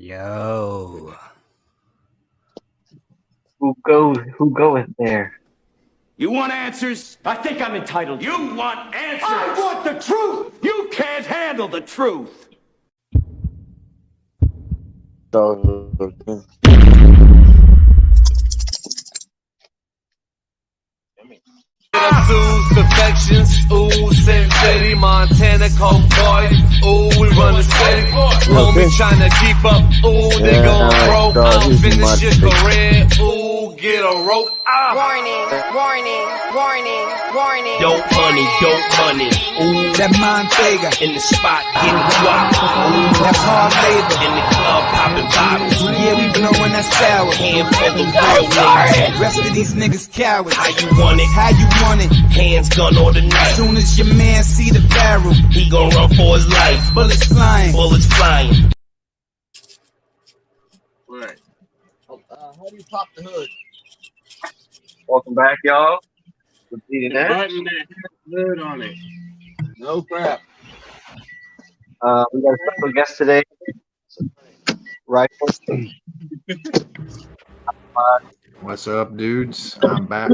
Yo. Who goeth there? You want answers? I think I'm entitled. You want answers? I want the truth! You can't handle the truth! Sue's confections, ooh, Sin City, Montana, Coke boys, ooh, we run the city. Homie tryna keep up, ooh, they gon' broke. I'll finish your career, ooh, get a rope. Warning, warning, warning, warning. Dope money, ooh, That Montega. in the spot, getting guap. That's hard labor. In the club, popping bottles. Yeah, we blowing that sour. Hand for the real niggas. Rest of these niggas cowards. How you want it? How you want it? Hands gun or the knife. Soon as your man see the barrel, He gon' run for his life. bullets flying. Bullets flying. Right. How do you pop the hood? Welcome back, y'all. Repeating that. Button that has hood on it. No crap. We got a special guest today. Right. What's up, dudes? I'm back.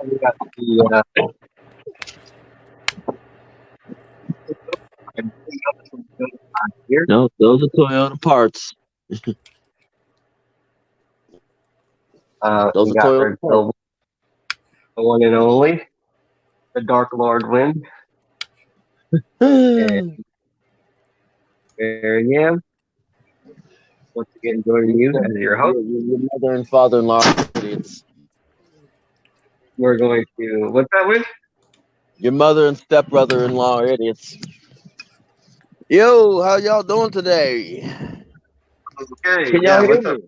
We got the here. No, those are Toyota parts. Those We are got Toyota parts. the one and only, the Dark Lord Wind. And there I am. Once again, joining you as your host. Your mother and father-in-law are idiots. We're going to, what's that with? Your mother and stepbrother-in-law are idiots. Yo, how y'all doing today? Okay, Can yeah, y'all hear what's me? up?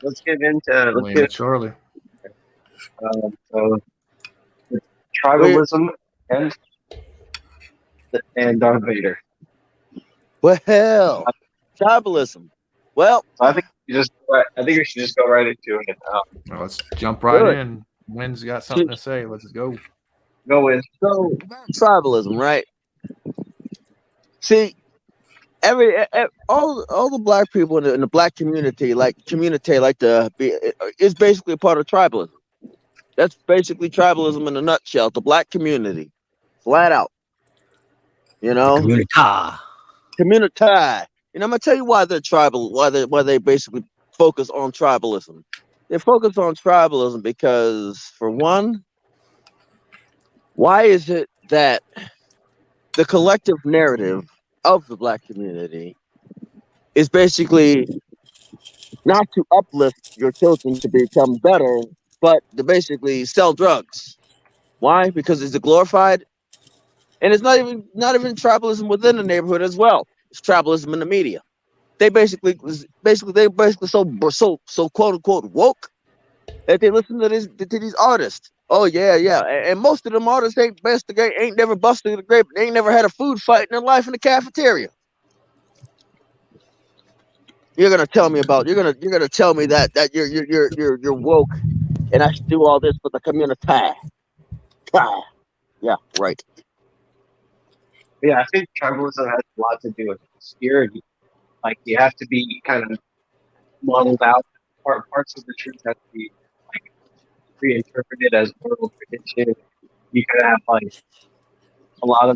Let's get into, Wayne Charlie. so tribalism and Darth Vader. Well, tribalism. Well, So I think we should just go right into it. Well, let's jump right Good. in. Wynn's got something to say. Let's go. Go with so tribalism, right? See, all the black people in the black community like to be is basically a part of tribalism. That's basically tribalism in a nutshell. The black community, flat out. You know, community. And I'm gonna tell you why they're tribal. Why they basically focus on tribalism. They focus on tribalism because, for one, why is it that the collective narrative of the black community is basically not to uplift your children to become better, but to basically sell drugs? Why? Because it's glorified, and it's not even tribalism within the neighborhood as well. It's tribalism in the media. They basically so quote unquote woke that they listen to these artists. Oh yeah. And most of them artists ain't never busted a grape. They ain't never had a food fight in their life in the cafeteria. You're gonna tell me that you're woke, and I should do all this for the community. Yeah, right. Yeah, I think tribalism has a lot to do with obscurity. Like, you have to be kind of modeled out. Parts of the truth have to be like reinterpreted as oral tradition. You could have like a lot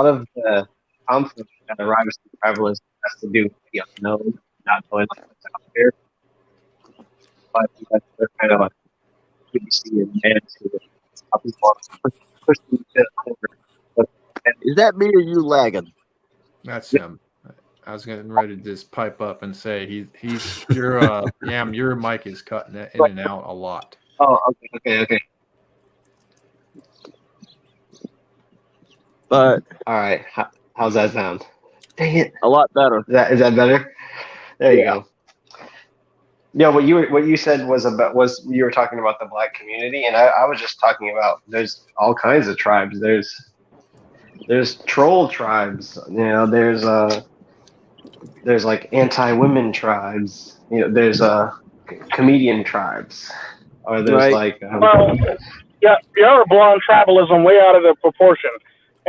of the conflict that arises from tribalism has to do with the unknown, not knowing what's out there. But they're kind of like BBC and man to push them to the corner. Is that me or you lagging? That's him. I was getting ready to just pipe up and say your mic is cutting in and out a lot. Oh, okay. But All right. How's that sound? Dang it. a lot better. Is that better? There you go. Yeah, what you said was you were talking about the black community, and I was just talking about there's all kinds of tribes. There's troll tribes. You know, there's like anti-women tribes. You know, there's comedian tribes, or there's Right. like Well, yeah, you're blowing tribalism way out of the proportion.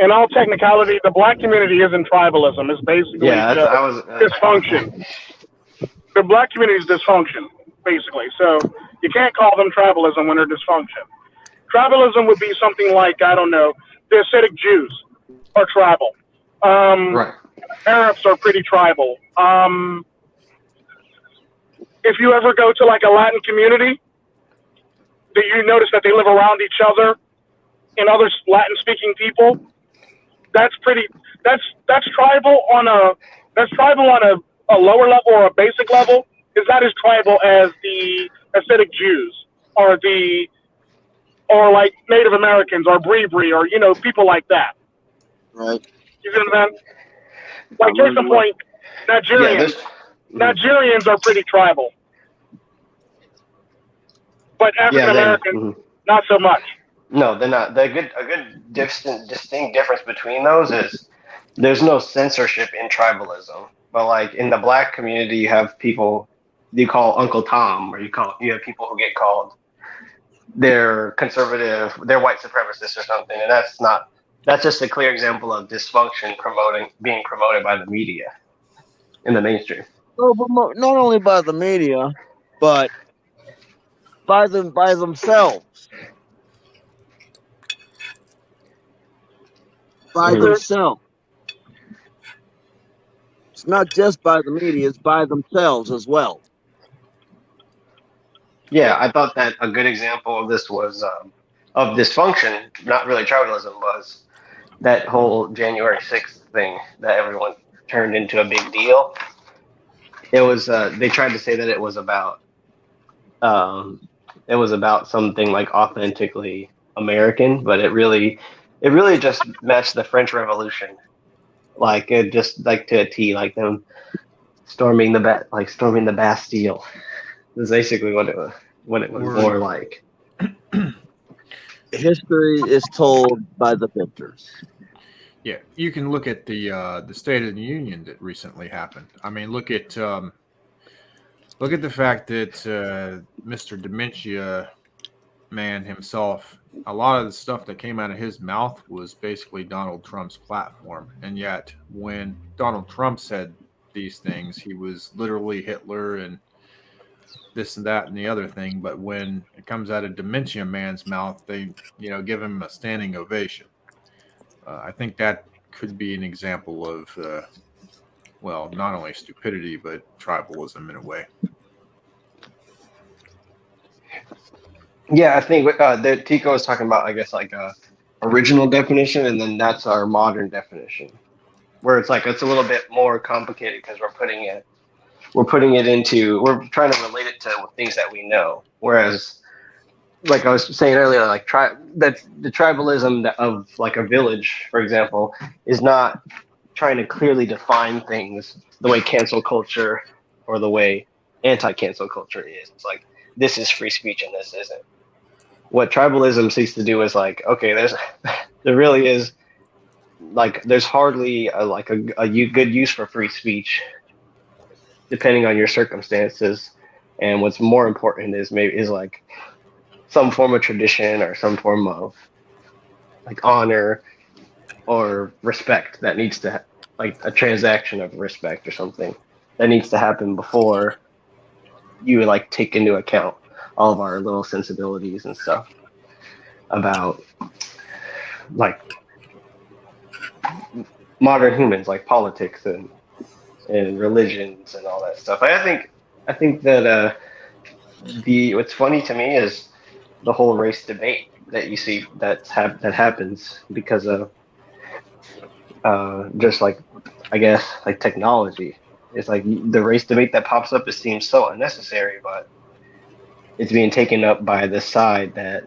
in all technicality, the black community isn't tribalism. It's basically dysfunction. The black community is dysfunction, basically. So you can't call them tribalism when they're dysfunction. Tribalism would be something like, I don't know, the Hasidic Jews are tribal. Right. Arabs are pretty tribal. If you ever go to like a Latin community, do you notice that they live around each other and other Latin-speaking people? That's tribal on a lower level or a basic level. It's not as tribal as the Hasidic Jews or like Native Americans or Bree or people like that. Right. You see what I mean? Like case in point, Nigerians. Nigerians are pretty tribal, but African Americans not so much. No, they're not. A good distinct difference between those is there's no censorship in tribalism. But like in the black community, you have people you call Uncle Tom, or you have people who get called they're conservative, they're white supremacists or something, and that's just a clear example of dysfunction being promoted by the media in the mainstream. No, but not only by the media, but by themselves. By themselves. It's not just by the media, it's by themselves as well. Yeah, I thought that a good example of this was of dysfunction, not really tribalism, was that whole January 6th thing that everyone turned into a big deal. It was they tried to say that it was about something like authentically American, but it really just matched the French Revolution, like it just like to a T, like them storming the Bastille. That's basically what it was more like. History is told by the victors. Yeah, you can look at the State of the Union that recently happened. I mean, look at the fact that Mr. Dementia Man himself, a lot of the stuff that came out of his mouth was basically Donald Trump's platform, and yet when Donald Trump said these things, he was literally Hitler and this and that and the other thing. But when it comes out of Dementia Man's mouth, they give him a standing ovation. I think that could be an example of not only stupidity but tribalism in a way. Yeah, I think that Tico was talking about, I guess, like a original definition, and then that's our modern definition, where it's like it's a little bit more complicated because we're trying to relate it to things that we know. Whereas, like I was saying earlier, like the tribalism of like a village, for example, is not trying to clearly define things the way cancel culture or the way anti-cancel culture is. It's like, this is free speech and this isn't. What tribalism seeks to do is like, okay, there really is like, there's hardly a good use for free speech depending on your circumstances. And what's more important is like some form of tradition or some form of like honor or respect that needs to, like a transaction of respect or something that needs to happen before you like take into account all of our little sensibilities and stuff about like modern humans, like politics and religions and all that stuff. I think that what's funny to me is the whole race debate that you see that happens because of just like, I guess, like technology. It's like the race debate that pops up, it seems so unnecessary, but it's being taken up by the side that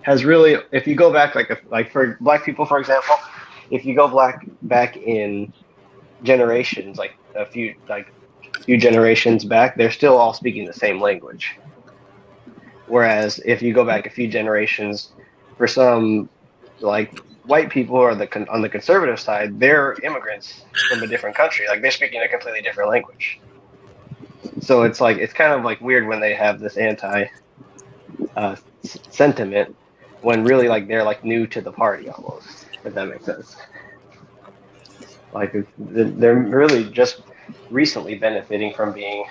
has really, if you go back, like for black people, for example, if you go back in generations, like a few generations back, they're still all speaking the same language. Whereas if you go back a few generations, for some like white people or on the conservative side, they're immigrants from a different country. Like they're speaking a completely different language. So it's like, it's kind of like weird when they have this anti sentiment when really like they're like new to the party almost. if that makes sense. Like they're really just recently benefiting from being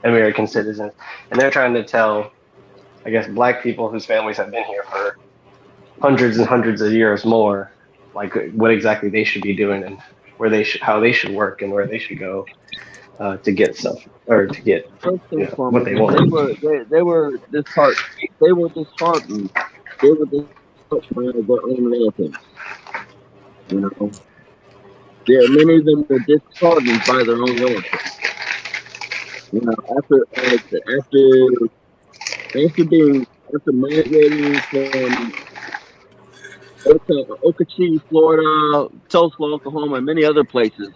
American citizens, and they're trying to tell, I guess, black people whose families have been here for hundreds and hundreds of years more, like what exactly they should be doing and where how they should work and where they should go to get stuff or to get First and what they foremost, want. they were disheartened. They were disheartened. They were disheartened by their own relatives. You know, yeah, many of them were disheartened by their own relatives. You know, after migrating from Okeechobee, Florida, Tulsa, Oklahoma, and many other places,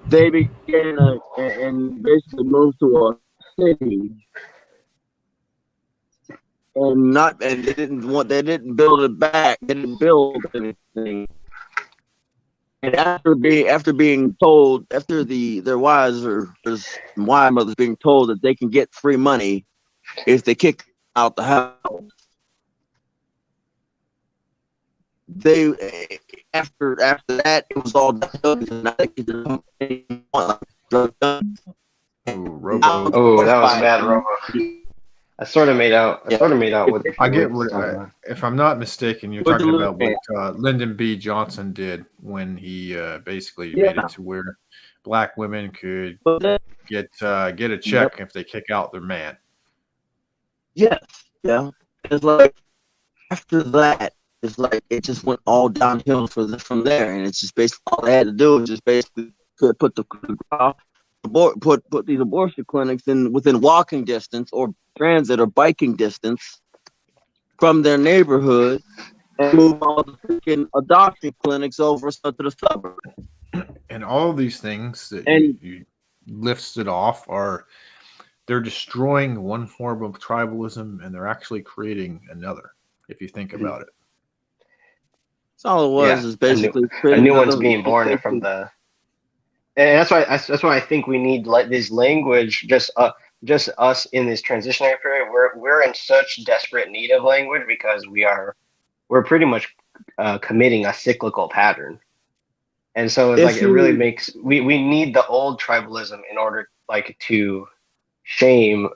they began and basically moved to a city, and they didn't build it back. They didn't build anything. And after being told, after their wives or wife mothers being told that they can get free money if they kick out the house, they after that it was all done. Oh, that was bad, Robo. I sort of made out what I get what. If I'm not mistaken, you're talking about what Lyndon B. Johnson did when he basically made it to where black women could get a check if they kick out their man. Yes, yeah. It's like after that, it's like it just went all downhill from there, and it's just basically all they had to do was just basically put these abortion clinics within walking distance or transit or biking distance from their neighborhood, and move all the freaking adoption clinics over to the suburbs. And all of these things that you listed off they're destroying one form of tribalism, and they're actually creating another, if you think about it. That's all it was, is basically a new one's being born from the. And that's why I think we need this language. Just us in this transitionary period. We're in such desperate need of language because we're pretty much committing a cyclical pattern, and so it really makes we need the old tribalism in order to shame,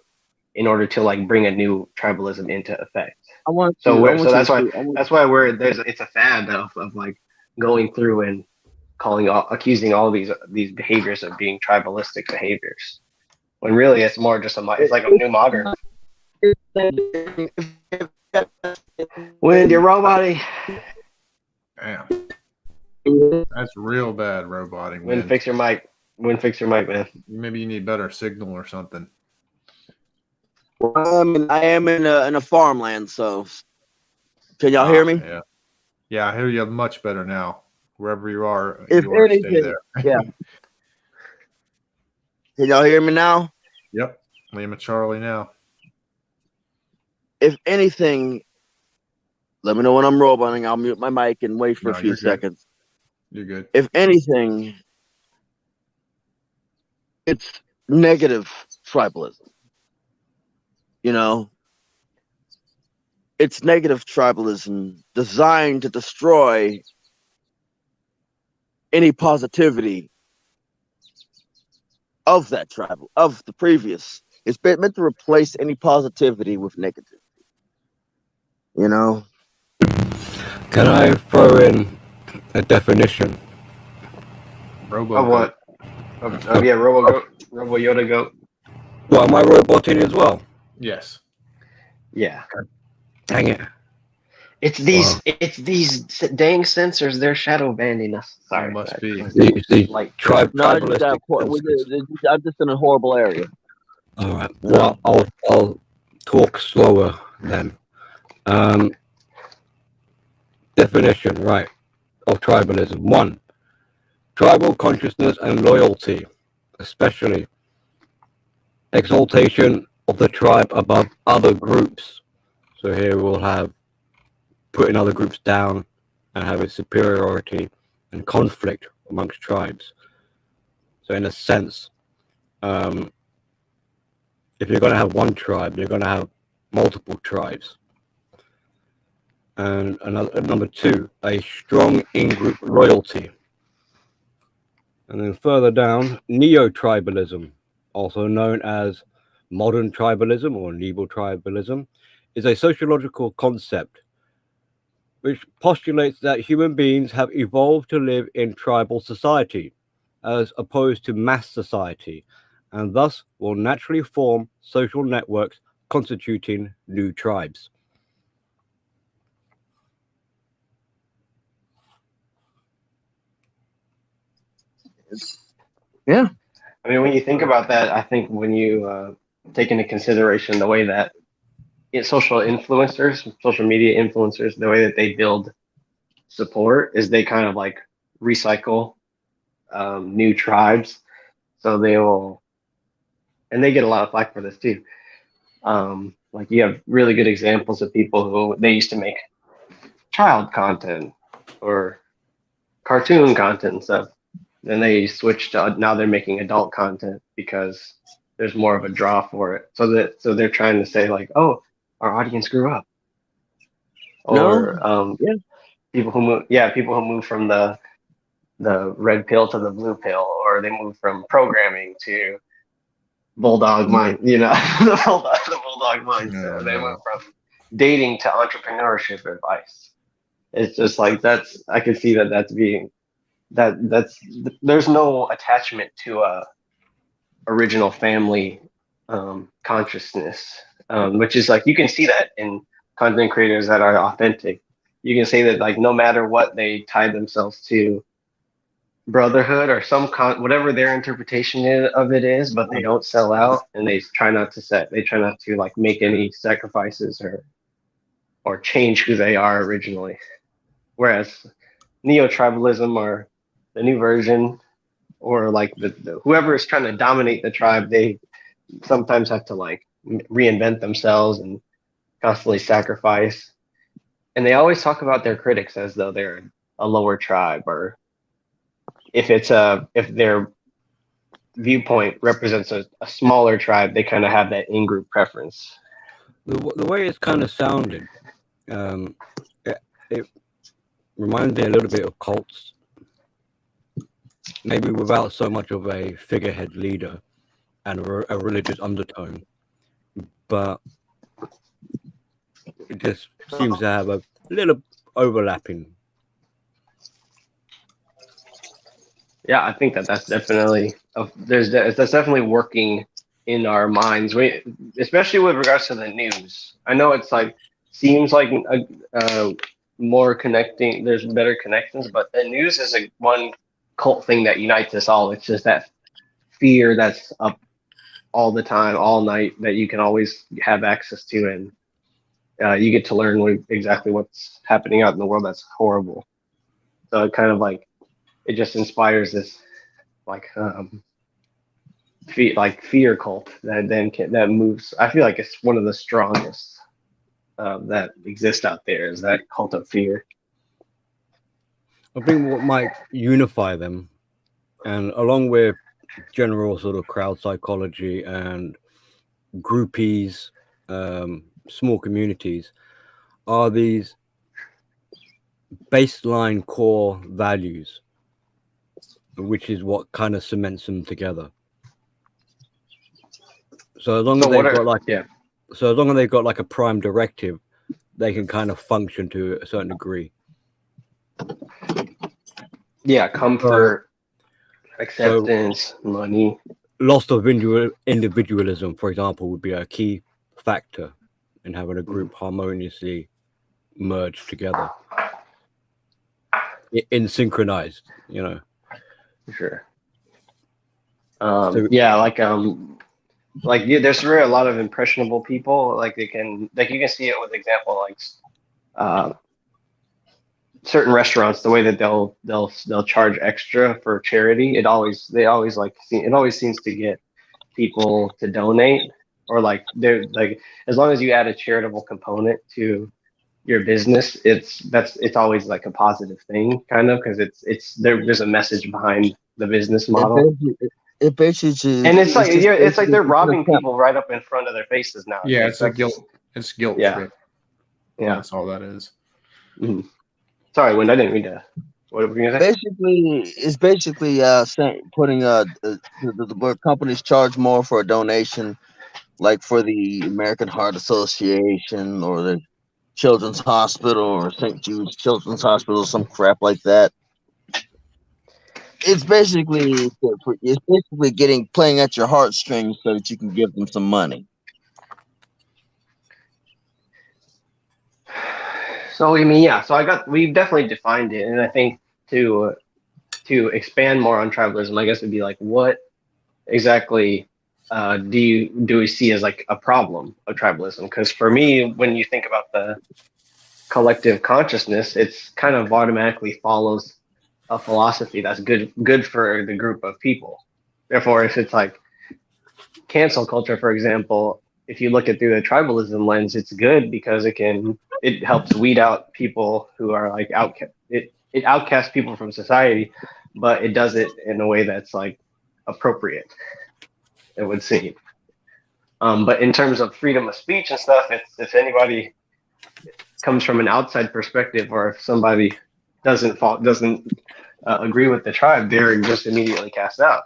in order to bring a new tribalism into effect. That's why it's a fad of going through and accusing all these behaviors of being tribalistic behaviors, when really it's more just it's like a new modern. When you're roboting. Damn. That's real bad roboting. Win, fix your mic. Man. Maybe you need better signal or something. I am in a farmland, so can y'all hear me? Yeah, I hear you much better now. Wherever you are, stay there. Yeah. Can y'all hear me now? Yep. Liam and Charlie now. If anything, let me know when I'm roboting. I'll mute my mic and wait for a few seconds. You're good. If anything, it's negative tribalism. You know, it's negative tribalism designed to destroy any positivity of that tribal, of the previous. It's meant to replace any positivity with negativity. You know? Can I throw in a definition? Of what? Yeah, Robo Yoda Goat. Well, am I roboting as well? Yes. Yeah. Dang it. It's these dang sensors. They're shadow banding us. Sorry. It must be. I'm just in a horrible area. All right. Well, I'll talk slower then. Definition, right, of tribalism. 1. Tribal consciousness and loyalty, especially exaltation of the tribe above other groups. So here we'll have putting other groups down and having superiority and conflict amongst tribes. So in a sense, if you're going to have one tribe, you're going to have multiple tribes. And another number 2, a strong in-group loyalty. And then further down, neo-tribalism, also known as modern tribalism or neo-tribalism, is a sociological concept which postulates that human beings have evolved to live in tribal society as opposed to mass society, and thus will naturally form social networks constituting new tribes. Yeah. I mean, when you think about that, I think when you take into consideration the way that social influencers, social media influencers, the way that they build support is they kind of like recycle new tribes. So they will, and they get a lot of flack for this too. Like you have really good examples of people who they used to make child content or cartoon content and stuff. Then they switched to now they're making adult content because there's more of a draw for it. So they're trying to say like, oh, our audience grew up. Or Yeah. people who move from the red pill to the blue pill, or they move from programming to bulldog mind, the bulldog mindset. They went from dating to entrepreneurship advice. It's just like I can see that's being that's there's no attachment to a original family consciousness, which is like you can see that in content creators that are authentic. You can say that like no matter what they tie themselves to brotherhood or whatever their interpretation of it is, but they don't sell out and they try not to like make any sacrifices or change who they are originally. Whereas neo-tribalism or the new version, or like the whoever is trying to dominate the tribe, they sometimes have to like reinvent themselves and constantly sacrifice. And they always talk about their critics as though they're a lower tribe, or if their viewpoint represents a smaller tribe, they kind of have that in-group preference. The way it's kind of sounded, it reminds me a little bit of cults, maybe without so much of a figurehead leader and a religious undertone, but it just seems to have a little overlapping. Yeah, I think that's definitely that's definitely working in our minds. Especially with regards to the news. I know it's like seems like more connecting. There's better connections, but the news is one cult thing that unites us all. It's just that fear that's up all the time, all night, that you can always have access to, and you get to learn exactly what's happening out in the world that's horrible. So it kind of like it just inspires this fear cult that moves. I feel like it's one of the strongest that exist out there, is that cult of fear. I think what might unify them, and along with general sort of crowd psychology and groupies, small communities, are these baseline core values, which is what kind of cements them together. So as long as they've got like a prime directive, they can kind of function to a certain degree. Yeah, comfort, acceptance, money. Loss of individualism, for example, would be a key factor in having a group harmoniously merge together, in synchronized, Sure. There's really a lot of impressionable people. Like you can see it with example certain restaurants, the way that they'll charge extra for charity. It always seems to get people to donate, or they're like, as long as you add a charitable component to your business, it's always like a positive thing, kind of, because there's a message behind the business model. It basically, and it's like they're robbing people right up in front of their faces now. Yeah, it's guilt. It's guilt. Yeah. Yeah, that's all that is. Sorry, Wind, I didn't read that. What were you gonna say? Basically putting where companies charge more for a donation, like for the American Heart Association or the Children's Hospital or St. Jude's Children's Hospital, some crap like that. It's basically playing at your heartstrings so that you can give them some money. So I mean, yeah. So we've definitely defined it, and I think to expand more on tribalism, I guess would be like, what exactly do we see as like a problem of tribalism? Because for me, when you think about the collective consciousness, it's kind of automatically follows a philosophy that's good for the group of people. Therefore, if it's like cancel culture, for example, if you look at through the tribalism lens, it's good because it helps weed out people who are like it outcasts people from society, but it does it in a way that's like appropriate, it would seem. But in terms of freedom of speech and stuff, if anybody comes from an outside perspective, or if somebody doesn't agree with the tribe, they're just immediately cast out.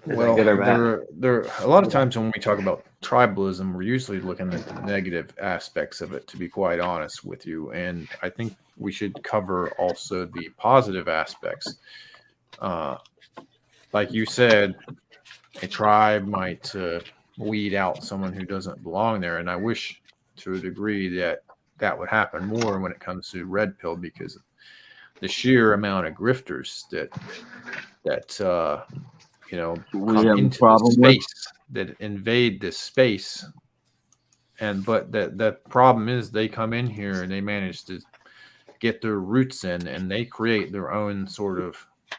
Is Well, that good or bad? there a lot of times when we talk about tribalism, we're usually looking at the negative aspects of it, to be quite honest with you. And I think we should cover also the positive aspects. Like you said, a tribe might weed out someone who doesn't belong there. And I wish to a degree that would happen more when it comes to red pill, because the sheer amount of grifters that come into the space, that invade this space. But the problem is they come in here and they manage to get their roots in, and they create their own sort of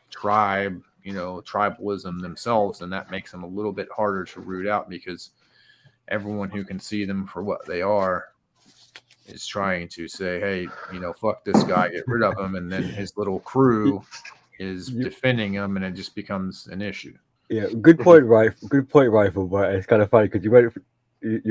tribe, tribalism themselves, and that makes them a little bit harder to root out, because everyone who can see them for what they are is trying to say, hey, fuck this guy, get rid of him, and then his little crew is defending him, and it just becomes an issue. Yeah, good point, Rifle. But it's kind of funny because you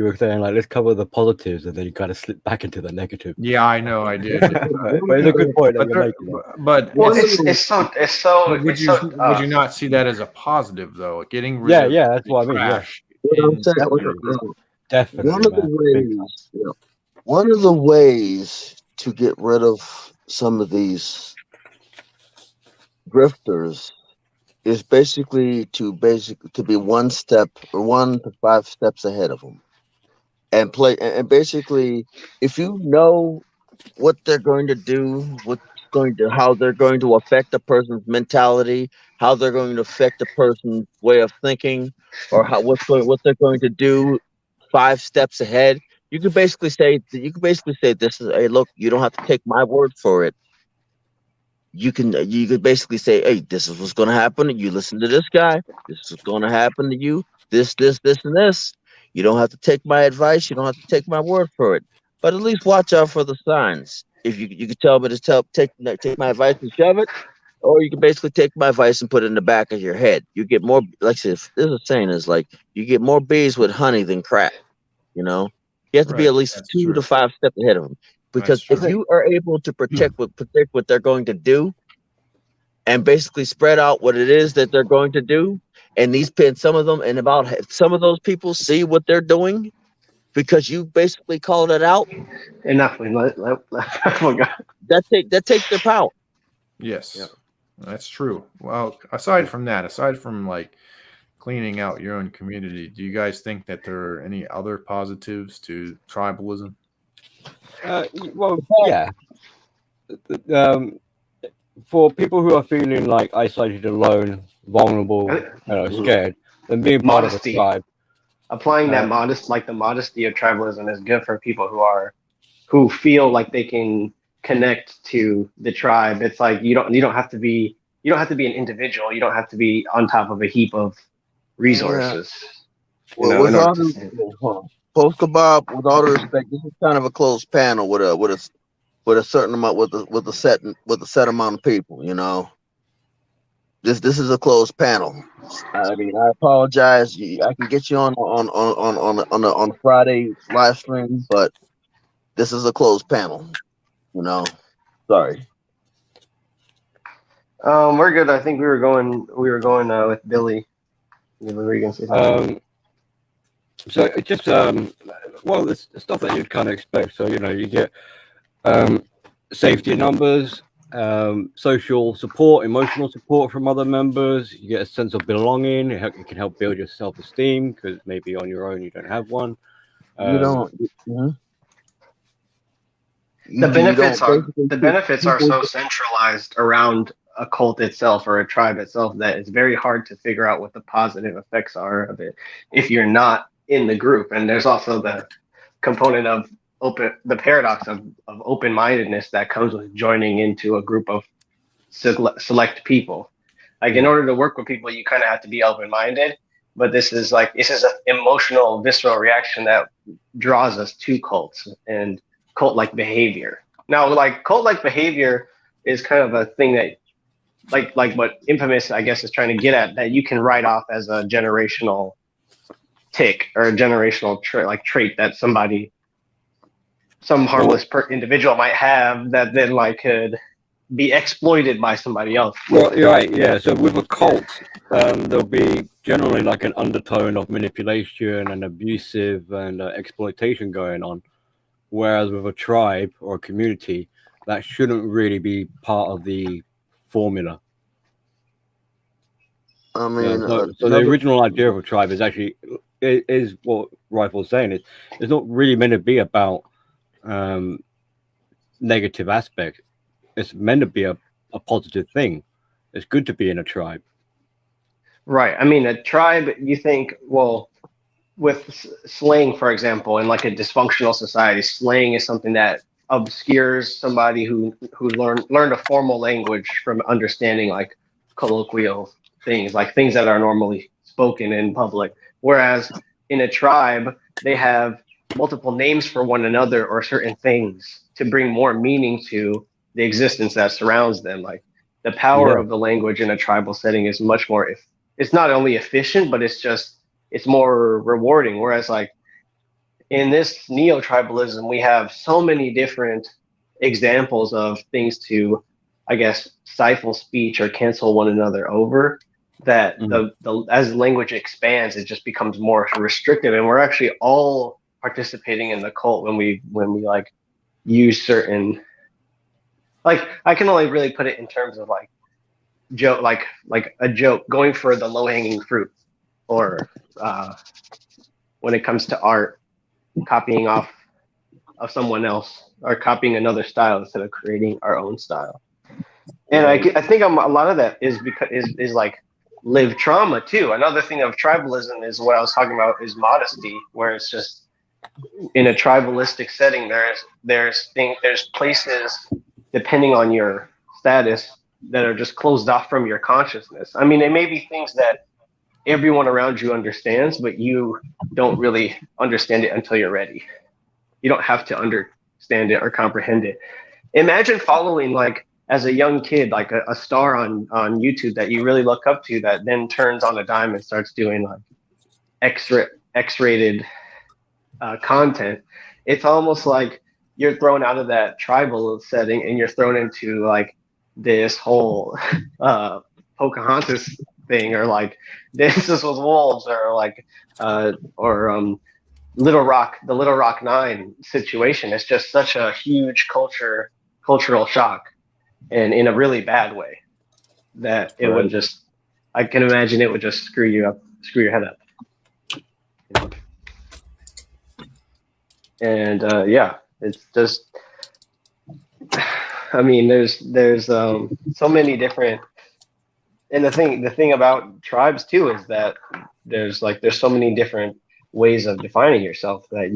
were saying like, let's cover the positives, and then you kind of slip back into the negative. Yeah, I know, I did. But it's a good point that you're making. But it's so. Would you not see that as a positive though? Getting rid of that's what I mean. Definitely. One of the ways to get rid of some of these grifters is basically to be 1 step or 1 to 5 steps ahead of them, and basically, if you know what they're going to do, how they're going to affect a person's mentality, how they're going to affect a person's way of thinking, or what they're going to do 5 steps ahead, you can basically say this is, hey, look, you don't have to take my word for it. You could basically say, hey, this is what's going to happen. You listen to this guy. This is going to happen to you. This, and this. You don't have to take my advice. You don't have to take my word for it. But at least watch out for the signs. If you could tell me to take my advice and shove it, or you can basically take my advice and put it in the back of your head. You get more, like I said, this is saying is like you get more bees with honey than crack. You have to be at least 2 to 5 steps ahead of them. Because if you are able to predict what they're going to do, and basically spread out what it is that they're going to do, and some of those people see what they're doing, because you basically called it out. Enough. That takes their power. Yes, that's true. Well, aside from like cleaning out your own community, do you guys think that there are any other positives to tribalism? Well, yeah. For people who are feeling like isolated, alone, vulnerable, scared, then being part of a tribe. Applying that the modesty of tribalism is good for people who feel like they can connect to the tribe. It's like you don't have to be an individual. You don't have to be on top of a heap of resources. Post Kebab, with all due respect, this is kind of a closed panel with a certain amount, with a set amount of people. This is a closed panel. I mean, I apologize. I can get you on Friday live stream, but this is a closed panel. You know, sorry. We're good. I think we were going with Billy. What were you gonna say? So it just well, the stuff that you'd kind of expect. So you get safety numbers, social support, emotional support from other members. You get a sense of belonging. It can help build your self-esteem because maybe on your own you don't have one. You don't. The benefits are so centralized around a cult itself or a tribe itself that it's very hard to figure out what the positive effects are of it if you're not in the group. And there's also the component of the paradox of open-mindedness that comes with joining into a group of select people. Like in order to work with people, you kind of have to be open-minded. But this is an emotional, visceral reaction that draws us to cults and cult-like behavior. Now, like cult-like behavior is kind of a thing that, like what Infamous, I guess, is trying to get at, that you can write off as a generational tick or a generational trait that some harmless individual might have that then like could be exploited by somebody else. Well, you're right, yeah. So with a cult, there'll be generally like an undertone of manipulation and abusive and exploitation going on. Whereas with a tribe or a community, that shouldn't really be part of the formula. I mean, so the original idea of a tribe is what Rifle's saying. It's not really meant to be about negative aspects. It's meant to be a positive thing. It's good to be in a tribe. Right. I mean, a tribe, you think, well, with slang, for example, in like a dysfunctional society, slang is something that obscures somebody who learned a formal language from understanding like colloquial things, like things that are normally spoken in public. Whereas in a tribe, they have multiple names for one another or certain things to bring more meaning to the existence that surrounds them. Like the power of the language in a tribal setting is much more, it's not only efficient, but it's more rewarding. Whereas like in this neo-tribalism, we have so many different examples of things to, I guess, stifle speech or cancel one another over, that as language expands, it just becomes more restrictive. And we're actually all participating in the cult when we like use certain, like I can only really put it in terms of like joke, like a joke, going for the low-hanging fruit, or when it comes to art, copying off of someone else or copying another style instead of creating our own style. And I think a lot of that is because is like lived trauma too. Another thing of tribalism is what I was talking about is modesty, where it's just in a tribalistic setting, there's places depending on your status that are just closed off from your consciousness. I mean, it may be things that everyone around you understands, but you don't really understand it until you're ready. You don't have to understand it or comprehend it. Imagine following, like, as a young kid, like a star on YouTube that you really look up to, that then turns on a dime and starts doing like X-rated content. It's almost like you're thrown out of that tribal setting and you're thrown into like this whole Pocahontas thing, or like Dances with Wolves, or like the Little Rock Nine situation. It's just such a huge cultural shock, and in a really bad way, that it would just, I can imagine it would just screw your head up. You know? And yeah, it's just, I mean, there's so many different, and the thing about tribes too is that there's so many different ways of defining yourself that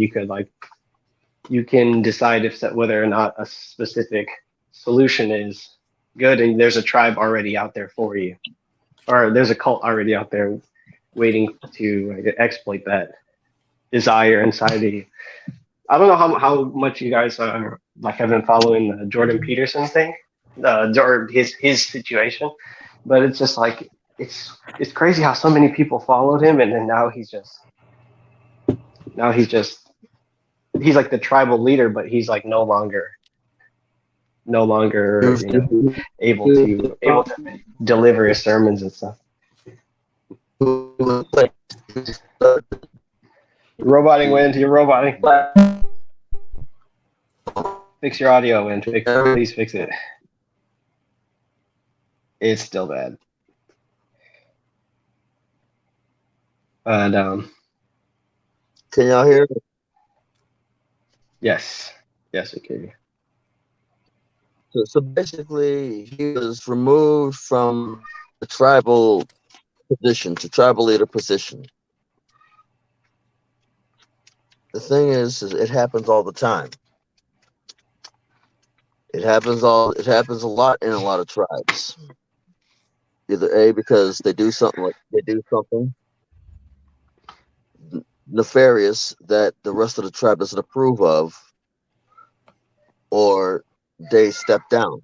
you can decide whether or not a specific solution is good, and there's a tribe already out there for you, or there's a cult already out there waiting to exploit that desire inside of you. I don't know how much you guys are have been following the Jordan Peterson thing, or his situation, but it's just like it's crazy how so many people followed him, and then now he's just he's like the tribal leader, but he's like no longer able to deliver his sermons and stuff. Roboting Wind, you're roboting. Fix your audio, Wind. Please fix it. It's still bad. And can y'all hear? Yes, we can. So basically, he was removed from the tribal position, to tribal leader position. The thing is it happens all the time. It happens a lot in a lot of tribes. Either because they do something nefarious that the rest of the tribe doesn't approve of, or they step down.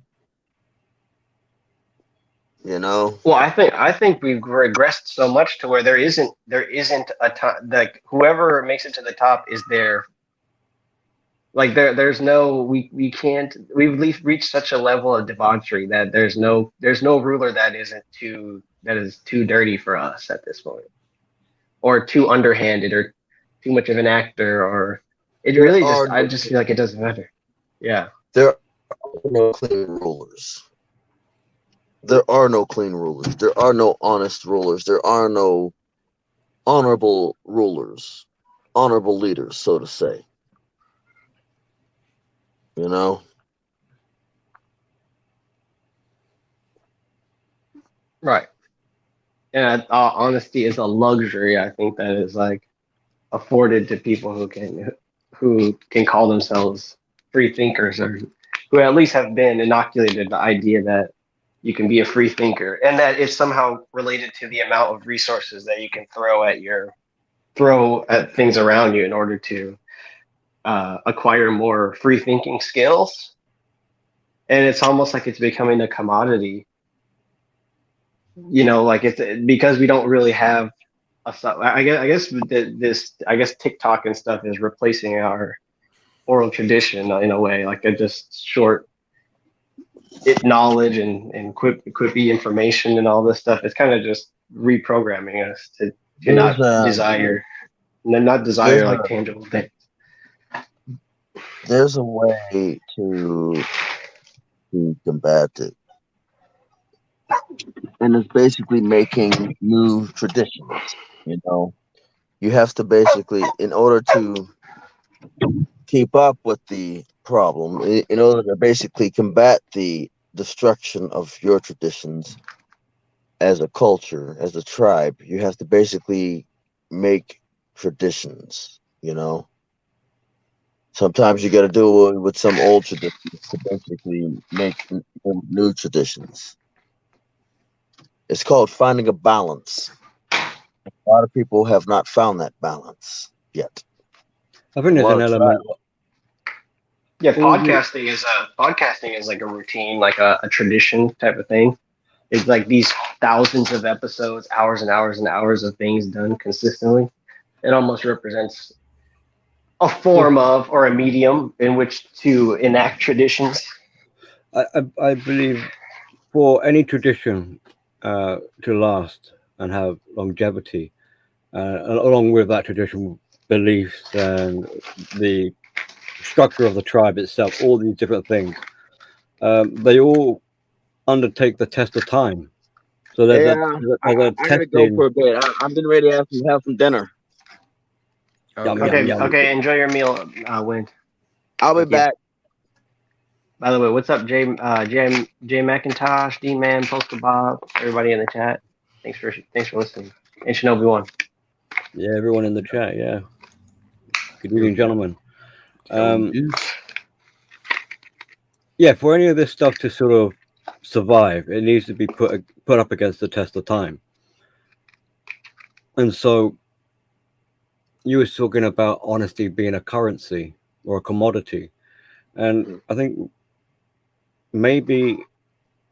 You know. Well, I think we've regressed so much to where there isn't a time, like whoever makes it to the top is there. Like there's no we can't, we've reached such a level of debauchery that there's no ruler that is too dirty for us at this point, or too underhanded, or too much of an actor, or it really just I just feel like it doesn't matter. Yeah. There are no clean rulers. There are no clean rulers. There are no honest rulers. There are no honorable rulers, honorable leaders, so to say. You know? Right. And honesty is a luxury, I think, that is like afforded to people who can call themselves free thinkers, or who at least have been inoculated the idea that you can be a free thinker, and that it's somehow related to the amount of resources that you can throw at things around you in order to acquire more free thinking skills. And it's almost like it's becoming a commodity. You know, like it's because we don't really have I guess TikTok and stuff is replacing our oral tradition in a way, like a just short knowledge and quippy information and all this stuff. It's kind of just reprogramming us to not desire like tangible things. There's a way to combat it, and it's basically making new traditions. You know, you have to basically, in order to keep up with the problem, in order to basically combat the destruction of your traditions as a culture, as a tribe, you have to basically make traditions. You know, sometimes you got to do it with some old traditions to basically make new traditions. It's called finding a balance. A lot of people have not found that balance yet. I think there's an element. Yeah, podcasting is like a routine, like a tradition type of thing. It's like these thousands of episodes, hours and hours and hours of things done consistently. It almost represents a form of, or a medium in which to enact traditions. I believe for any tradition to last and have longevity, along with that tradition, beliefs and the structure of the tribe itself, all these different things, they all undertake the test of time. So there's I gotta go for a bit. I'm getting ready to have some dinner. Okay. Enjoy your meal, Wind. I'll be back. By the way, what's up, Jay McIntosh, D-Man, Polka Bob, everybody in the chat. Thanks for listening. And Shinobi One. Yeah, everyone in the chat. Yeah. Good evening, gentlemen. Yeah, for any of this stuff to sort of survive, it needs to be put up against the test of time. And so you were talking about honesty being a currency or a commodity. And I think maybe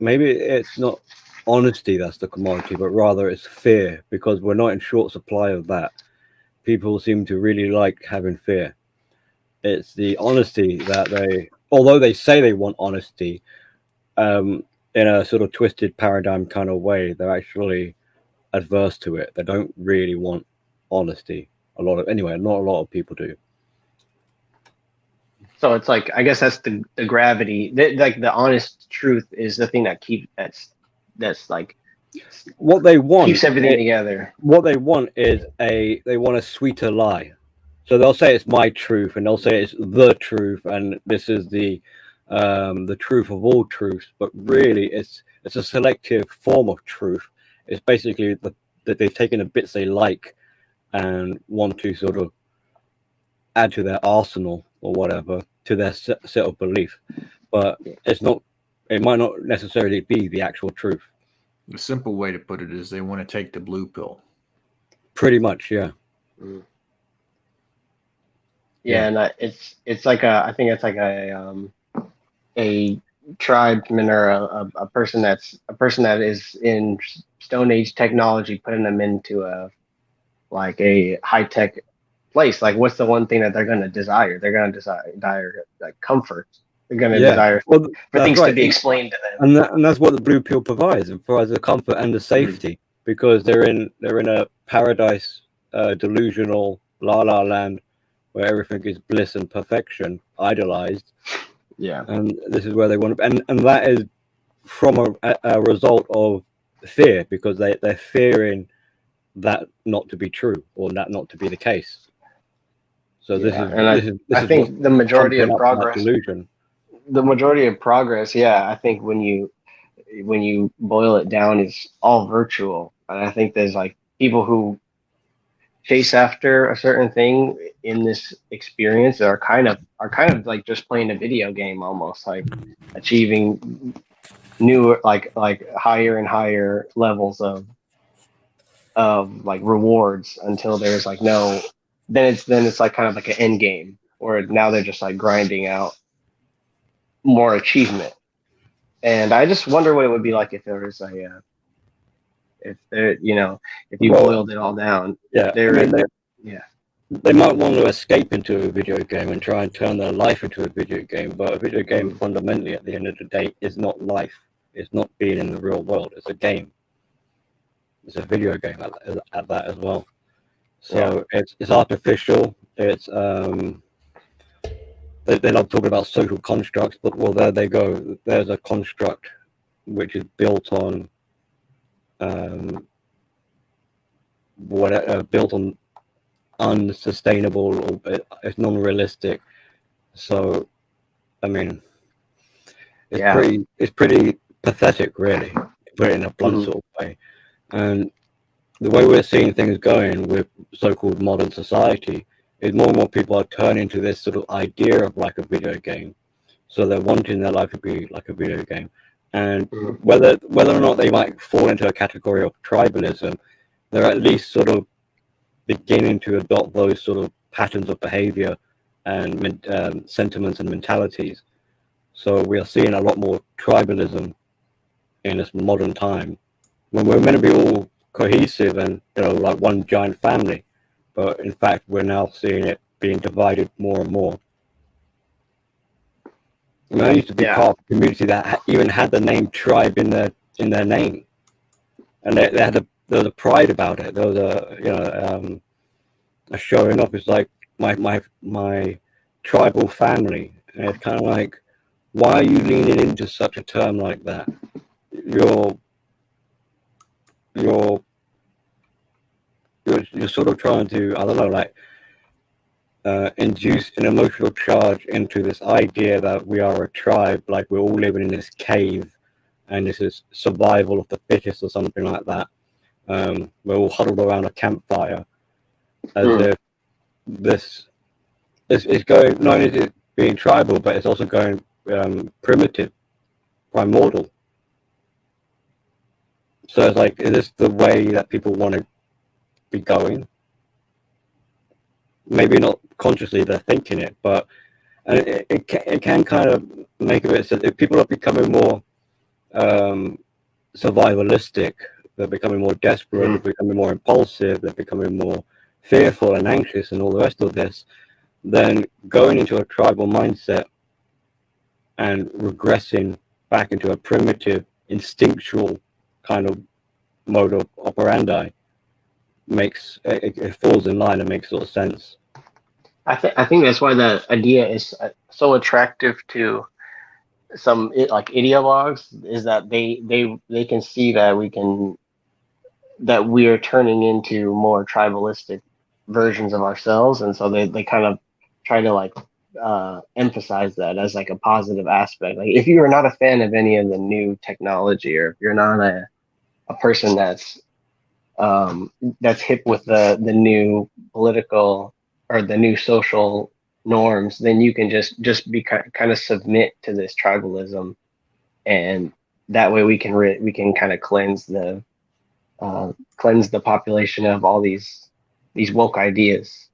it's not honesty that's the commodity, but rather it's fear, because we're not in short supply of that. People seem to really like having fear. It's the honesty that although they say they want honesty, in a sort of twisted paradigm kind of way, they're actually adverse to it. They don't really want honesty. Not a lot of people do. So it's like, I guess that's the gravity. Like the honest truth is the thing that that's like what they want keeps everything together. What they want is they want a sweeter lie. So they'll say it's my truth, and they'll say it's the truth, and this is the truth of all truths. But really, it's a selective form of truth. It's basically that they've taken the bits they like and want to sort of add to their arsenal or whatever, to their set of belief. But it's not. It might not necessarily be the actual truth. The simple way to put it is they want to take the blue pill. Pretty much, yeah. Yeah, and it's like I think it's like a tribesman or a person that is in Stone Age technology, putting them into a high tech place. Like, what's the one thing that they're going to desire? They're going to desire like comfort. They're going to desire for things to be explained to them. And that's what the blue pill provides. It provides the comfort and the safety, because they're in a paradise, delusional la la land, where everything is bliss and perfection, idolized. Yeah. And this is where they want to, and that is from a result of fear, because they're fearing that not to be true, or that not to be the case. So I think the majority of progress, the majority of progress, I think when you boil it down, is all virtual. And I think there's like people who chase after a certain thing in this experience are kind of like just playing a video game, almost like achieving new like higher and higher levels of like rewards, until there's like no, then it's like kind of like an end game, or now they're just like grinding out more achievement. And I just wonder what it would be like if there was if you boiled it all down. They might want to escape into a video game and try and turn their life into a video game, but a video game fundamentally at the end of the day is not life. It's not being in the real world. It's a game. It's a video game at that as well. So it's artificial. It's they love talking about social constructs, but well, there they go. There's a construct which is built on built on unsustainable, or it's non-realistic. So I mean, it's pretty pathetic, really, to put it in a blunt sort of way. And the way we're seeing things going with so-called modern society is more and more people are turning to this sort of idea of like a video game. So they're wanting their life to be like a video game. And whether or not they might fall into a category of tribalism, they're at least sort of beginning to adopt those sort of patterns of behavior and sentiments and mentalities. So we are seeing a lot more tribalism in this modern time, when we're meant to be all cohesive and like one giant family, but in fact we're now seeing it being divided more and more. I mean, I used to be part of a community that even had the name tribe in their name, and they had there was a pride about it. There was a showing off. It's like my tribal family, and it's kind of like, why are you leaning into such a term like that? You're sort of trying to, I don't know, like induce an emotional charge into this idea that we are a tribe, like we're all living in this cave, and this is survival of the fittest or something like that. We're all huddled around a campfire, as if this is going, not only is it being tribal, but it's also going primitive, primordial. So it's like, is this the way that people want to be going? Maybe not consciously they're thinking it, but it can kind of make it so if people are becoming more survivalistic, they're becoming more desperate, they're becoming more impulsive, they're becoming more fearful and anxious and all the rest of this, then going into a tribal mindset and regressing back into a primitive, instinctual kind of mode of operandi makes it falls in line and makes sort of sense. I think that's why the idea is so attractive to some like ideologues, is that they can see that we are turning into more tribalistic versions of ourselves, and so they kind of try to like emphasize that as like a positive aspect. Like if you are not a fan of any of the new technology, or if you're not a person that's hip with the new political or the new social norms, then you can just be kind of submit to this tribalism, and that way we can kind of cleanse the population of all these woke ideas.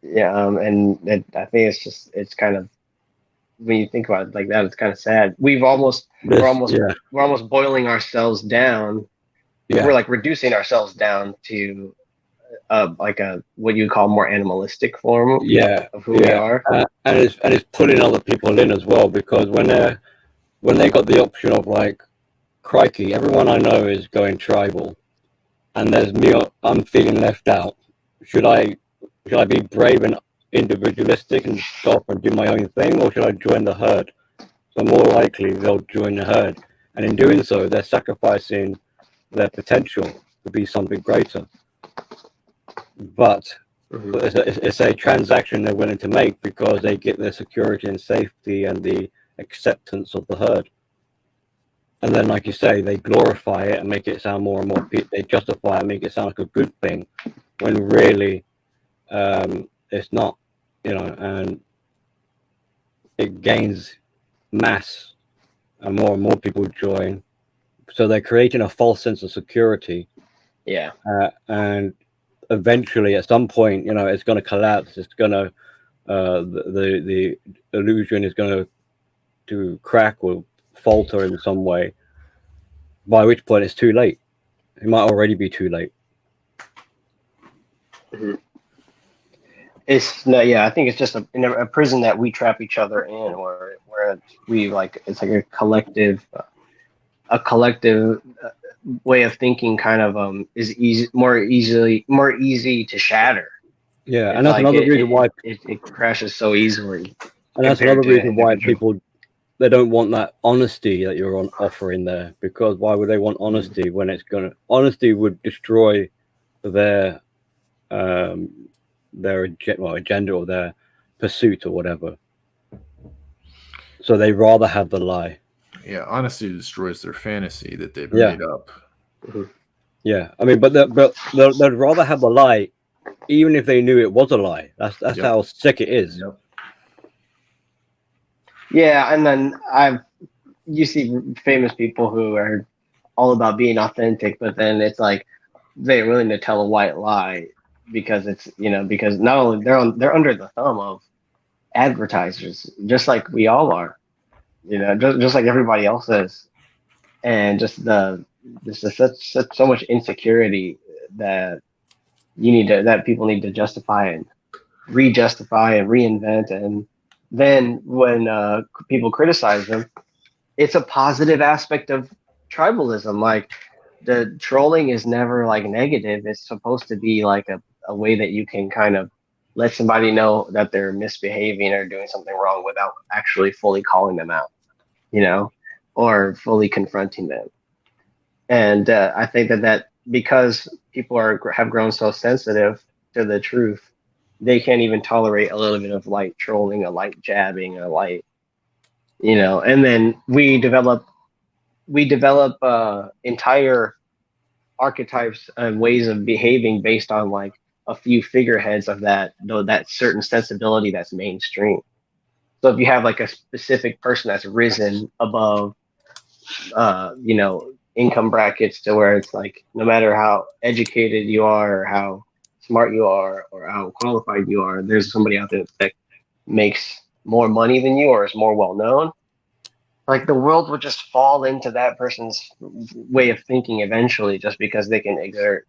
Yeah, and I think it's kind of, when you think about it like that, it's kind of sad. We're almost boiling ourselves down. Yeah. We're like reducing ourselves down to like a what you call more animalistic form of who we are. And it's pulling other people in as well, because when they got the option of like, crikey, everyone I know is going tribal, and there's me, I'm feeling left out. Should I be brave and individualistic and go off and do my own thing, or should I join the herd? So more likely they'll join the herd, and in doing so, they're sacrificing their potential to be something greater. But it's a transaction they're willing to make because they get their security and safety and the acceptance of the herd. And then, like you say, they glorify it and make it sound more and more. They justify it and make it sound like a good thing, when really it's not, and it gains mass and more people join. So they're creating a false sense of security. Yeah. And eventually, at some point, it's going to collapse. It's going to, the illusion is going to crack or falter in some way, by which point it's too late. It might already be too late. Mm-hmm. I think it's just a prison that we trap each other in, where we like, it's like a collective way of thinking kind of is more easy to shatter. Yeah, it's and that's like another reason why it crashes so easily. And that's another reason why people, they don't want that honesty that you're offering there, because why would they want honesty when honesty would destroy their agenda or their pursuit or whatever. So they rather have the lie. Yeah, honesty destroys their fantasy that they've made up. Yeah, I mean, but they'd rather have the lie, even if they knew it was a lie. That's how sick it is. Yep. Yeah, and then you see famous people who are all about being authentic, but then it's like they're willing to tell a white lie because it's because not only they're under the thumb of advertisers, just like we all are, just like everybody else is, and just so much insecurity that people need to justify and re-justify and reinvent. And then when people criticize them, it's a positive aspect of tribalism. Like, the trolling is never like negative. It's supposed to be like a way that you can kind of let somebody know that they're misbehaving or doing something wrong without actually fully calling them out, or fully confronting them. And I think that because people have grown so sensitive to the truth, they can't even tolerate a little bit of light trolling, a light jabbing, a light, and then we develop entire archetypes and ways of behaving based on like a few figureheads of that certain sensibility that's mainstream. So if you have like a specific person that's risen above, income brackets, to where it's like, no matter how educated you are or how smart you are or how qualified you are, there's somebody out there that makes more money than you or is more well known. Like, the world would just fall into that person's way of thinking eventually, just because they can exert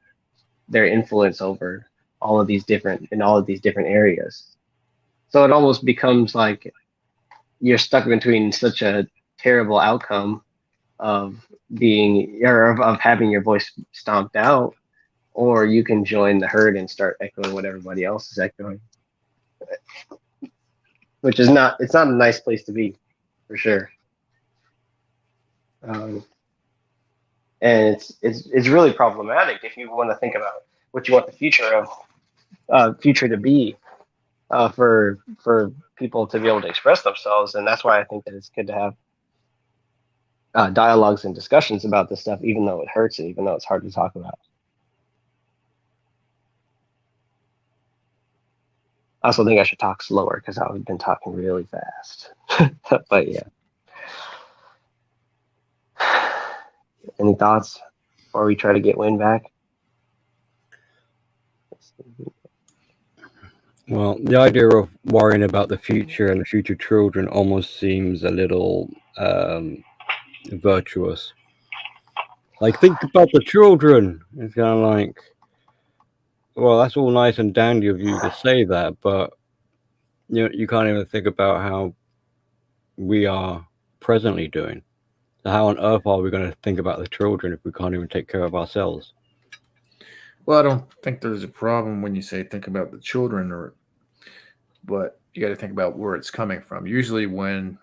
their influence over all of these different areas. So it almost becomes like you're stuck between such a terrible outcome of being or of having your voice stomped out, or you can join the herd and start echoing what everybody else is echoing, which is not, it's not a nice place to be, for sure. And it's really problematic if you want to think about what you want the future of future to be, for people to be able to express themselves. And that's why I think that it's good to have dialogues and discussions about this stuff, even though it hurts, and even though it's hard to talk about. I also think I should talk slower because I've been talking really fast. But yeah. Any thoughts before we try to get Win back? Well, the idea of worrying about the future and the future children almost seems a little virtuous. Like, think about the children. It's kind of like, well, that's all nice and dandy of you to say that, but you can't even think about how we are presently doing. So how on earth are we going to think about the children if we can't even take care of ourselves? Well, I don't think there's a problem when you say think about the children, but you got to think about where it's coming from. Usually when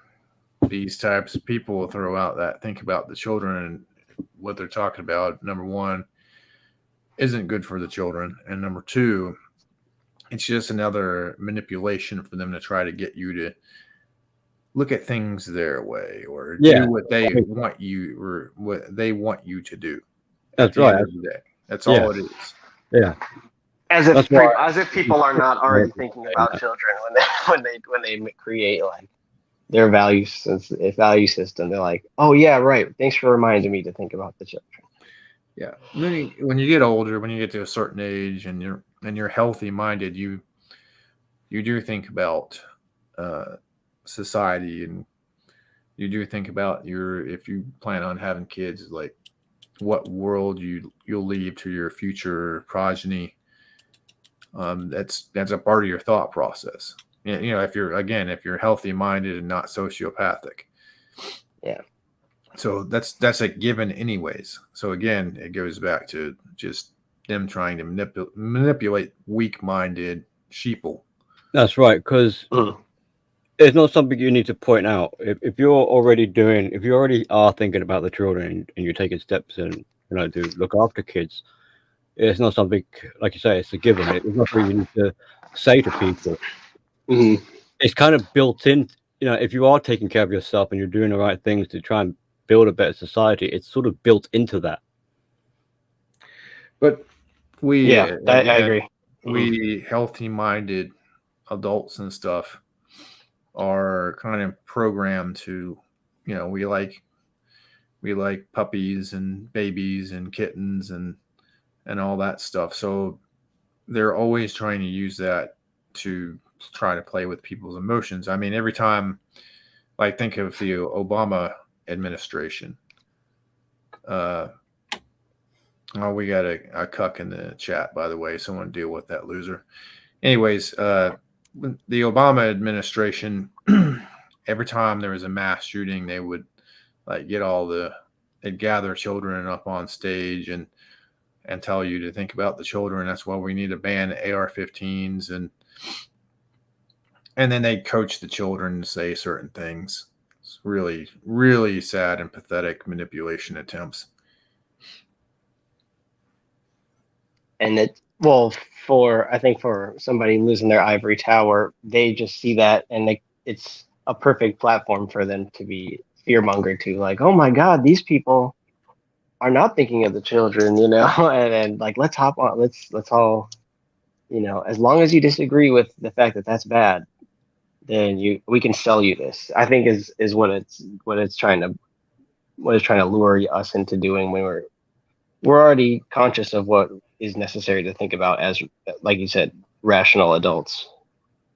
these types of people throw out that think about the children, and what they're talking about, number one, isn't good for the children, and number two, it's just another manipulation for them to try to get you to look at things their way, or do what they want you, or what they want you to do. That's right. That's all it is. Yeah. As if people are not already thinking about children when they create like their value system. They're like, oh yeah, right. Thanks for reminding me to think about the children. Yeah. When you get older, when you get to a certain age, and you're healthy minded, you do think about society, and you do think about if you plan on having kids, like what world you'll leave to your future progeny. That's a part of your thought process. If you're healthy minded and not sociopathic. Yeah. So that's a given anyways. So again, it goes back to just them trying to manipulate weak-minded sheeple. That's right, because it's not something you need to point out. If you already are thinking about the children and you're taking steps and to look after kids, it's not something, like you say, it's a given. It's not something you need to say to people. Mm-hmm. It's kind of built in. If you are taking care of yourself and you're doing the right things to try and build a better society, it's sort of built into that. But I agree. We healthy-minded adults and stuff are kind of programmed to, we like puppies and babies and kittens and all that stuff. So they're always trying to use that to try to play with people's emotions. I mean, every time, like, think of the Obama administration. We got a cuck in the chat, by the way. Someone deal with that loser. Anyways, the Obama administration, every time there was a mass shooting, they would like they'd gather children up on stage and tell you to think about the children. That's why we need to ban AR-15s, and then they coach the children to say certain things. It's really, really sad and pathetic manipulation attempts. And I think for somebody losing their ivory tower, they just see that, and it's a perfect platform for them to be fear-mongered to, like, oh my God, these people are not thinking of the children, and like, let's hop on, let's all, as long as you disagree with the fact that that's bad, then we can sell you this. I think is what it's trying to lure us into doing when we're already conscious of what is necessary to think about as, like you said, rational adults.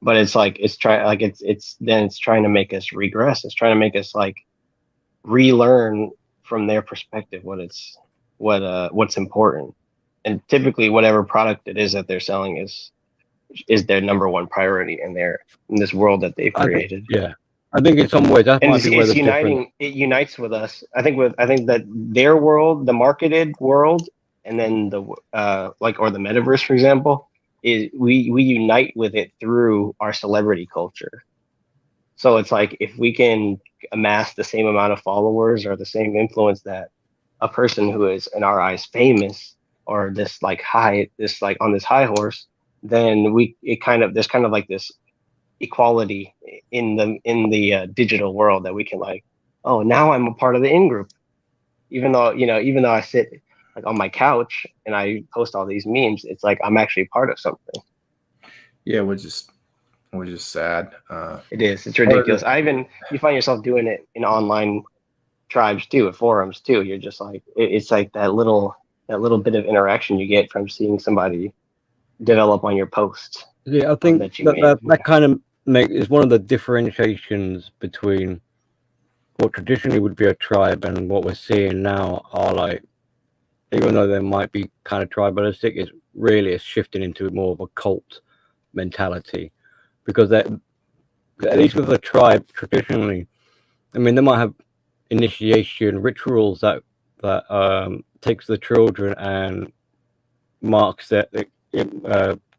But it's like it's trying to make us regress. It's trying to make us like relearn from their perspective what's important. And typically whatever product it is that they're selling is is their number one priority in this world that they've created. I think in some ways that And might be where the difference. it unites with us. I think that their world, the marketed world, and then the or the metaverse, for example, is we unite with it through our celebrity culture. So it's like if we can amass the same amount of followers or the same influence that a person who is in our eyes famous or this like on this high horse, then there's kind of like this equality in the digital world that we can like, oh, now I'm a part of the in group, even though I sit like on my couch and I post all these memes, it's like I'm actually part of something. Yeah, which is sad. It is. It's ridiculous. You find yourself doing it in online tribes too, at forums too. You're just like, it's like that little bit of interaction you get from seeing somebody develop on your post. Yeah, I think that kind of is one of the differentiations between what traditionally would be a tribe and what we're seeing now are like, even though they might be kind of tribalistic, it's shifting into more of a cult mentality, because at least with a tribe traditionally, I mean, they might have initiation rituals that takes the children and marks that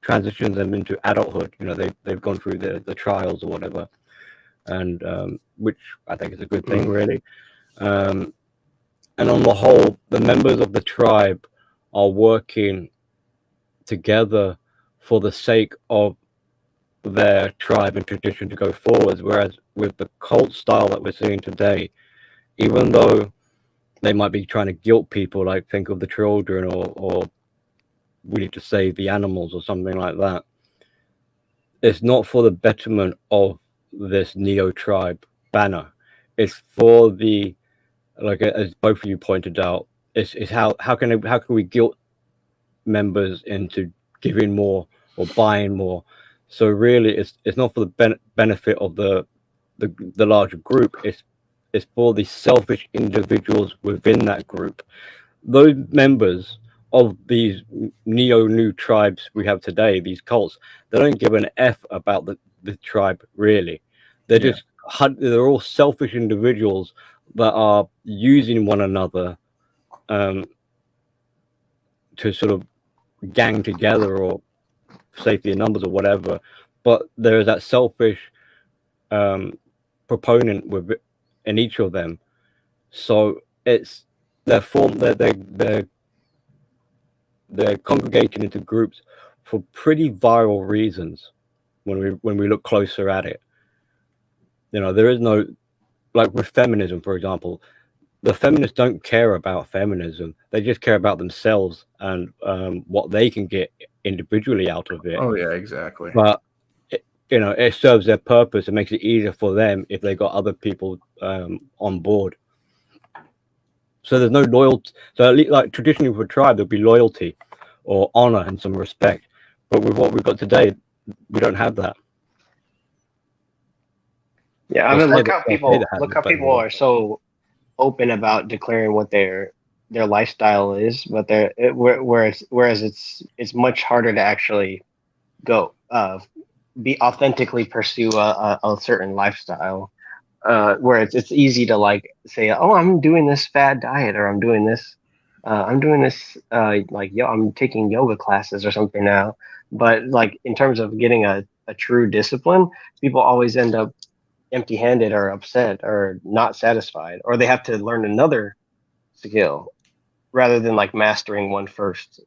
transitions them into adulthood. They've gone through the trials or whatever, and which I think is a good thing, really. And on the whole, the members of the tribe are working together for the sake of their tribe and tradition to go forwards. Whereas with the cult style that we're seeing today, even though they might be trying to guilt people, like think of the children, or we need to save the animals or something like that, it's not for the betterment of this neo tribe banner. It's for the, like as both of you pointed out, it's how can we guilt members into giving more or buying more. So really it's not for the benefit of the larger group. It's for the selfish individuals within that group. Those members of these new tribes we have today, these cults, they don't give an F about the tribe, really. They're they're all selfish individuals that are using one another to sort of gang together or safety in numbers or whatever. But there is that selfish proponent in each of them. So they're congregating into groups for pretty viral reasons when we look closer at it. There is no, like with feminism, for example, the feminists don't care about feminism. They just care about themselves and what they can get individually out of it. Oh yeah, exactly. But it serves their purpose. It makes it easier for them if they got other people on board. So there's no loyalty. So at least, like traditionally with a tribe, there'll be loyalty or honor and some respect. But with what we've got today, we don't have that. Yeah, I mean, look how people are so open about declaring what their lifestyle is, but whereas it's much harder to actually go be authentically pursue a certain lifestyle. Where it's easy to like say, oh, I'm doing this fad diet, or I'm doing this I'm taking yoga classes or something now. But like in terms of getting a true discipline, people always end up empty-handed or upset or not satisfied, or they have to learn another skill rather than like mastering one first.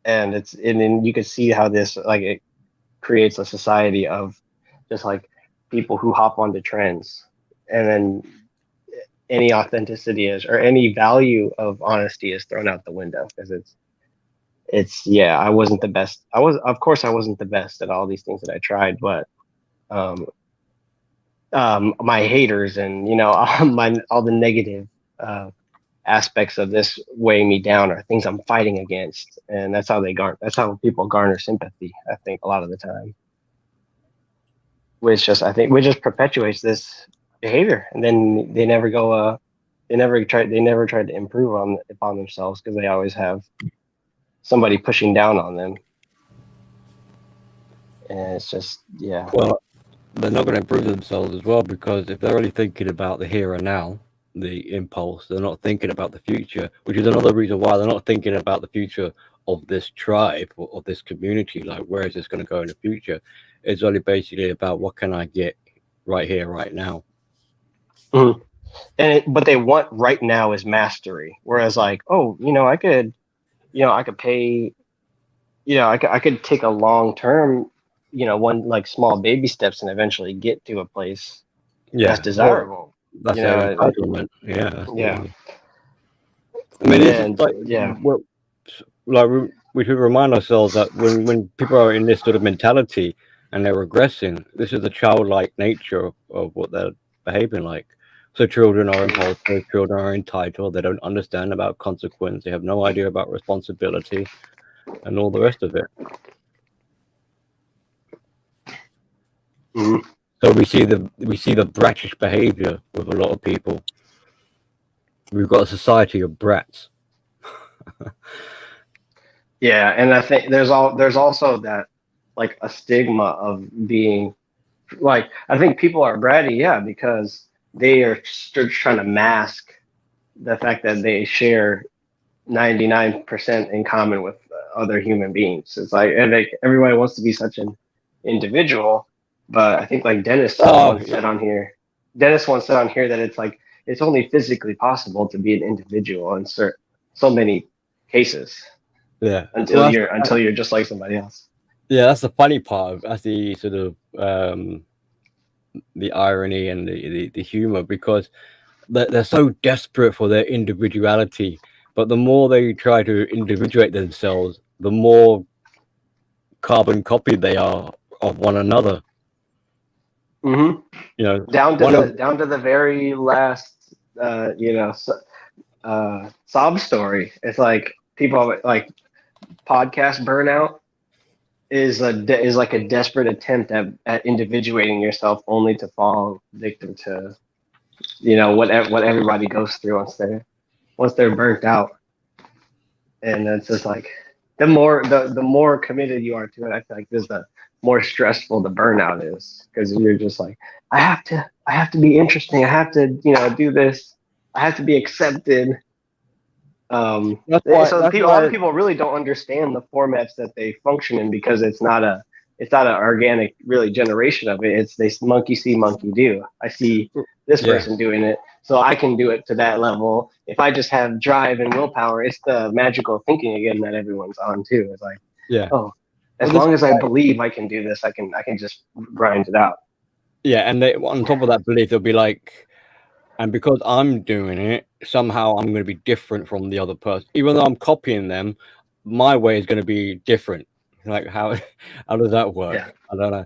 And then you can see how this like it creates a society of just like people who hop onto trends, and then any authenticity or any value of honesty is thrown out the window, because I wasn't the best. Of course I wasn't the best at all these things that I tried, but my haters and all the negative aspects of this weighing me down are things I'm fighting against, and that's how people garner sympathy, I think, a lot of the time. Which just perpetuates this behavior, and then they never try to improve upon themselves, because they always have somebody pushing down on them. And it's just, yeah. Well, they're not going to improve themselves as well, because if they're only thinking about the here and now, the impulse, they're not thinking about the future, which is another reason why they're not thinking about the future of this tribe or of this community. Like, where is this going to go in the future? It's only basically about what can I get right here, right now. Mhm. But they want right now is mastery. Whereas like, oh, I could pay, I could take a long term, one like small baby steps and eventually get to a place that's desirable. That's their entitlement. Yeah. That's Yeah. I mean, it's And like, yeah. we should remind ourselves that when people are in this sort of mentality and they're regressing, this is the childlike nature of what they're behaving like. So children are impulsive, children are entitled, they don't understand about consequence, they have no idea about responsibility, and all the rest of it. Mhm. So we see the bratish behavior with a lot of people. We've got a society of brats. Yeah, and I think there's also that like a stigma of being like, I think people are bratty, yeah, because they are just trying to mask the fact that they share 99% in common with other human beings. It's like, and like everybody wants to be such an individual, but I think like Dennis said on here that it's like it's only physically possible to be an individual in so many cases. Yeah. Until you're just like somebody else. Yeah, that's the funny part. That's the sort of the irony and the humor, because they're so desperate for their individuality, but the more they try to individuate themselves, the more carbon copied they are of one another. Mm-hmm. Down to the very last sob story. It's like people like podcast burnout is like a desperate attempt at individuating yourself, only to fall victim to what everybody goes through once they're burnt out. And it's just like the more committed you are to it, I feel like the more stressful the burnout is, because you're just like, I have to be interesting, I have to do this, I have to be accepted. A lot of people really don't understand the formats that they function in, because it's not an organic really generation of it. It's this monkey see, monkey do. I see this person doing it, so I can do it to that level. If I just have drive and willpower, it's the magical thinking again that everyone's on too. It's like, as long as I believe I can do this, I can just grind it out. Yeah, and on top of that belief, they'll be like, and because I'm doing it, somehow I'm going to be different from the other person. Even though I'm copying them, my way is going to be different. Like, how does that work? Yeah. I don't know.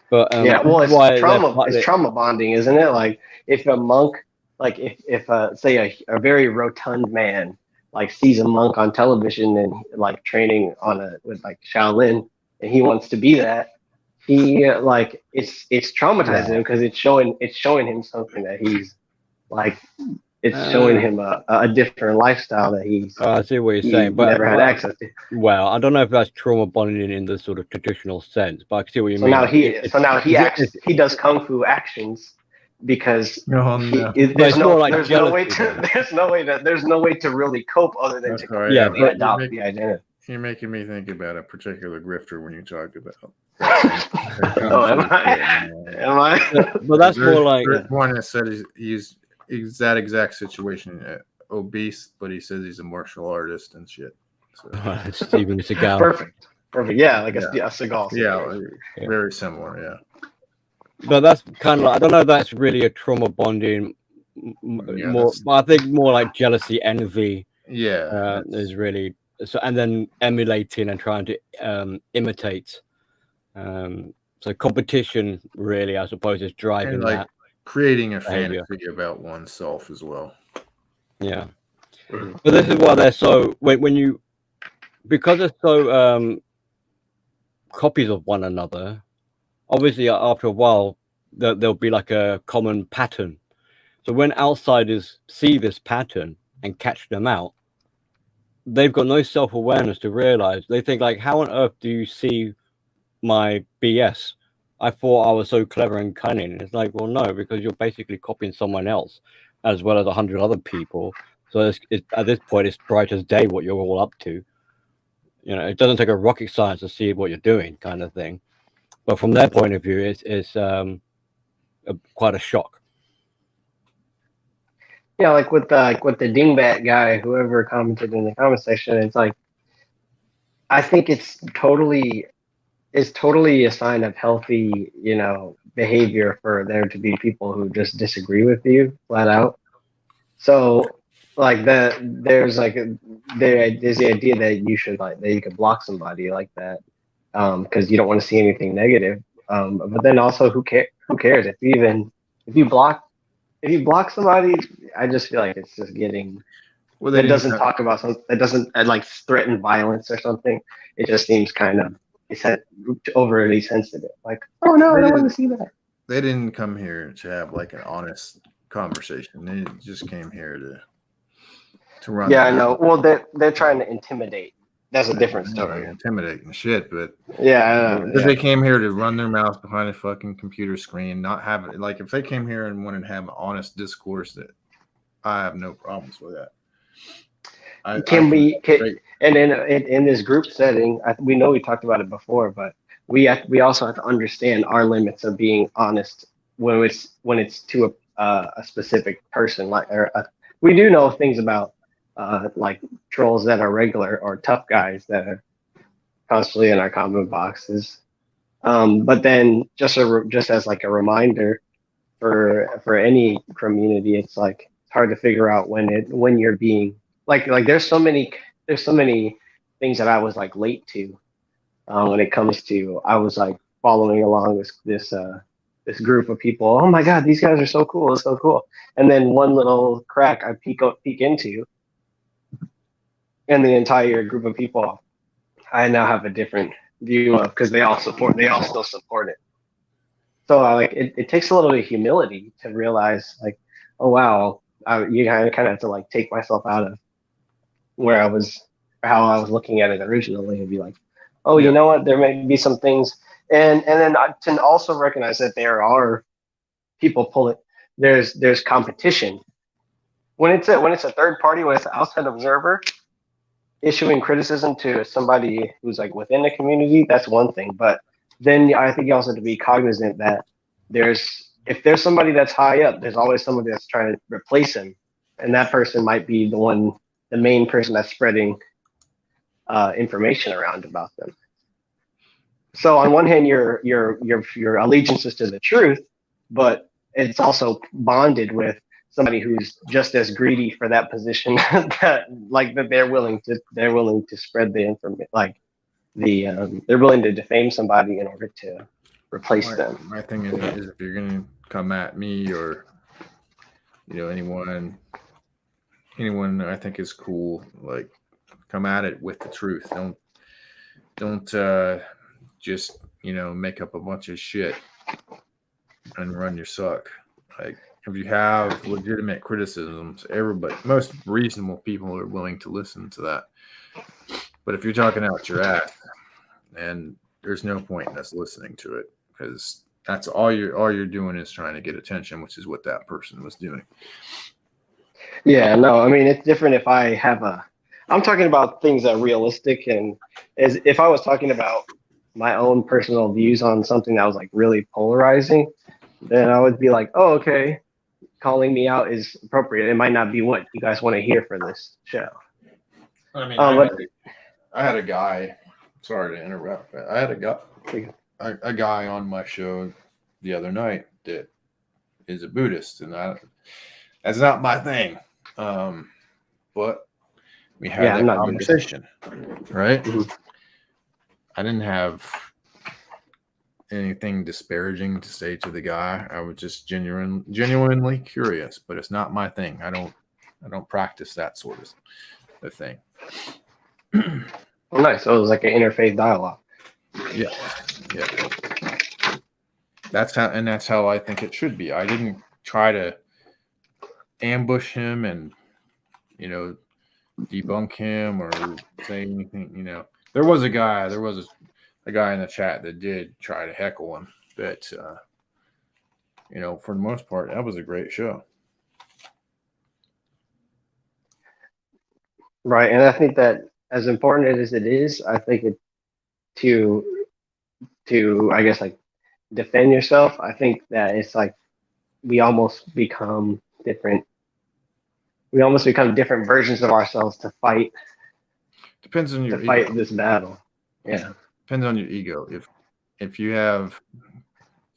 But it's trauma bonding, isn't it? Like, if a monk, like if say a very rotund man like sees a monk on television and like training with like Shaolin, and he wants to be that, he like it's traumatizing him, because it's showing him something that he's like, it's showing him a different lifestyle that I see what you're saying, but never had access to. Well, I don't know if that's trauma bonding in the sort of traditional sense, but I see what you mean. Now he does kung fu actions because there's no way to really cope other than to adopt the identity. You're making me think about a particular grifter when you talked about. Am I? But that's more like one that said he's that exact situation, obese, but he says he's a martial artist and shit. So. Steven Seagal. Perfect. Yeah, like a Seagal. Yeah, very similar. Yeah. But that's kind of like, I don't know if that's really a trauma bonding. But I think more like jealousy, envy. Yeah, is really so, and then emulating and trying to imitate. So competition, really, I suppose, is driving that. Creating a fantasy about oneself as well. Yeah. But this is why they're so because they're so copies of one another, obviously after a while there'll be like a common pattern. So when outsiders see this pattern and catch them out, they've got no self-awareness to realize. They think like, how on earth do you see my BS. I thought I was so clever and cunning. It's like, well, no, because you're basically copying someone else as well as 100 other people. So at this point, it's bright as day what you're all up to. You know, it doesn't take a rocket science to see what you're doing, kind of thing. But from their point of view, it's quite a shock. Yeah, like with the dingbat guy, whoever commented in the comment section, it's like I think it's totally a sign of healthy, behavior for there to be people who just disagree with you flat out. So like there's the idea that you should that you could block somebody like that, because you don't want to see anything negative. But then also who cares if you block somebody? I just feel like it's just getting that doesn't talk about something that doesn't like threaten violence or something. It just seems kind of overly sensitive. Like, oh no, I don't want to see that. They didn't come here to have like an honest conversation. They just came here to run. Yeah, I know. Well, they're trying to intimidate. That's a different story. Intimidating shit, but yeah, if they came here to run their mouth behind a fucking computer screen, not have it like if they came here and wanted to have an honest discourse, that I have no problems with that. And in this group setting, we know we talked about it before, but we also have to understand our limits of being honest when it's to a specific person. We do know things about like trolls that are regular or tough guys that are constantly in our comment boxes. But then just as like a reminder for any community, it's like it's hard to figure out when you're being like there's so many things that I was like late to when it comes to I was like following along this group of people. Oh my God, these guys are so cool! It's so cool. And then one little crack I peek into, and the entire group of people I now have a different view of because they all still support it. So like it takes a little bit of humility to realize like, oh wow, you kind of have to like take myself out of how I was looking at it originally and be like, oh, you know what, there may be some things, and then to also recognize that there are people pulling. There's competition when it's a third party, when it's an outside observer issuing criticism to somebody who's like within the community. That's one thing, but then I think you also have to be cognizant that if there's somebody that's high up, there's always somebody that's trying to replace him, and that person might be the main person that's spreading information around about them. So on one hand, your allegiance is to the truth, but it's also bonded with somebody who's just as greedy for that position that they're willing to spread the information, they're willing to defame somebody in order to replace them. My thing is if you're gonna come at me or anyone I think is cool, like come at it with the truth. Don't just make up a bunch of shit and run your suck. Like if you have legitimate criticisms, most reasonable people are willing to listen to that. But if you're talking out your ass, and there's no point in us listening to it, because that's all you're doing is trying to get attention, which is what that person was doing. Yeah, no, I mean it's different if I'm talking about things that are realistic, and as if I was talking about my own personal views on something that was like really polarizing, then I would be like, oh, okay, calling me out is appropriate. It might not be what you guys want to hear for this show. I mean, I had a guy. Sorry to interrupt. I had a guy on my show the other night that is a Buddhist, and that's not my thing. But we had that conversation, right? Mm-hmm. I didn't have anything disparaging to say to the guy. I was just genuinely curious, but it's not my thing. I don't practice that sort of thing. Oh, nice. So it was like an interfaith dialogue. Yeah. That's how I think it should be. I didn't try to ambush him and debunk him or say anything. There was a a guy in the chat that did try to heckle him, but for the most part, that was a great show. Right, and I think that as important as it is, I think it to I guess like defend yourself. I think that it's like we almost become different. We almost become different versions of ourselves to fight. Depends on your to fight ego. this battle. Yeah. Depends on your ego. If you have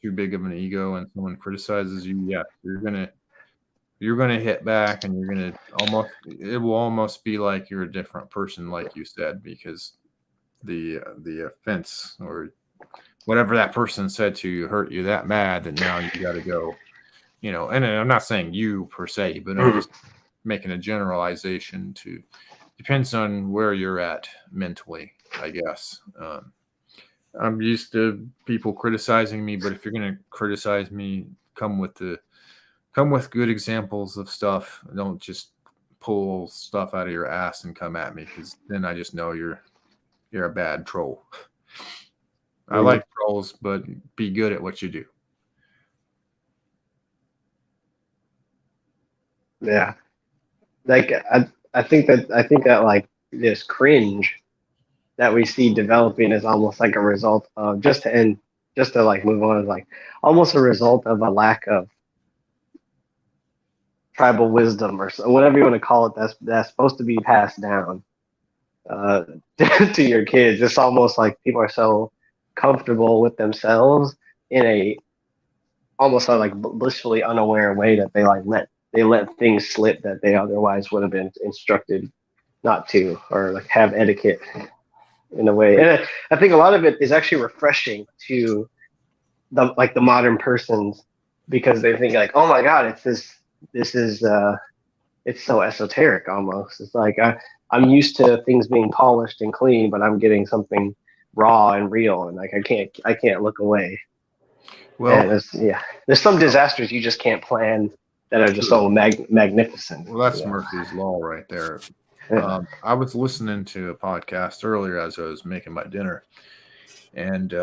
too big of an ego and someone criticizes you, yeah, you're gonna hit back, and it will almost be like you're a different person, like you said, because the offense or whatever that person said to you hurt you that bad that now you got to go. And I'm not saying you per se, but I'm just making a generalization. Depends on where you're at mentally, I guess. I'm used to people criticizing me, but if you're going to criticize me, come with good examples of stuff. Don't just pull stuff out of your ass and come at me, because then I just know you're a bad troll. I like trolls, but be good at what you do. Yeah. Like I think that like this cringe that we see developing is almost like a result of just to like move on, is like almost a result of a lack of tribal wisdom or whatever you want to call it, that's supposed to be passed down to your kids. It's almost like people are so comfortable with themselves in a almost like blissfully unaware way that they let things slip that they otherwise would have been instructed not to, or like have etiquette in a way. And I think a lot of it is actually refreshing to the modern persons, because they think like, oh my God, it's so esoteric almost. It's like I'm used to things being polished and clean, but I'm getting something raw and real, and like I can't look away. Well, there's some disasters you just can't plan that are just so magnificent. Well, that's Murphy's Law right there. Yeah. I was listening to a podcast earlier as I was making my dinner, and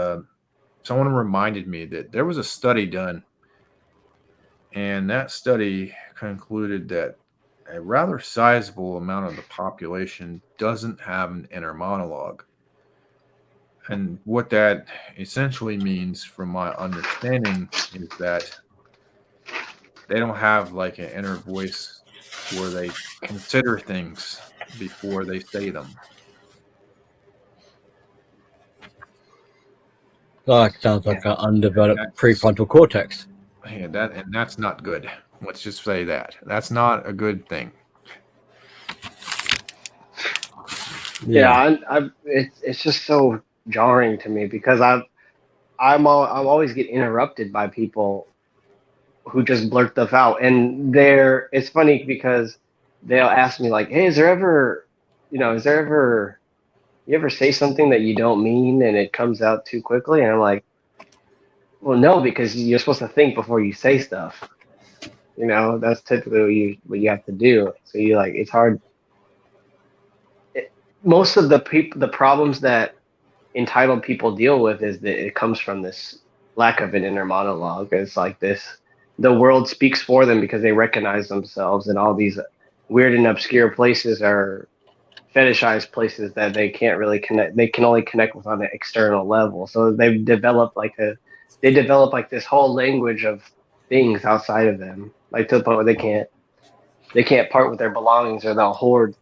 someone reminded me that there was a study done, and that study concluded that a rather sizable amount of the population doesn't have an inner monologue. And what that essentially means, from my understanding, is that they don't have like an inner voice where they consider things before they say them. Sounds like an undeveloped prefrontal cortex. Yeah, that's not good. Let's just say that. That's not a good thing. Yeah, it's just so jarring to me, because I'm always get interrupted by people who just blurt stuff out, and it's funny because they'll ask me like, hey, you ever say something that you don't mean and it comes out too quickly? And I'm like, well, no, because you're supposed to think before you say stuff. That's typically what you have to do. So it's hard. Most of the problems that entitled people deal with is that it comes from this lack of an inner monologue. It's like the world speaks for them because they recognize themselves, and all these weird and obscure places are fetishized places that they can't really connect. They can only connect with on an external level. So they've developed this whole language of things outside of them, like to the point where they can't part with their belongings, or they'll hoard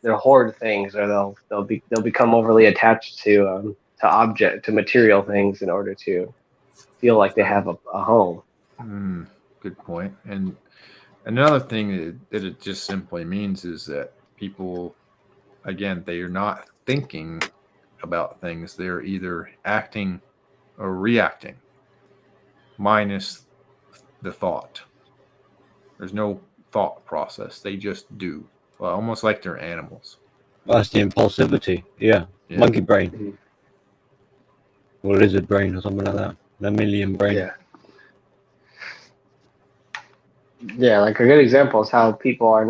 things, or they'll become overly attached to material things in order to feel like they have a home. Good point. And another thing that it just simply means is that people, again, they are not thinking about things. They're either acting or reacting, minus the thought. There's no thought process. They just do. Well, almost like they're animals. Well, that's the impulsivity. Yeah. Monkey brain. Mm-hmm. Or lizard brain or something like that. Mammalian brain. Yeah, like a good example is how people are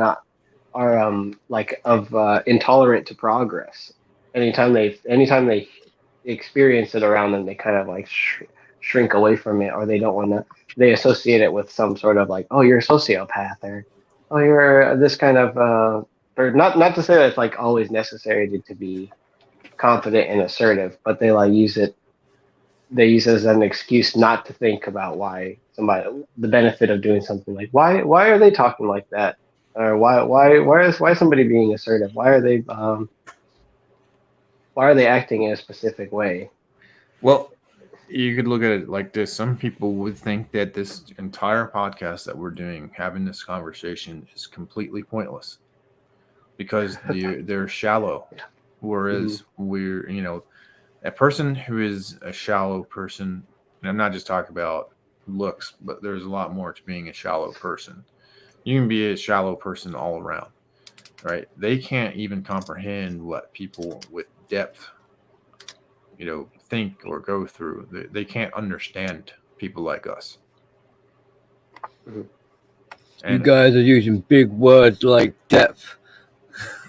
intolerant to progress. Anytime they experience it around them, they kind of like shrink away from it, or they don't want to. They associate it with some sort of like, oh, you're a sociopath, or oh, you're this kind of. Or not to say that it's like always necessary to be confident and assertive, but they like use it. They use it as an excuse not to think about why the benefit of doing something, like why are they talking like that, or why is somebody being assertive, why are they acting in a specific way. Well, you could look at it like this. Some people would think that this entire podcast that we're doing, having this conversation, is completely pointless because they're shallow. Whereas we're, a person who is a shallow person, and I'm not just talking about looks, but there's a lot more to being a shallow person. You can be a shallow person all around, right? They can't even comprehend what people with depth, think or go through. They can't understand people like us. You guys are using big words like depth.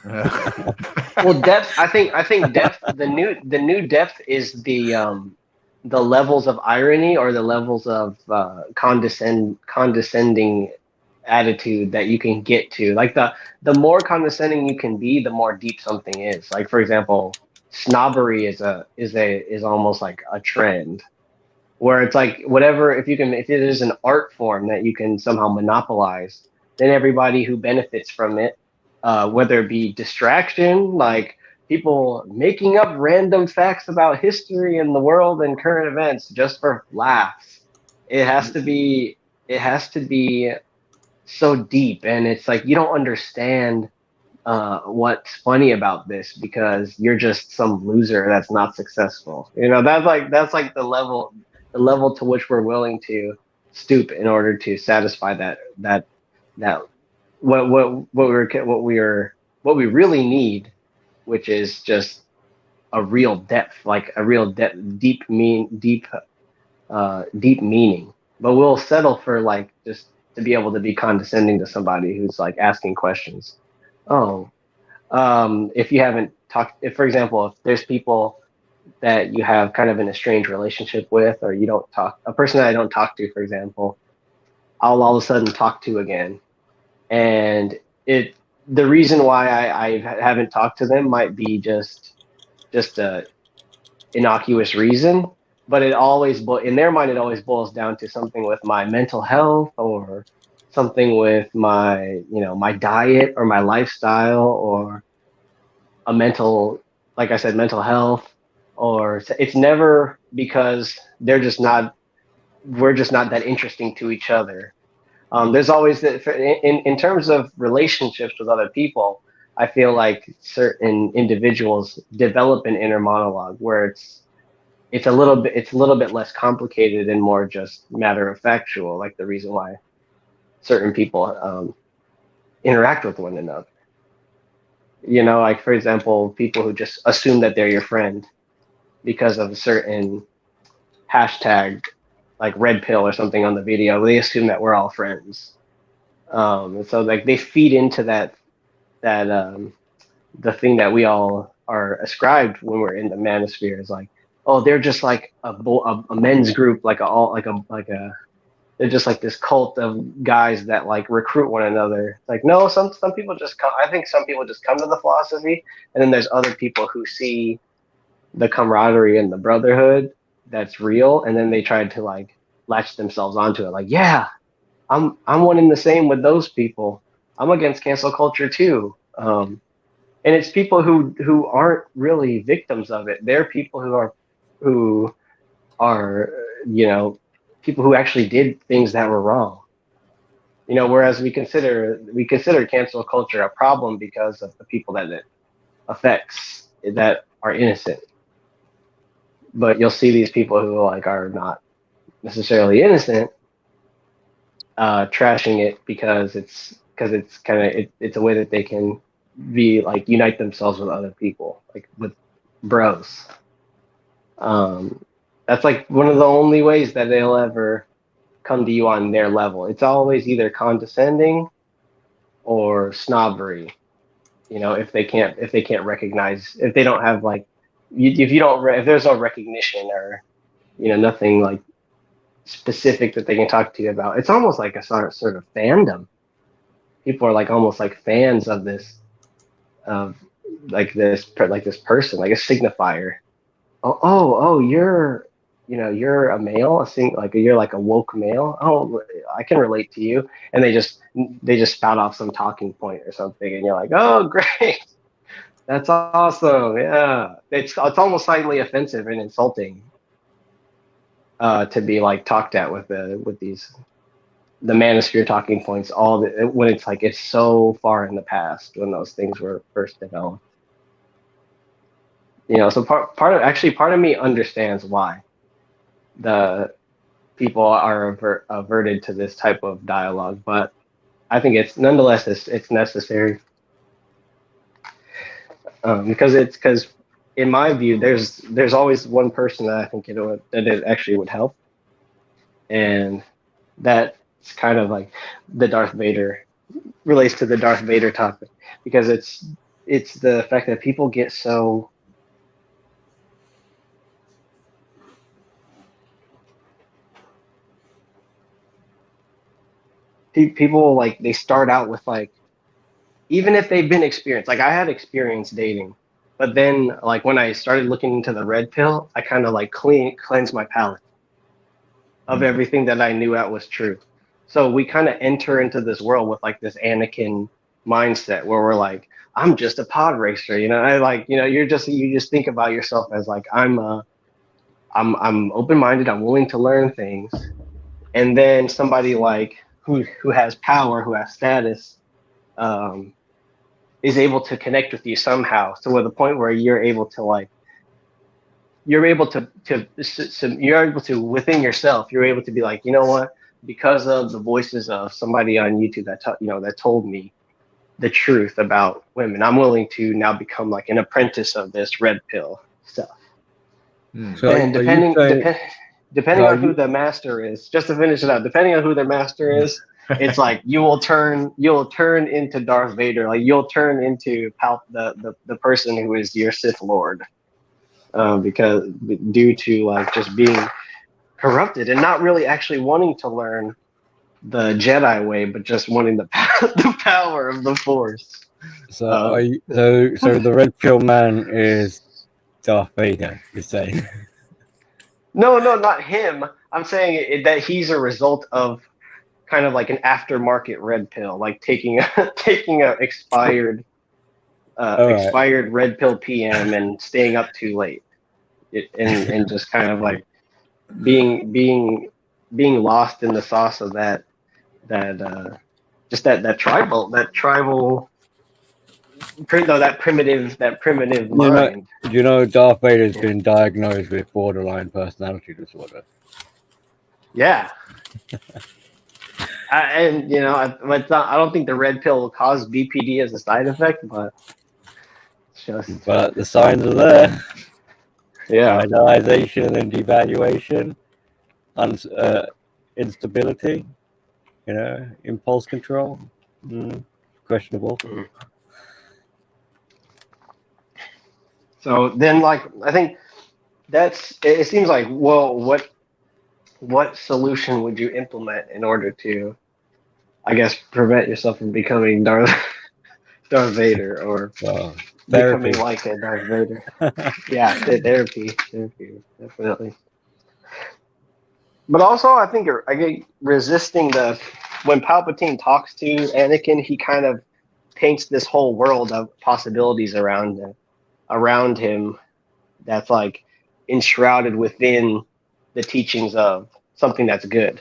Well, depth. I think depth. The new depth is the levels of irony, or the levels of condescending attitude that you can get to. Like the more condescending you can be, the more deep something is. Like, for example, snobbery is almost like a trend, where it's like whatever, if it is an art form that you can somehow monopolize, then everybody who benefits from it, whether it be distraction, like people making up random facts about history and the world and current events just for laughs, it has to be so deep, and it's like you don't understand what's funny about this because you're just some loser that's not successful. That's like the level to which we're willing to stoop in order to satisfy that what we really need, which is just a real depth, like a real deep meaning. But we'll settle for like just to be able to be condescending to somebody who's like asking questions. Oh, if you haven't talked, if for example, if there's people that you have kind of an estranged relationship with, or you don't talk, a person that I don't talk to, for example, I'll all of a sudden talk to again. And the reason why I haven't talked to them might be just a innocuous reason, but in their mind, it always boils down to something with my mental health, or something with my, my diet or my lifestyle, or a mental, like I said, mental health, or it's never because we're just not that interesting to each other. There's always in terms of relationships with other people, I feel like certain individuals develop an inner monologue where it's a little bit less complicated and more just matter of factual, like the reason why certain people interact with one another. Like for example, people who just assume that they're your friend because of a certain hashtag, like red pill or something on the video. They assume that we're all friends. And so like they feed into that the thing that we all are ascribed when we're in the manosphere is like, oh, they're just like a men's group, they're just like this cult of guys that like recruit one another. Like, no, some people just come. I think some people just come to the philosophy, and then there's other people who see the camaraderie and the brotherhood that's real, and then they try to like latch themselves onto it. Like, yeah, I'm one in the same with those people. I'm against cancel culture too. And it's people who aren't really victims of it. They're people who are people who actually did things that were wrong. Whereas we consider cancel culture a problem because of the people that it affects that are innocent. But you'll see these people who like are not necessarily innocent trashing it because it's a way that they can be like unite themselves with other people, like with bros. That's like one of the only ways that they'll ever come to you on their level. It's always either condescending or snobbery. If they can't recognize, if they don't have like if you don't if there's no recognition or nothing like specific that they can talk to you about, it's almost like a sort of fandom. People are like almost like fans of this like this person, like a signifier. Oh, you're you're a male, you're like a woke male. Oh, I can relate to you. And they just spout off some talking point or something, and you're like, oh, great, that's awesome. Yeah, it's almost slightly offensive and insulting to be like talked at with the manosphere talking points when it's like it's so far in the past when those things were first developed. So part of me understands why the people are averted to this type of dialogue, but I think it's nonetheless it's necessary because in my view there's always one person that I think it actually would help, and that's kind of like the Darth Vader relates to the Darth Vader topic, because it's the fact that people get so people like they start out with like, even if they've been experienced, like I had experience dating, but then like when I started looking into the red pill, I kind of like cleansed my palate of everything that I knew that was true. So we kind of enter into this world with like this Anakin mindset where we're like, I'm just a pod racer, you just think about yourself as like I'm open-minded, I'm willing to learn things, and then somebody like who has power, who has status, is able to connect with you somehow. So at the point where you're able to within yourself, you're able to be like, you know what? Because of the voices of somebody on YouTube that told me the truth about women, I'm willing to now become like an apprentice of this red pill stuff. So and depending on who the master is, just to finish it out, depending on who their master is, it's like you'll turn into Darth Vader, like you'll turn into the person who is your Sith Lord, because due to like just being corrupted and not really actually wanting to learn the Jedi way, but just wanting the power of the Force. So the red pill man is Darth Vader, you're saying? No, not him. I'm saying that he's a result of kind of like an aftermarket red pill, like taking a expired red pill PM and staying up too late, and just kind of like being lost in the sauce of that primitive mind. Darth Vader's been diagnosed with borderline personality disorder. Yeah. I don't think the red pill will cause BPD as a side effect, but the signs are there. Yeah. Idolization and devaluation, instability, impulse control, questionable. So then, like, I think it seems like, well, what solution would you implement in order to, I guess, prevent yourself from becoming Darth Vader or becoming like a Darth Vader? Yeah, therapy, definitely. But also, I think I get resisting when Palpatine talks to Anakin, he kind of paints this whole world of possibilities around him that's like enshrouded within the teachings of something that's good.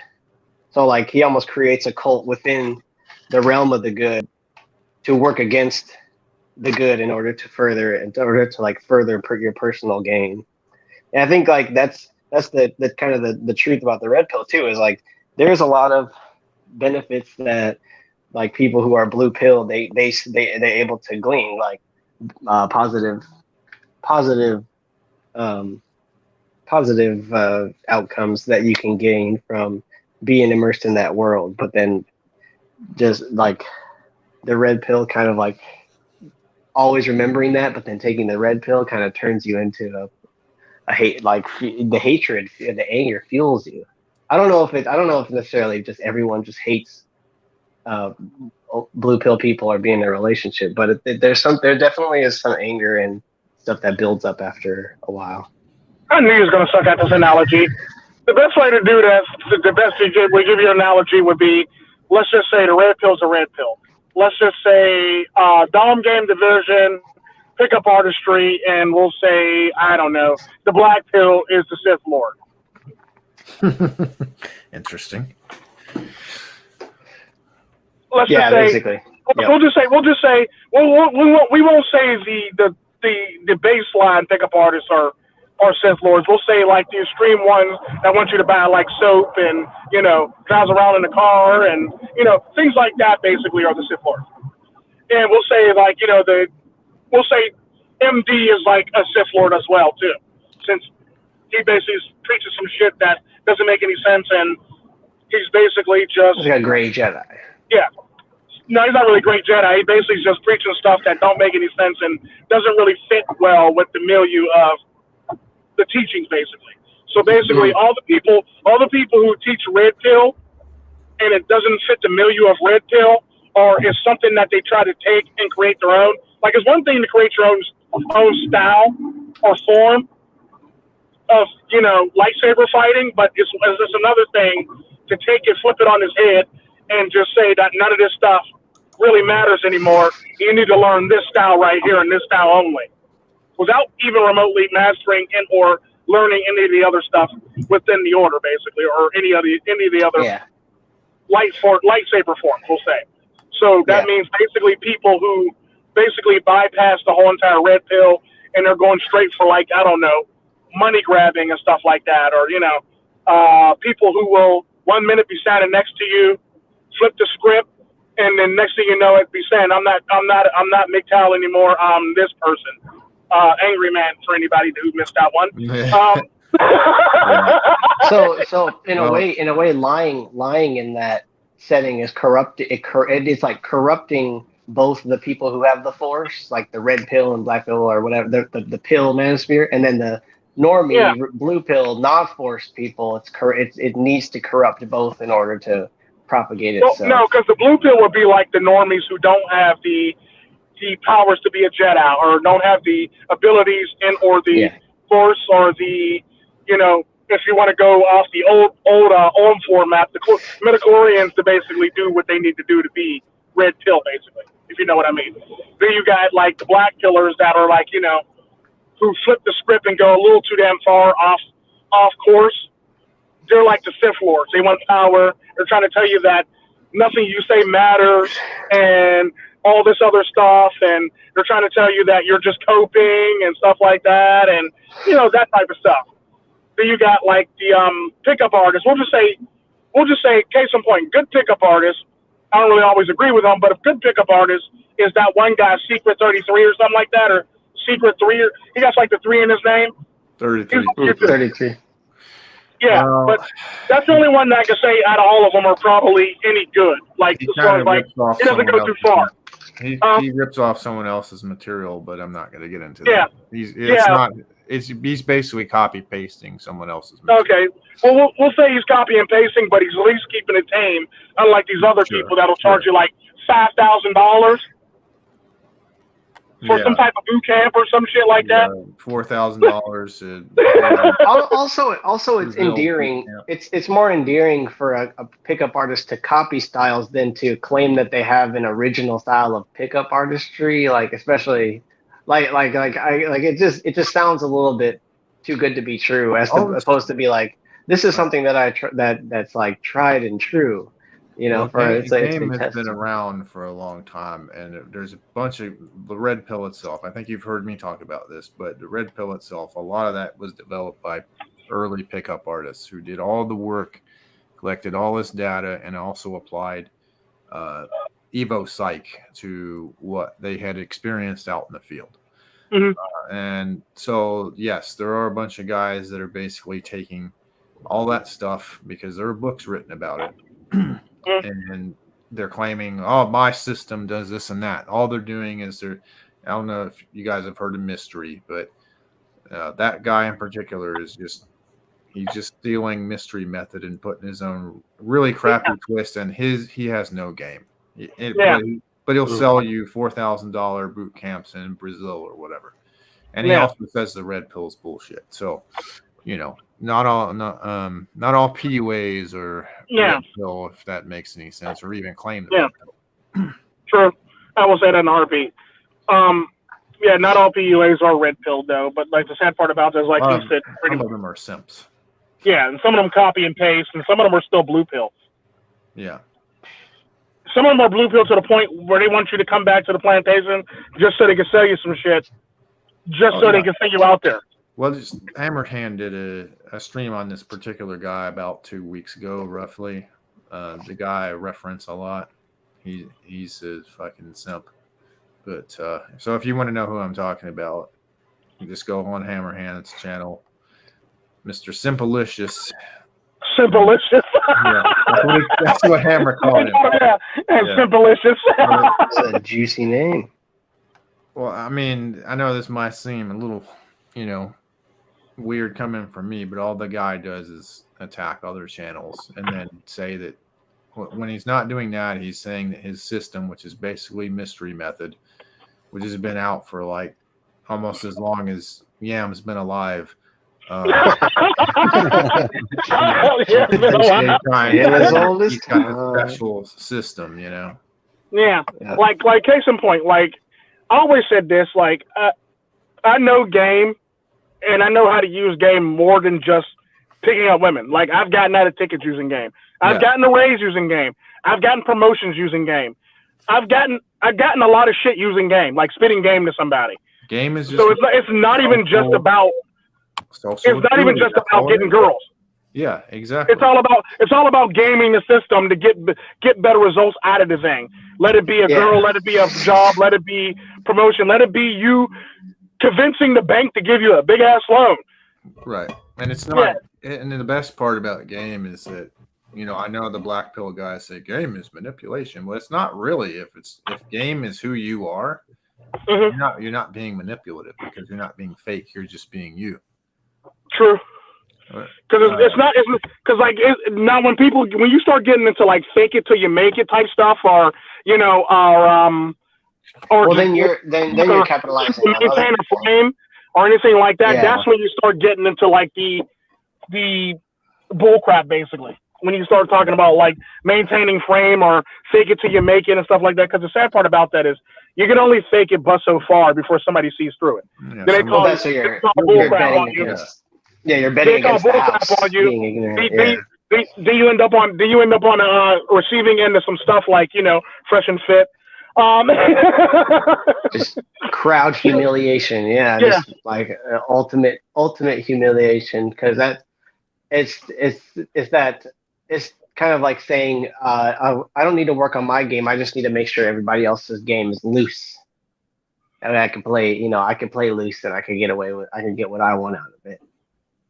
So like he almost creates a cult within the realm of the good to work against the good in order to further your personal gain. And I think like that's the kind of the truth about the red pill too, is like there's a lot of benefits that like people who are blue pill they're able to glean, like positive outcomes that you can gain from being immersed in that world. But then just like the red pill kind of like always remembering that, but then taking the red pill kind of turns you into a hate, like the hatred, the anger fuels you. I don't know if necessarily just everyone just hates blue pill people or being in a relationship, but there definitely is some anger and stuff that builds up after a while. I knew he was going to suck at this analogy. The best way to do that, the best we give you an analogy would be, let's just say the red pill's a red pill. Let's just say Dom Game Division, pickup artistry, and we'll say, I don't know, the black pill is the Sith Lord. Interesting. Let's just say, basically. we won't say the baseline pickup artists are Sith Lords. We'll say like the extreme ones that want you to buy like soap and, you know, drives around in the car and, you know, things like that basically are the Sith Lords. And we'll say like, you know, we'll say MD is like a Sith Lord as well too, since he basically preaches some shit that doesn't make any sense, and he's basically just like a gray Jedi. Yeah. No, he's not really a great Jedi. He basically is just preaching stuff that don't make any sense and doesn't really fit well with the milieu of the teachings, basically. So basically, all the people who teach red pill, and it doesn't fit the milieu of red pill, or is something that they try to take and create their own. Like, it's one thing to create your own style or form of, you know, lightsaber fighting, but it's another thing to take it, flip it on his head, and just say that none of this stuff really matters anymore. You need to learn this style right here and this style only, without even remotely mastering and or learning any of the other stuff within the order, basically, or any of the other lightsaber forms, we'll say. So that means basically people who basically bypass the whole entire red pill and they're going straight for, like, I don't know, money grabbing and stuff like that, or, you know, people who will 1 minute be standing next to you, flip the script, and then next thing you know it, be saying, I'm not MGTOW anymore, I'm this person. Angry man for anybody who missed that one. So in a way, lying in that setting is corrupt. It's like corrupting both the people who have the Force, like the red pill and black pill or whatever, the pill manosphere, and then the normie blue pill non-Force people. It needs to corrupt both in order to propagate itself. No, because the blue pill would be like the normies who don't have the powers to be a Jedi, or don't have the abilities or the Force, or the, you know, if you want to go off the old format, the midichlorians to basically do what they need to do to be red pill, basically, if you know what I mean. Then you got like the black pillars that are like, you know, who flip the script and go a little too damn far off course. They're like the Sith Lords. They want power. They're trying to tell you that nothing you say matters and all this other stuff, and they're trying to tell you that you're just coping and stuff like that, and, you know, that type of stuff. Then you got like the pickup artists. We'll just say, case in point, good pickup artists. I don't really always agree with them, but a good pickup artist is that one guy, Secret 33 or something like that, or Secret 3. He got like the 3 in his name. 33. Yeah, but that's the only one that I can say out of all of them are probably any good. Like, as far as, like, he doesn't go too far. He rips off someone else's material, but I'm not going to get into that. He's basically copy pasting someone else's material. Okay, well, we'll say he's copy and pasting, but he's at least keeping it tame. Unlike these other people that'll charge you like $5,000 for some type of boot camp or some shit like that. $4,000. Also, it's endearing. It's more endearing for a pickup artist to copy styles than to claim that they have an original style of pickup artistry. Like, especially, it just sounds a little bit too good to be true, as opposed to be like, this is something that that's like tried and true. You know, the game has been around for a long time, and there's a bunch of the red pill itself. I think you've heard me talk about this, but the red pill itself, a lot of that was developed by early pickup artists who did all the work, collected all this data, and also applied Evo Psych to what they had experienced out in the field. Mm-hmm. And so, yes, there are a bunch of guys that are basically taking all that stuff because there are books written about it. And they're claiming, oh, my system does this and that. All they're doing is they're I don't know if you guys have heard of Mystery, but that guy in particular is he's just stealing Mystery Method and putting his own really crappy twist, and he has no game. But he'll sell you $4,000 boot camps in Brazil or whatever, and he also says the red pill's bullshit. So, not all PUAs or red pill, if that makes any sense, or even claim the red pill. True, I will say that in a heartbeat. Not all PUAs are red pill though, but like the sad part about this, like you said, some of them are simps. Yeah, and some of them copy and paste, and some of them are still blue pills. Yeah. Some of them are blue pill to the point where they want you to come back to the plantation just so they can sell you some shit, they can send you out there. Well, Hammered Hand did a stream on this particular guy about 2 weeks ago, roughly. The guy I reference a lot. He's a fucking simp. But so if you want to know who I'm talking about, you just go on Hammer Hand's channel, Mr. Simpalicious. Simpalicious. Yeah, that's what Hammer called him. Simpalicious. That's a juicy name. Well, I mean, I know this might seem a little, weird coming from me, but all the guy does is attack other channels and then say that when he's not doing that, he's saying that his system, which is basically Mystery Method, which has been out for like almost as long as Yam's been alive. As old as he's got a special system, Yeah, like case in point, like I always said this, like I know game, and I know how to use game more than just picking up women. Like I've gotten out of tickets using game. I've gotten a raise using game. I've gotten promotions using game. I've gotten a lot of shit using game, like spitting game to somebody. Game is just so it's not even just about. It's not even just about getting girls. Yeah, exactly. It's all about gaming the system to get better results out of the thing. Let it be a girl, let it be a job, let it be promotion, let it be you convincing the bank to give you a big ass loan. Right, and it's not. And the best part about game is that I know the black pill guys say game is manipulation. Well, it's not really. If game is who you are, you're not being manipulative because you're not being fake. You're just being you. True. Because now when you start getting into like fake it till you make it type stuff, or then you're capitalizing maintain a frame or anything like that. Yeah. That's when you start getting into like the bull crap, basically. When you start talking about like maintaining frame or fake it till you make it and stuff like that. Because the sad part about that is you can only fake it but so far before somebody sees through it. Yeah, then they call bull crap on you. Yeah, you're betting against the house. On you. Do you end up on receiving end of some stuff like fresh and fit? Just crowd humiliation, just like ultimate humiliation, because that it's kind of like saying I don't need to work on my game, I just need to make sure everybody else's game is loose, and I can play loose, and I can get what I want out of it,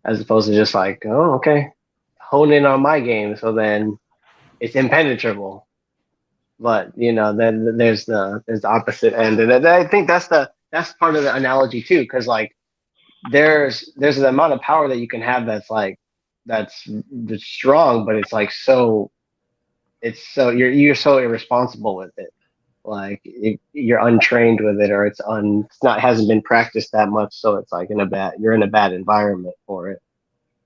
as opposed to just like, oh, okay, hone in on my game, so then it's impenetrable. But then there's the opposite end, and I think that's part of the analogy too, because like there's an amount of power that you can have that's strong, but it's like you're so irresponsible with it, like you're untrained with it, or hasn't been practiced that much, so it's like you're in a bad environment for it,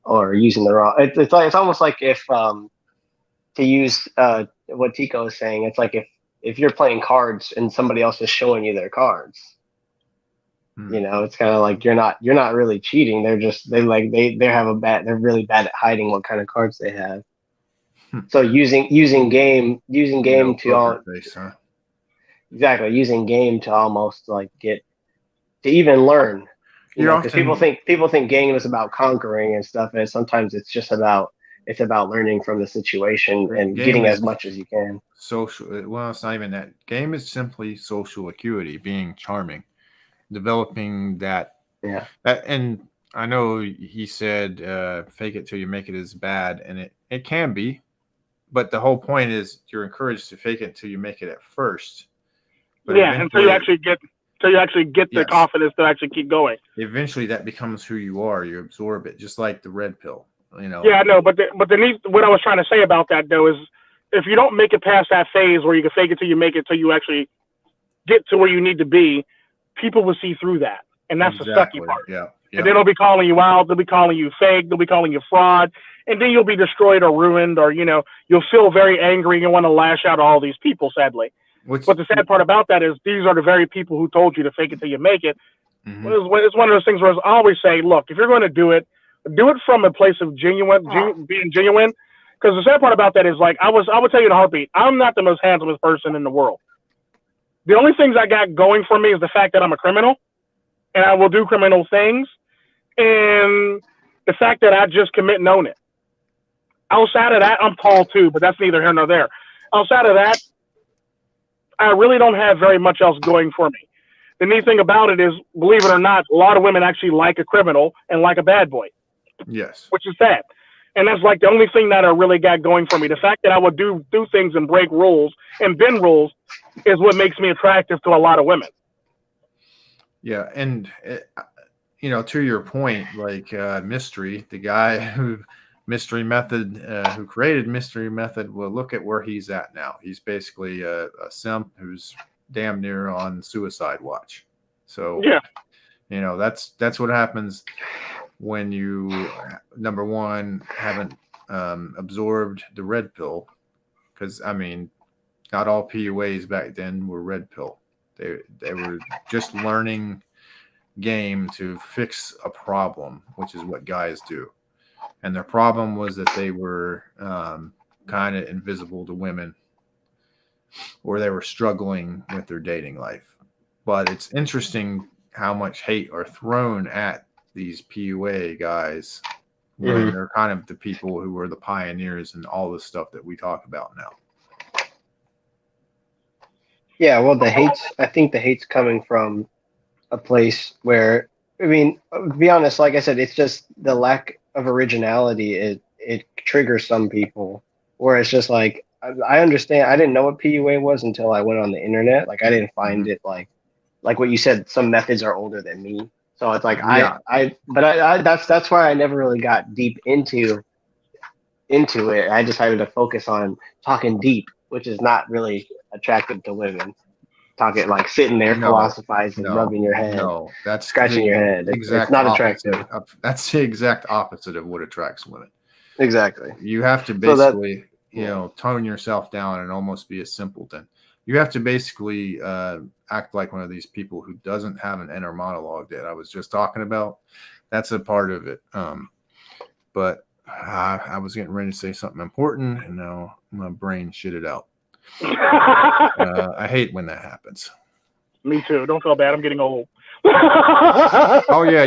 or using the wrong. It's almost like if to use what Tico is saying, it's like if you're playing cards and somebody else is showing you their cards, it's kind of like you're not really cheating. They're really bad at hiding what kind of cards they have. So using game to using game to almost like get to even learn. Because people think game is about conquering and stuff, and sometimes it's just about learning from the situation and getting as much as you can. Well, it's not even that. Game is simply social acuity, being charming, developing that. Yeah. And I know he said fake it till you make it is bad, and it can be, but the whole point is you're encouraged to fake it till you make it at first. But until you actually get till you actually get the Yes. confidence to actually keep going. Eventually, that becomes who you are. You absorb it, just like the red pill. You know. Yeah, I know, but what I was trying to say about that though is, if you don't make it past that phase where you can fake it till you make it, till you actually get to where you need to be, people will see through that, and that's the sucky part. Yeah. And then they'll be calling you out. They'll be calling you fake. They'll be calling you fraud, and then you'll be destroyed or ruined, or you'll feel very angry and want to lash out at all these people. Sadly, but the sad part about that is these are the very people who told you to fake it till you make it. Mm-hmm. It's one of those things where I always say, look, if you're going to do it from a place of being genuine. Because the sad part about that is, like, I would tell you in a heartbeat, I'm not the most handsomest person in the world. The only things I got going for me is the fact that I'm a criminal, and I will do criminal things, and the fact that I just commit and own it. Outside of that, I'm tall too, but that's neither here nor there. Outside of that, I really don't have very much else going for me. The neat thing about it is, believe it or not, a lot of women actually like a criminal and like a bad boy. Yes. Which is sad. And that's like the only thing that I really got going for me. The fact that I would do things and break rules and bend rules is what makes me attractive to a lot of women. Yeah, and to your point, like Mystery, the guy who Mystery Method, who created Mystery Method, well, look at where he's at now. He's basically a simp who's damn near on suicide watch. So yeah, that's what happens when you, number one, haven't absorbed the red pill, because not all PUAs back then were red pill. They were just learning game to fix a problem, which is what guys do. And their problem was that they were kind of invisible to women, or they were struggling with their dating life. But it's interesting how much hate are thrown at these PUA guys when they're kind of the people who were the pioneers and all the stuff that we talk about now. Yeah, well, I think the hate's coming from a place where, to be honest, like I said, it's just the lack of originality. It triggers some people, where it's just like, I understand. I didn't know what PUA was until I went on the internet. Like, I didn't find it like what you said, some methods are older than me. So it's like, that's why I never really got deep into it. I decided to focus on talking deep, which is not really attractive to women. Talking like sitting there philosophizing, rubbing your head, that's scratching your head. It's not attractive. That's the exact opposite of what attracts women. Exactly. You have to basically, tone yourself down and almost be a simpleton. You have to basically act like one of these people who doesn't have an inner monologue that I was just talking about. That's a part of it. But I was getting ready to say something important, and now my brain shit it out. I hate when that happens. Me too. Don't feel bad. I'm getting old. Oh yeah.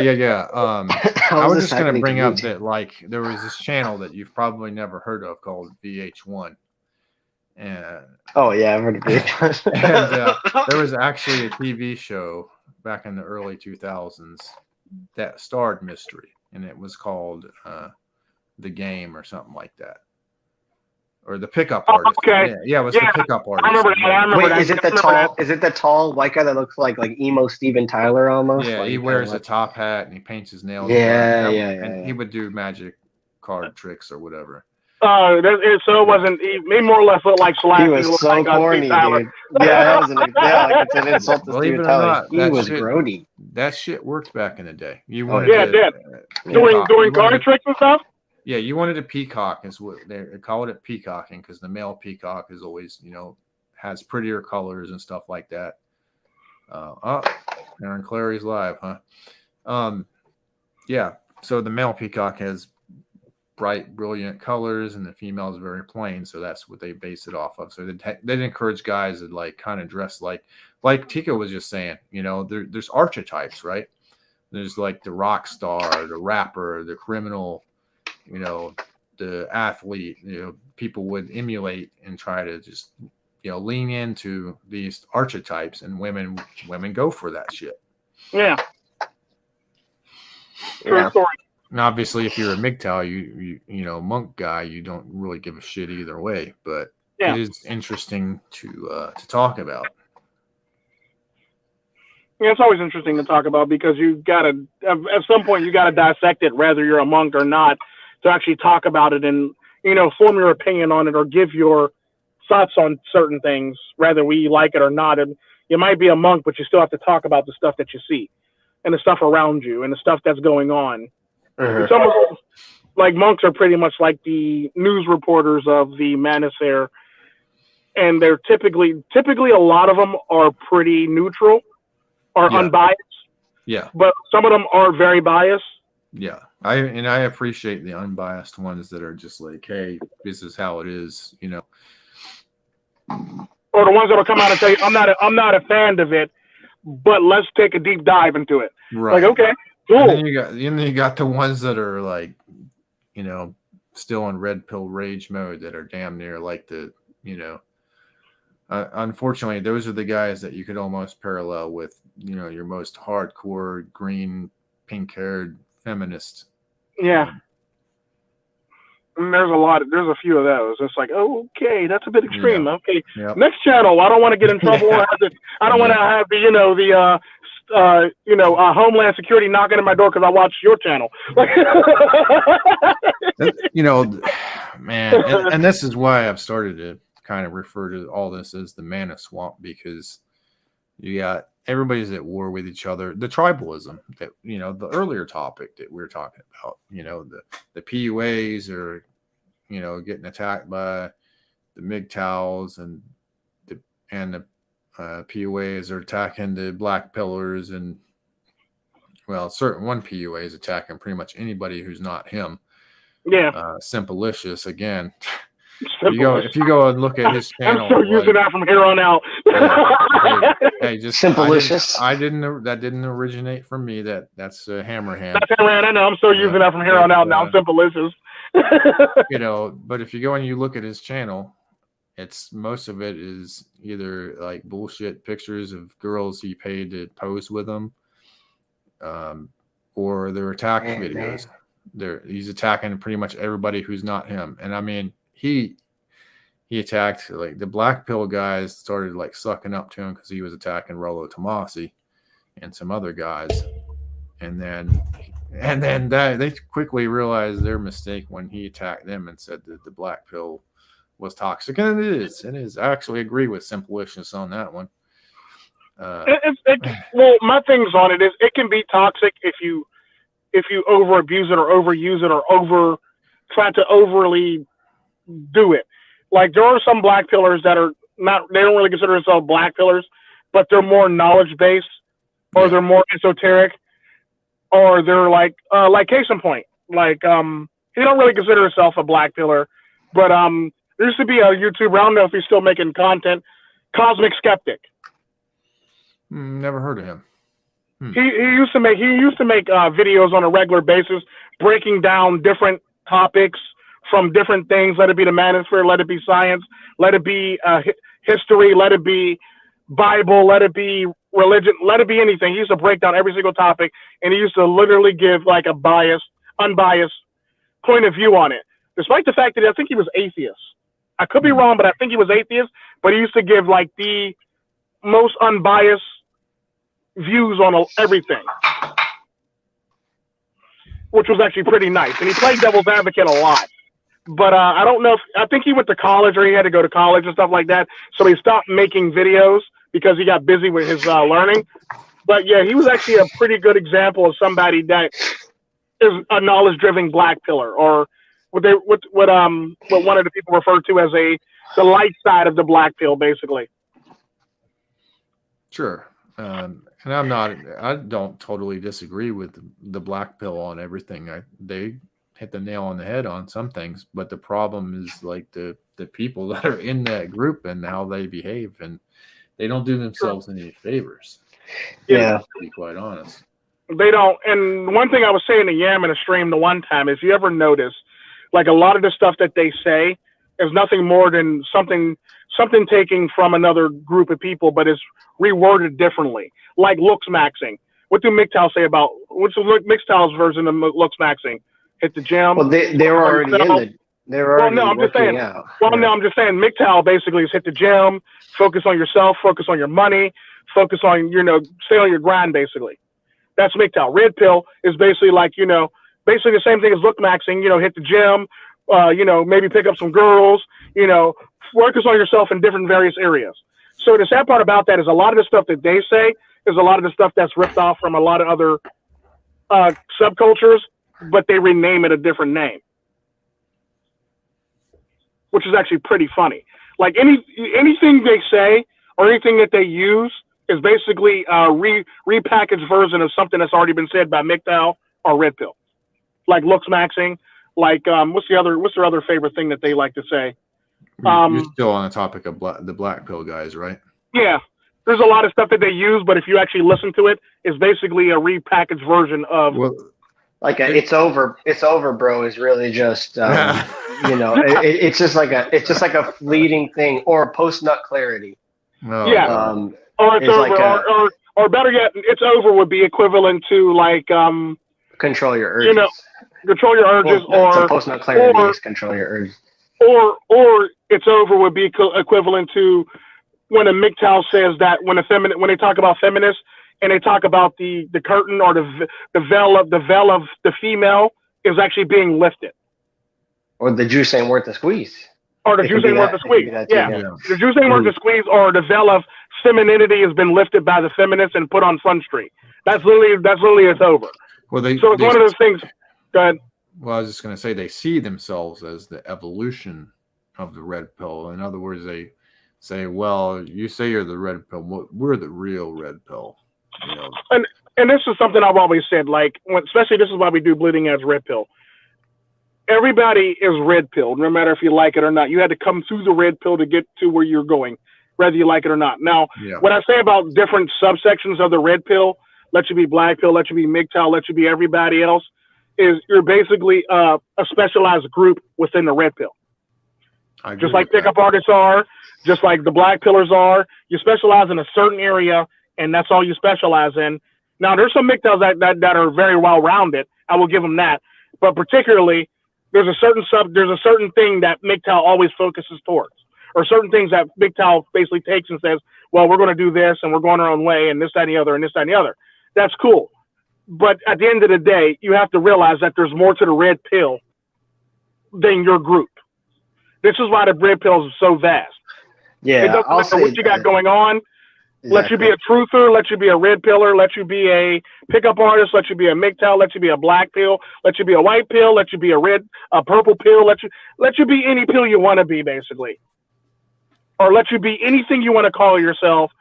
I was just going to bring up that, like, there was this channel that you've probably never heard of called VH1. And oh yeah, I've heard of VH1. And there was actually a TV show back in the early 2000s that starred Mystery, and it was called The Game or something like that. Or The Pickup Artist. Okay. Yeah, it was The Pickup Artist. I remember Wait, that. is it the tall white guy that looks like emo Steven Tyler almost? Yeah, like, he wears a top hat and he paints his nails. Yeah. And he would do magic card tricks or whatever. So it wasn't. He more or less looked like Slash. He was so corny, dude. Yeah, that was like it's an insult to Believe it Steven or Tyler. not, He was grody. That shit worked back in the day. You wanted it did. Doing card tricks and stuff. Yeah, you wanted a peacock, is what they called it, peacocking, because the male peacock is always, has prettier colors and stuff like that. Aaron Clary's live, huh? Yeah. So the male peacock has bright, brilliant colors, and the female is very plain. So that's what they base it off of. So they'd encourage guys that like kind of dress like Tika was just saying. There's archetypes, right? There's like the rock star, the rapper, the criminal. The athlete, people would emulate and try to just, lean into these archetypes, and women go for that shit. Yeah. True story. And obviously, if you're a MGTOW, you monk guy, you don't really give a shit either way. But it is interesting to talk about. Yeah, it's always interesting to talk about because you gotta at some point you gotta dissect it, whether you're a monk or not, to actually talk about it and form your opinion on it or give your thoughts on certain things, whether we like it or not. And you might be a monk, but you still have to talk about the stuff that you see and the stuff around you and the stuff that's going on. It's almost like monks are pretty much like the news reporters of the Manosphere, and they're typically a lot of them are pretty neutral or unbiased. Yeah. But some of them are very biased. Yeah. I appreciate the unbiased ones that are just like, hey, this is how it is, Or the ones that will come out and tell you, I'm not a fan of it, but let's take a deep dive into it. Right. Like, okay, cool. And then you got the ones that are like, still in red pill rage mode that are damn near like the, unfortunately, those are the guys that you could almost parallel with, your most hardcore green, pink-haired feminist. Yeah. And there's a few of those. It's like, oh, okay, that's a bit extreme. Yeah. Okay, Yep. next channel. I don't want to get in trouble. I don't want to have the Homeland Security knocking at my door because I watched your channel. Man, and this is why I've started to kind of refer to all this as the mana swamp, because you got everybody's at war with each other. The tribalism that the earlier topic that we were talking about, the PUAs are getting attacked by the MGTOWs, and the PUAs are attacking the black pillars, and one PUA is attacking pretty much anybody who's not him. Yeah. Simplicious again. If you go and look at his channel, I'm still using that from here on out. hey, just Simplicious. That didn't originate from me. That's Hammerhand. That's Hammerhand. I know. I'm still using that from here on out. Now I'm Simplicious. But if you go and you look at his channel, most of it is either like bullshit pictures of girls he paid to pose with him, or they're attack videos. He's attacking pretty much everybody who's not him. And I mean, he attacked like the black pill guys started like sucking up to him because he was attacking Rollo Tomasi and some other guys, and then they quickly realized their mistake when he attacked them and said that the black pill was toxic, and it is. I actually agree with Simplicious on that one. Well, my things on it is it can be toxic if you over abuse it or overuse it or try to overly do it. Like there are some black pillars that are not, they don't really consider themselves black pillars, but they're more knowledge based, or they're more esoteric, or they're like case in point, like he don't really consider himself a black pillar, but there used to be a YouTuber, I don't know if he's still making content, Cosmic Skeptic. Never heard of him. He used to make videos on a regular basis, breaking down different topics from different things. Let it be the manosphere, let it be science, let it be history, let it be Bible, let it be religion, let it be anything. He used to break down every single topic, and he used to literally give like a unbiased point of view on it, despite the fact that I think he was atheist. I could be wrong, but I think he was atheist. But he used to give like the most unbiased views on everything, which was actually pretty nice. And he played devil's advocate a lot. But I don't know I think he went to college, or he had to go to college and stuff like that. So he stopped making videos because he got busy with his learning. But yeah, he was actually a pretty good example of somebody that is a knowledge-driven black pillar, or what one of the people referred to as the light side of the black pill, basically. Sure. And I don't totally disagree with the black pill on everything. They hit the nail on the head on some things, but the problem is like the people that are in that group and how they behave, and they don't do themselves any favors. Yeah. To be quite honest. They don't. And one thing I was saying to Yam in a stream the one time is, you ever notice, like a lot of the stuff that they say is nothing more than something taken from another group of people, but it's reworded differently, like looks maxing. What do MGTOW say about, what's MGTOW's version of looks maxing? Hit the gym. Well, they were already in the. They're already I'm just saying. out. Well, no, I'm just saying MGTOW basically is hit the gym, focus on yourself, focus on your money, focus on, stay on your grind, basically. That's MGTOW. Red pill is basically like, basically the same thing as look maxing, hit the gym, maybe pick up some girls, focus on yourself in different various areas. So the sad part about that is a lot of the stuff that they say is a lot of the stuff that's ripped off from a lot of other subcultures, but they rename it a different name, which is actually pretty funny. Like anything they say or anything that they use is basically a repackaged version of something that's already been said by MGTOW or Red Pill. Like looks maxing, like what's their other favorite thing that they like to say? You're still on the topic of the black pill guys, right? Yeah, there's a lot of stuff that they use, but if you actually listen to it, it's basically a repackaged version of. Well, like it's over, bro. Is really just it's just like a fleeting thing, or post nut clarity. Oh, yeah, or it's over, like or better yet, it's over would be equivalent to like control your urges. Control your urges, or post nut clarity is control your urges. Or it's over would be equivalent to when a MGTOW says that when they talk about feminists and they talk about the curtain or the veil of the female is actually being lifted. Or the juice ain't worth the squeeze. Or the juice ain't worth the squeeze. Yeah. The juice ain't worth the squeeze, or the veil of femininity has been lifted by the feminists and put on Front Street. That's literally it's over. Well, so it's one of those things. Go ahead. Well, I was just going to say they see themselves as the evolution of the red pill. In other words, they say, well, you say you're the red pill. We're the real red pill. And this is something I've always said, like, especially this is why we do Bleeding Edge Red Pill. Everybody is red pill, no matter if you like it or not. You had to come through the red pill to get to where you're going, whether you like it or not. Now, what I say about different subsections of the red pill, let you be black pill, let you be MGTOW, let you be everybody else, is you're basically a specialized group within the red pill. Just like pickup artists are, just like the black pillars are. You specialize in a certain area, and that's all you specialize in. Now, there's some MGTOWs that are very well-rounded. I will give them that. But particularly, there's a certain thing that MGTOW always focuses towards, or certain things that MGTOW basically takes and says, well, we're going to do this, and we're going our own way, and this, that, and the other, and this, that, and the other. That's cool. But at the end of the day, you have to realize that there's more to the red pill than your group. This is why the red pill is so vast. Yeah, it doesn't matter what you got going on. Exactly. Let you be a truther, let you be a red pillar, let you be a pickup artist, let you be a MGTOW, let you be a black pill, let you be a white pill, let you be a purple pill, let you be any pill you want to be, basically. Or let you be anything you want to call yourself,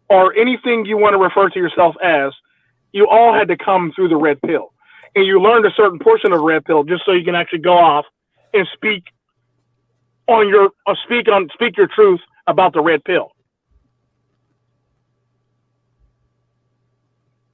or anything you want to refer to yourself as. You all had to come through the red pill, and you learned a certain portion of the red pill just so you can actually go off and speak your truth about the red pill.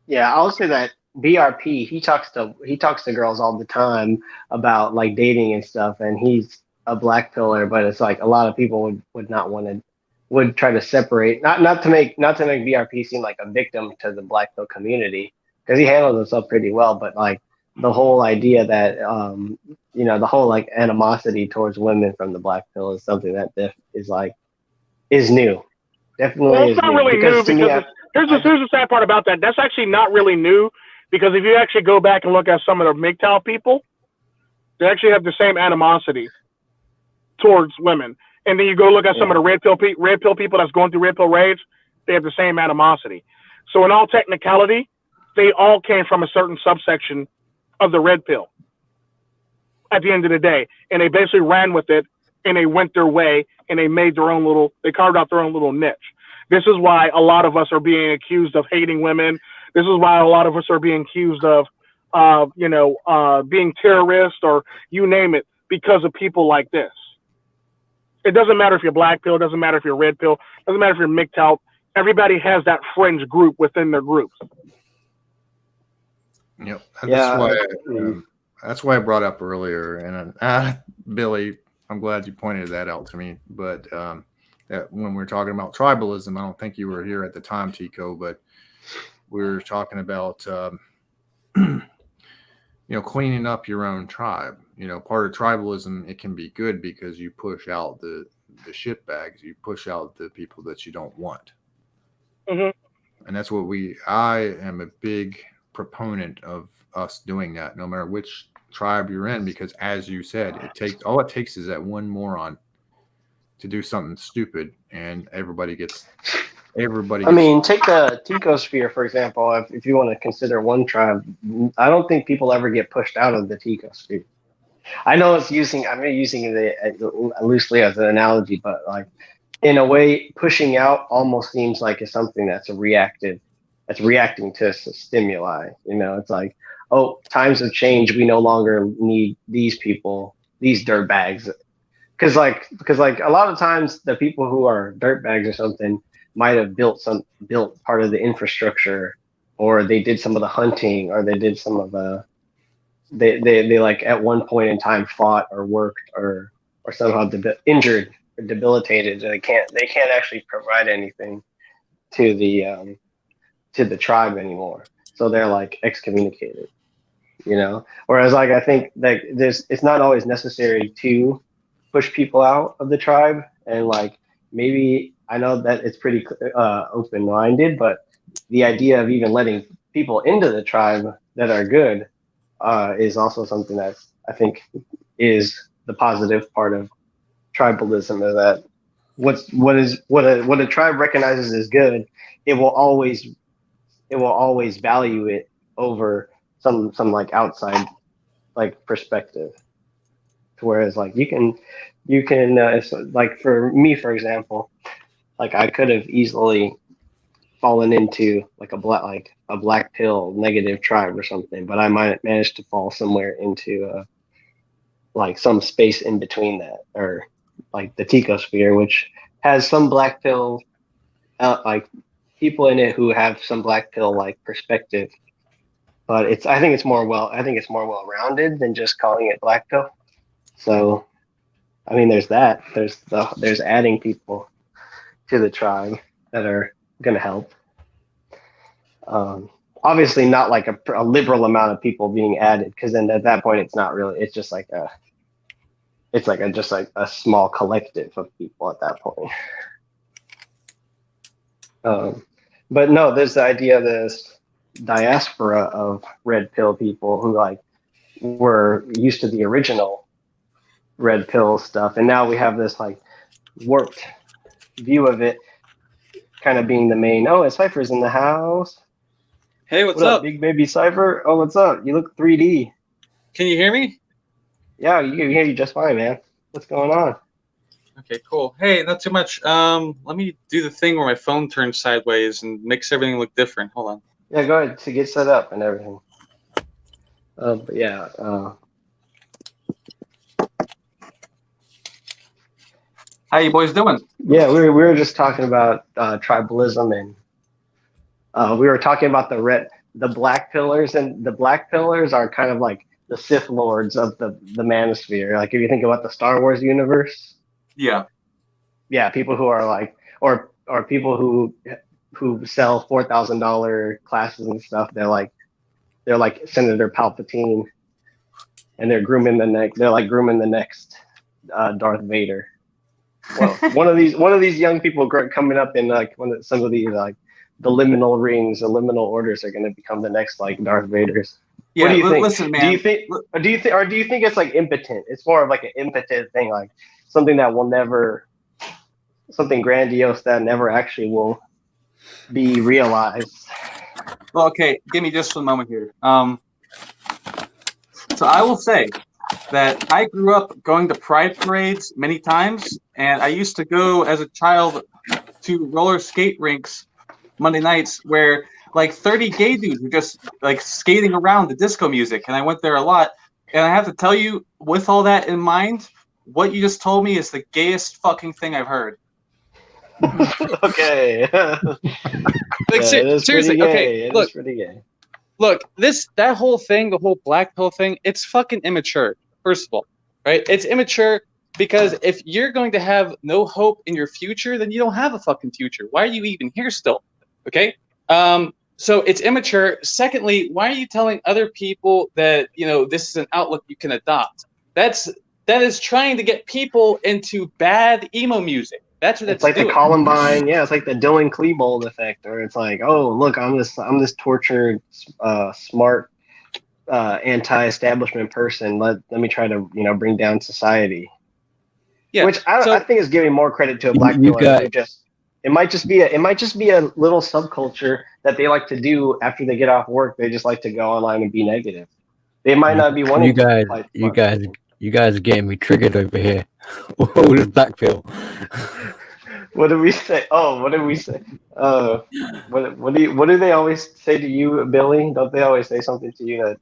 Yeah, I'll say that BRP, he talks to girls all the time about like dating and stuff, and he's a black pillar, but it's like a lot of people would try to separate, not to make BRP seem like a victim to the black pill community, because he handles himself pretty well, but like the whole idea that the whole like animosity towards women from the black pill is something that is new. Definitely, well, it's not really new because here's the sad part about that. That's actually not really new, because if you actually go back and look at some of the MGTOW people, they actually have the same animosity towards women. And then you go look at some of the red pill people that's going through red pill rage, they have the same animosity. So in all technicality, they all came from a certain subsection of the red pill at the end of the day. And they basically ran with it, and they went their way, and they carved out their own little niche. This is why a lot of us are being accused of hating women. This is why a lot of us are being accused of, being terrorists, or you name it, because of people like this. It doesn't matter if you're black pill, it doesn't matter if you're red pill, it doesn't matter if you're MGTOW. Everybody has that fringe group within their groups. Yep. That's why I brought up earlier. And Billy, I'm glad you pointed that out to me. But that when we're talking about tribalism, I don't think you were here at the time, Tico, but we were talking about cleaning up your own tribe. Part of tribalism, it can be good because you push out the shitbags, you push out the people that you don't want. Mm-hmm. And that's what I am a big proponent of us doing that, no matter which tribe you're in, because as you said, all it takes is that one moron to do something stupid, and everybody gets. I mean, take the Ticosphere, for example. If you want to consider one tribe, I don't think people ever get pushed out of the Ticosphere. I know I'm using it loosely as an analogy, but like in a way, pushing out almost seems like it's something that's reacting to stimuli. You know, it's like, oh, times have changed. We no longer need these people, these dirtbags. Because a lot of times the people who are dirtbags or something might have built part of the infrastructure, or they did some of the hunting, or they did some of the they like at one point in time fought or worked or somehow injured or debilitated. They can't actually provide anything to the tribe anymore. So they're like excommunicated, you know. Whereas like I think that it's not always necessary to push people out of the tribe, and like maybe I know that it's pretty open-minded, but the idea of even letting people into the tribe that are good is also something that I think is the positive part of tribalism, is that what a tribe recognizes as good, it will always value it over some like outside like perspective. Whereas like you can it's like for me, for example, like I could have easily fallen into like a black pill negative tribe or something, but I might manage to fall somewhere into like some space in between that, or like the Ticosphere, which has some black pill like people in it who have some black pill like perspective, but I think it's more well rounded than just calling it black pill. So I mean, there's that. There's adding people to the tribe that are going to help. Obviously, not like a liberal amount of people being added, because then at that point, it's not really. It's just like a small collective of people at that point. But no, there's the idea of this diaspora of red pill people who like were used to the original red pill stuff, and now we have this like warped view of it kind of being the main. Oh, and Cypher's in the house. Hey, what's up? Big baby Cypher? Oh, what's up? You look 3D. Can you hear me? Yeah, you can hear you just fine, man. What's going on? Okay, cool. Hey, not too much. Let me do the thing where my phone turns sideways and makes everything look different. Hold on. Yeah, go ahead to get set up and everything. But yeah. How you boys doing? Yeah, we were just talking about tribalism, and we were talking about the black pillars, and the black pillars are kind of like the Sith lords of the manosphere. Like if you think about the Star Wars universe. Yeah. Yeah, people who are like, or people who sell $4,000 classes and stuff. They're like Senator Palpatine, and they're grooming the next Darth Vader. Well, one of these young people coming up in like some of these like the liminal rings, the liminal orders are going to become the next like Darth Vaders. Yeah, what do you think? Listen, man. Do you think it's like impotent? It's more of like an impotent thing, like something grandiose that never actually will be realized. Well, okay, give me just a moment here. So I will say that I grew up going to pride parades many times, and I used to go as a child to roller skate rinks Monday nights where like 30 gay dudes were just like skating around the disco music, and I went there a lot. And I have to tell you, with all that in mind, what you just told me is the gayest fucking thing I've heard. Okay. Like, seriously, okay, look, pretty gay. Look, that whole thing, the whole black pill thing, it's fucking immature, first of all, right? It's immature because if you're going to have no hope in your future, then you don't have a fucking future. Why are you even here still? Okay? So it's immature. Secondly, why are you telling other people that, this is an outlook you can adopt? That is trying to get people into bad emo music. That's what it's like the Columbine. Yeah, it's like the Dylan Klebold effect, or it's like, oh, look, I'm this tortured, smart, anti-establishment person. Let me try to bring down society. Yeah, which I think is giving more credit to a black pillar who just it might just be a little subculture that they like to do after they get off work. They just like to go online and be negative. They might not be wanting you guys are getting me triggered over here. All this black pill. What did we say? Oh, what did we say? What do they always say to you, Billy? Don't they always say something to you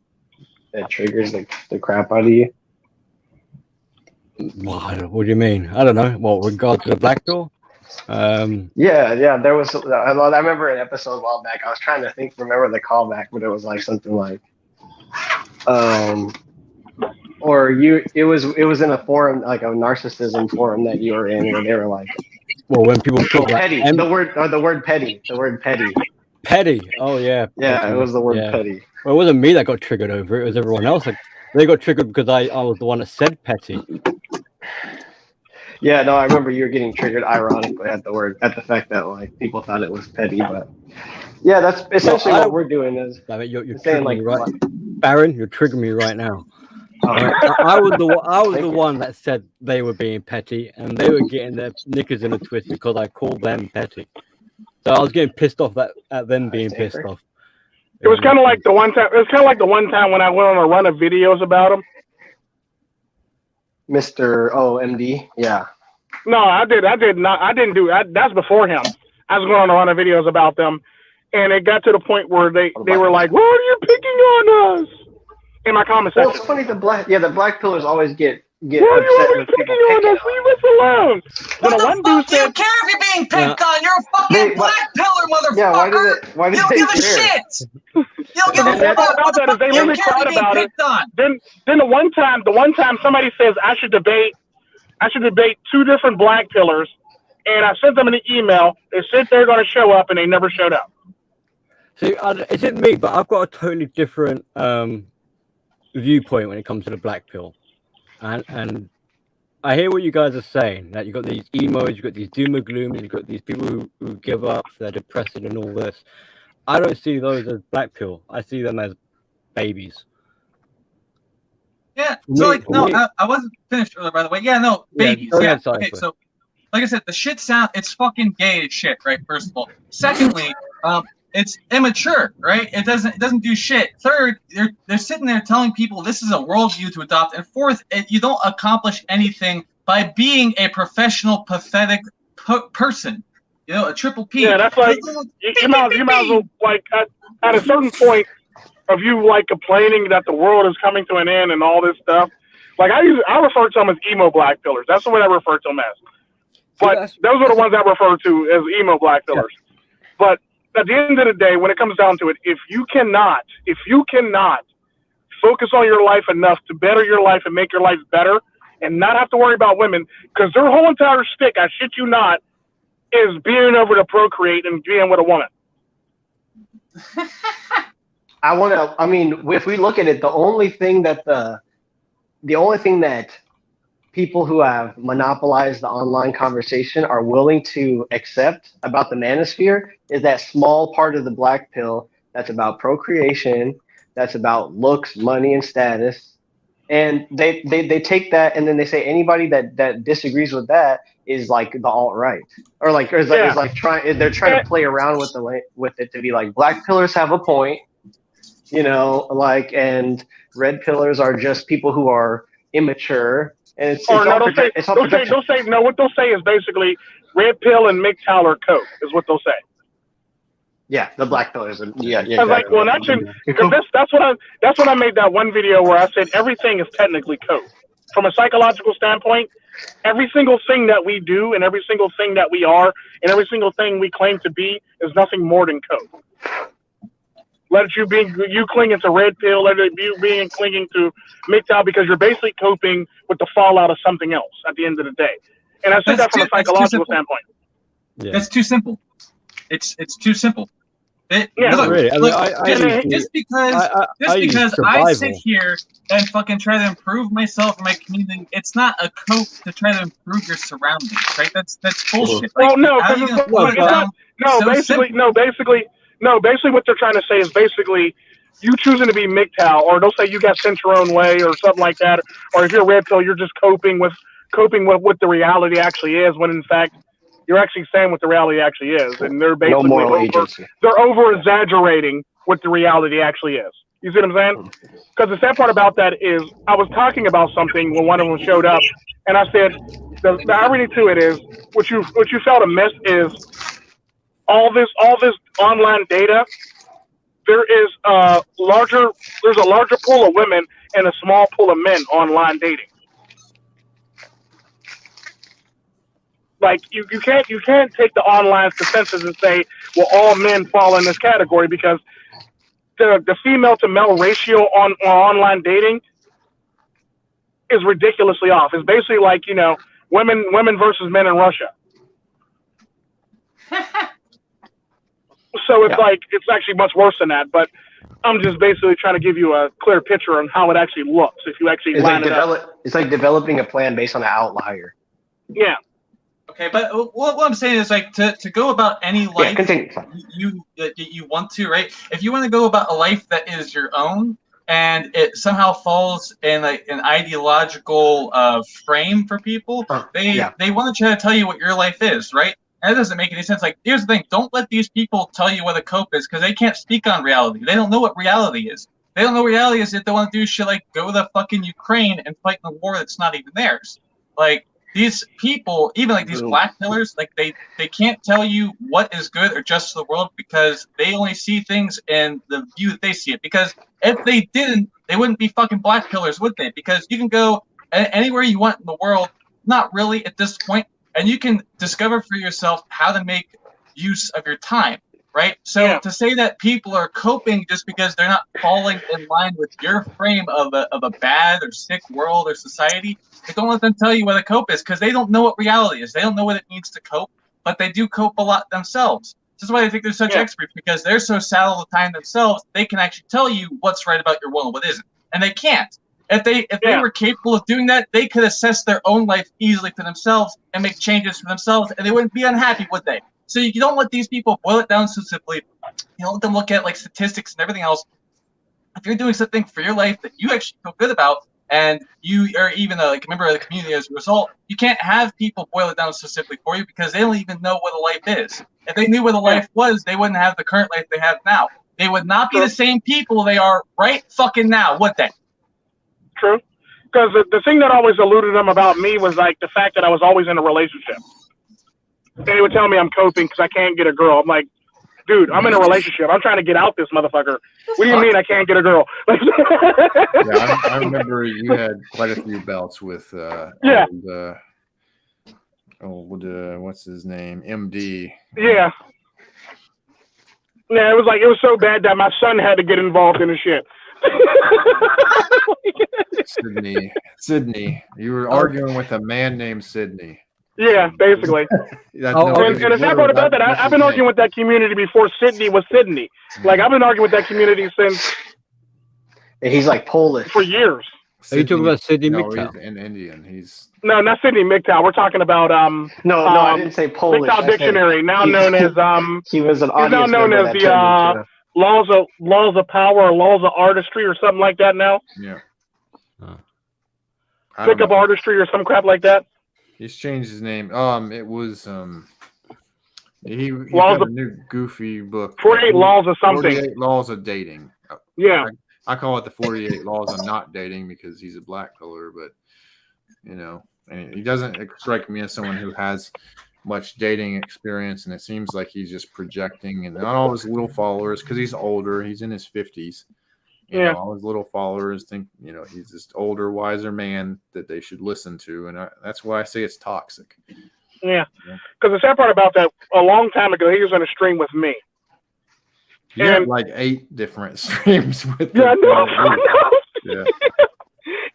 that triggers the crap out of you? What do you mean? I don't know. What, with regard to the black pill? Yeah. There was. I remember an episode a while back. I was trying to remember the callback, but it was like something like, or it was in a forum, like a narcissism forum that you were in, where they were like, well, when people put petty, the word petty. Petty. Oh yeah. Yeah, it was the word petty. Well, it wasn't me that got triggered over it. It was everyone else. Like, they got triggered because I was the one that said petty. Yeah, no, I remember you were getting triggered ironically at the fact that like people thought it was petty, but yeah, that's essentially what we're doing is. I mean, you're saying like, right, Baron, you're triggering me right now. I was the one that said they were being petty, and they were getting their knickers in a twist because I called them petty. So I was getting pissed off at them being pissed off. It was kind of like the one time. It was kind of like the one time when I went on a run of videos about him. Mr. OMD, yeah. No, I didn't do that. That's before him. I was going on a run of videos about them, and it got to the point where they were like, "Why are you picking on us?" In my comment section. Well, it's funny the black pillars always get Why are you always picking on us? Leave us alone. What the fuck do you care if you're being picked on? You're a fucking black pillar, motherfucker. Yeah, why did you don't they give a care? shit. You don't give a fuck about that is they literally cried about it. Then the one time somebody says I should debate two different black pillars, and I sent them an email. They said they're going to show up, and they never showed up. See, it's not me, but I've got a totally different viewpoint when it comes to the black pill, and I hear what you guys are saying, that you've got these emos, you've got these doom and gloom, you've got these people who give up, they're depressed and all this. I don't see those as black pill. I see them as babies. Yeah, so like, no, I wasn't finished earlier, by the way. Yeah, no, babies. Yeah, okay, so like I said, the shit it's fucking gay as shit, right? First of all. Secondly, it's immature, right? It doesn't do shit. Third, they're sitting there telling people this is a worldview to adopt. And fourth, you don't accomplish anything by being a professional, pathetic person. You know, a triple P. Yeah, that's like you might as well, like at a certain point of you like complaining that the world is coming to an end and all this stuff. Like I refer to them as emo black pillars. That's the way I refer to them as. But those are the ones I refer to as emo black pillars. Yeah. But at the end of the day, when it comes down to it, if you cannot focus on your life enough to better your life and make your life better and not have to worry about women, because their whole entire shtick, I shit you not, is being able to procreate and being with a woman. If we look at it, the only thing that people who have monopolized the online conversation are willing to accept about the manosphere is that small part of the black pill that's about procreation, that's about looks, money, and status. And they take that and then they say anybody that disagrees with that is like the alt-right, they're trying to play around with it to be like black pillars have a point, and red pillars are just people who are immature. And what they'll say is basically red pill and MGTOW are coke is what they'll say. Yeah, the black pillars. Yeah. I was like, well, that's when I made that one video where I said everything is technically coke. From a psychological standpoint, every single thing that we do and every single thing that we are and every single thing we claim to be is nothing more than coke. Let it you clinging to red pill, let it you being clinging to MGTOW because you're basically coping with the fallout of something else at the end of the day. And I said that from a psychological standpoint. Yeah. That's too simple. It's too simple. Look, really. I mean, just because I sit here and fucking try to improve myself and my community, it's not a cope to try to improve your surroundings, right? That's bullshit. Well, Like, no, how because you gonna put it down so simple? basically what they're trying to say is basically you choosing to be MGTOW, or they'll say you got sent your own way or something like that, or if you're red pill, you're just coping with what the reality actually is, when in fact you're actually saying what the reality actually is, and they're basically they're over exaggerating what the reality actually is. You see what I'm saying? Because the sad part about that is I was talking about something when one of them showed up, and I said the irony to it is what you fail to miss is all this online data. There's a larger pool of women and a small pool of men online dating. Like you can't take the online consensus and say, well, all men fall in this category, because the female to male ratio on online dating is ridiculously off. It's basically like, women versus men in Russia. So it's actually much worse than that, but I'm just basically trying to give you a clear picture on how it actually looks if you actually line it up. It's like developing a plan based on an outlier. Yeah. Okay, but what I'm saying is, like, to go about any life you want to, right? If you want to go about a life that is your own, and it somehow falls in an ideological frame for people, they want to try to tell you what your life is, right? And that doesn't make any sense. Like, here's the thing: don't let these people tell you what a cope is, because they can't speak on reality. They don't know what reality is. They don't know what reality is if they want to do shit like go to fucking Ukraine and fight in a war that's not even theirs. Like, these people, even like these black pillars, like they can't tell you what is good or just for the world, because they only see things in the view that they see it. Because if they didn't, they wouldn't be fucking black pillars, would they? Because you can go anywhere you want in the world, not really at this point, and you can discover for yourself how to make use of your time, right? So to say that people are coping just because they're not falling in line with your frame of a bad or sick world or society, don't let them tell you what a cope is, because they don't know what reality is. They don't know what it means to cope, but they do cope a lot themselves. This is why I think they're such experts, because they're so sad all the time themselves, they can actually tell you what's right about your world and what isn't. And they can't. If they were capable of doing that, they could assess their own life easily for themselves and make changes for themselves, and they wouldn't be unhappy, would they? So you don't let these people boil it down so simply. You don't let them look at like statistics and everything else. If you're doing something for your life that you actually feel good about, and you are even like a member of the community as a result, you can't have people boil it down so simply for you, because they don't even know what a life is. If they knew what a life was, they wouldn't have the current life they have now. They would not be the same people they are right fucking now, would they? True. Because the thing that always eluded them about me was like the fact that I was always in a relationship. They would tell me I'm coping because I can't get a girl. I'm like, dude, I'm in a relationship. I'm trying to get out this motherfucker. What do you mean I can't get a girl? I remember you had quite a few bouts with what's his name? MD. Yeah. Yeah, it was so bad that my son had to get involved in the shit. Sydney. You were arguing with a man named Sydney. Yeah, basically. And the sad part about that, I've been arguing with that community before Sydney was Sydney. Like, I've been arguing with that community since... And he's like Polish. For years. Are you talking about Sydney MGTOW? He's an Indian. No, not Sydney MGTOW. We're talking about... No, I didn't say Polish. MGTOW Dictionary, now known as... he was an he's now known as the laws of power or laws of artistry or something like that now. Yeah. Pickup artistry or some crap like that. He's changed his name. It was he got a new goofy book. 48 Laws of something. 48 Laws of Dating. Yeah. I call it the 48 Laws of Not Dating because he's a black pillar, but and he doesn't strike me as someone who has much dating experience, and it seems like he's just projecting, and not all his little followers, because he's older, he's in his 50s. All his little followers think, he's this older, wiser man that they should listen to, and that's why I say it's toxic. Yeah, because the sad part about that, a long time ago, he was on a stream with me. He had like 8 different streams with I know. Yeah.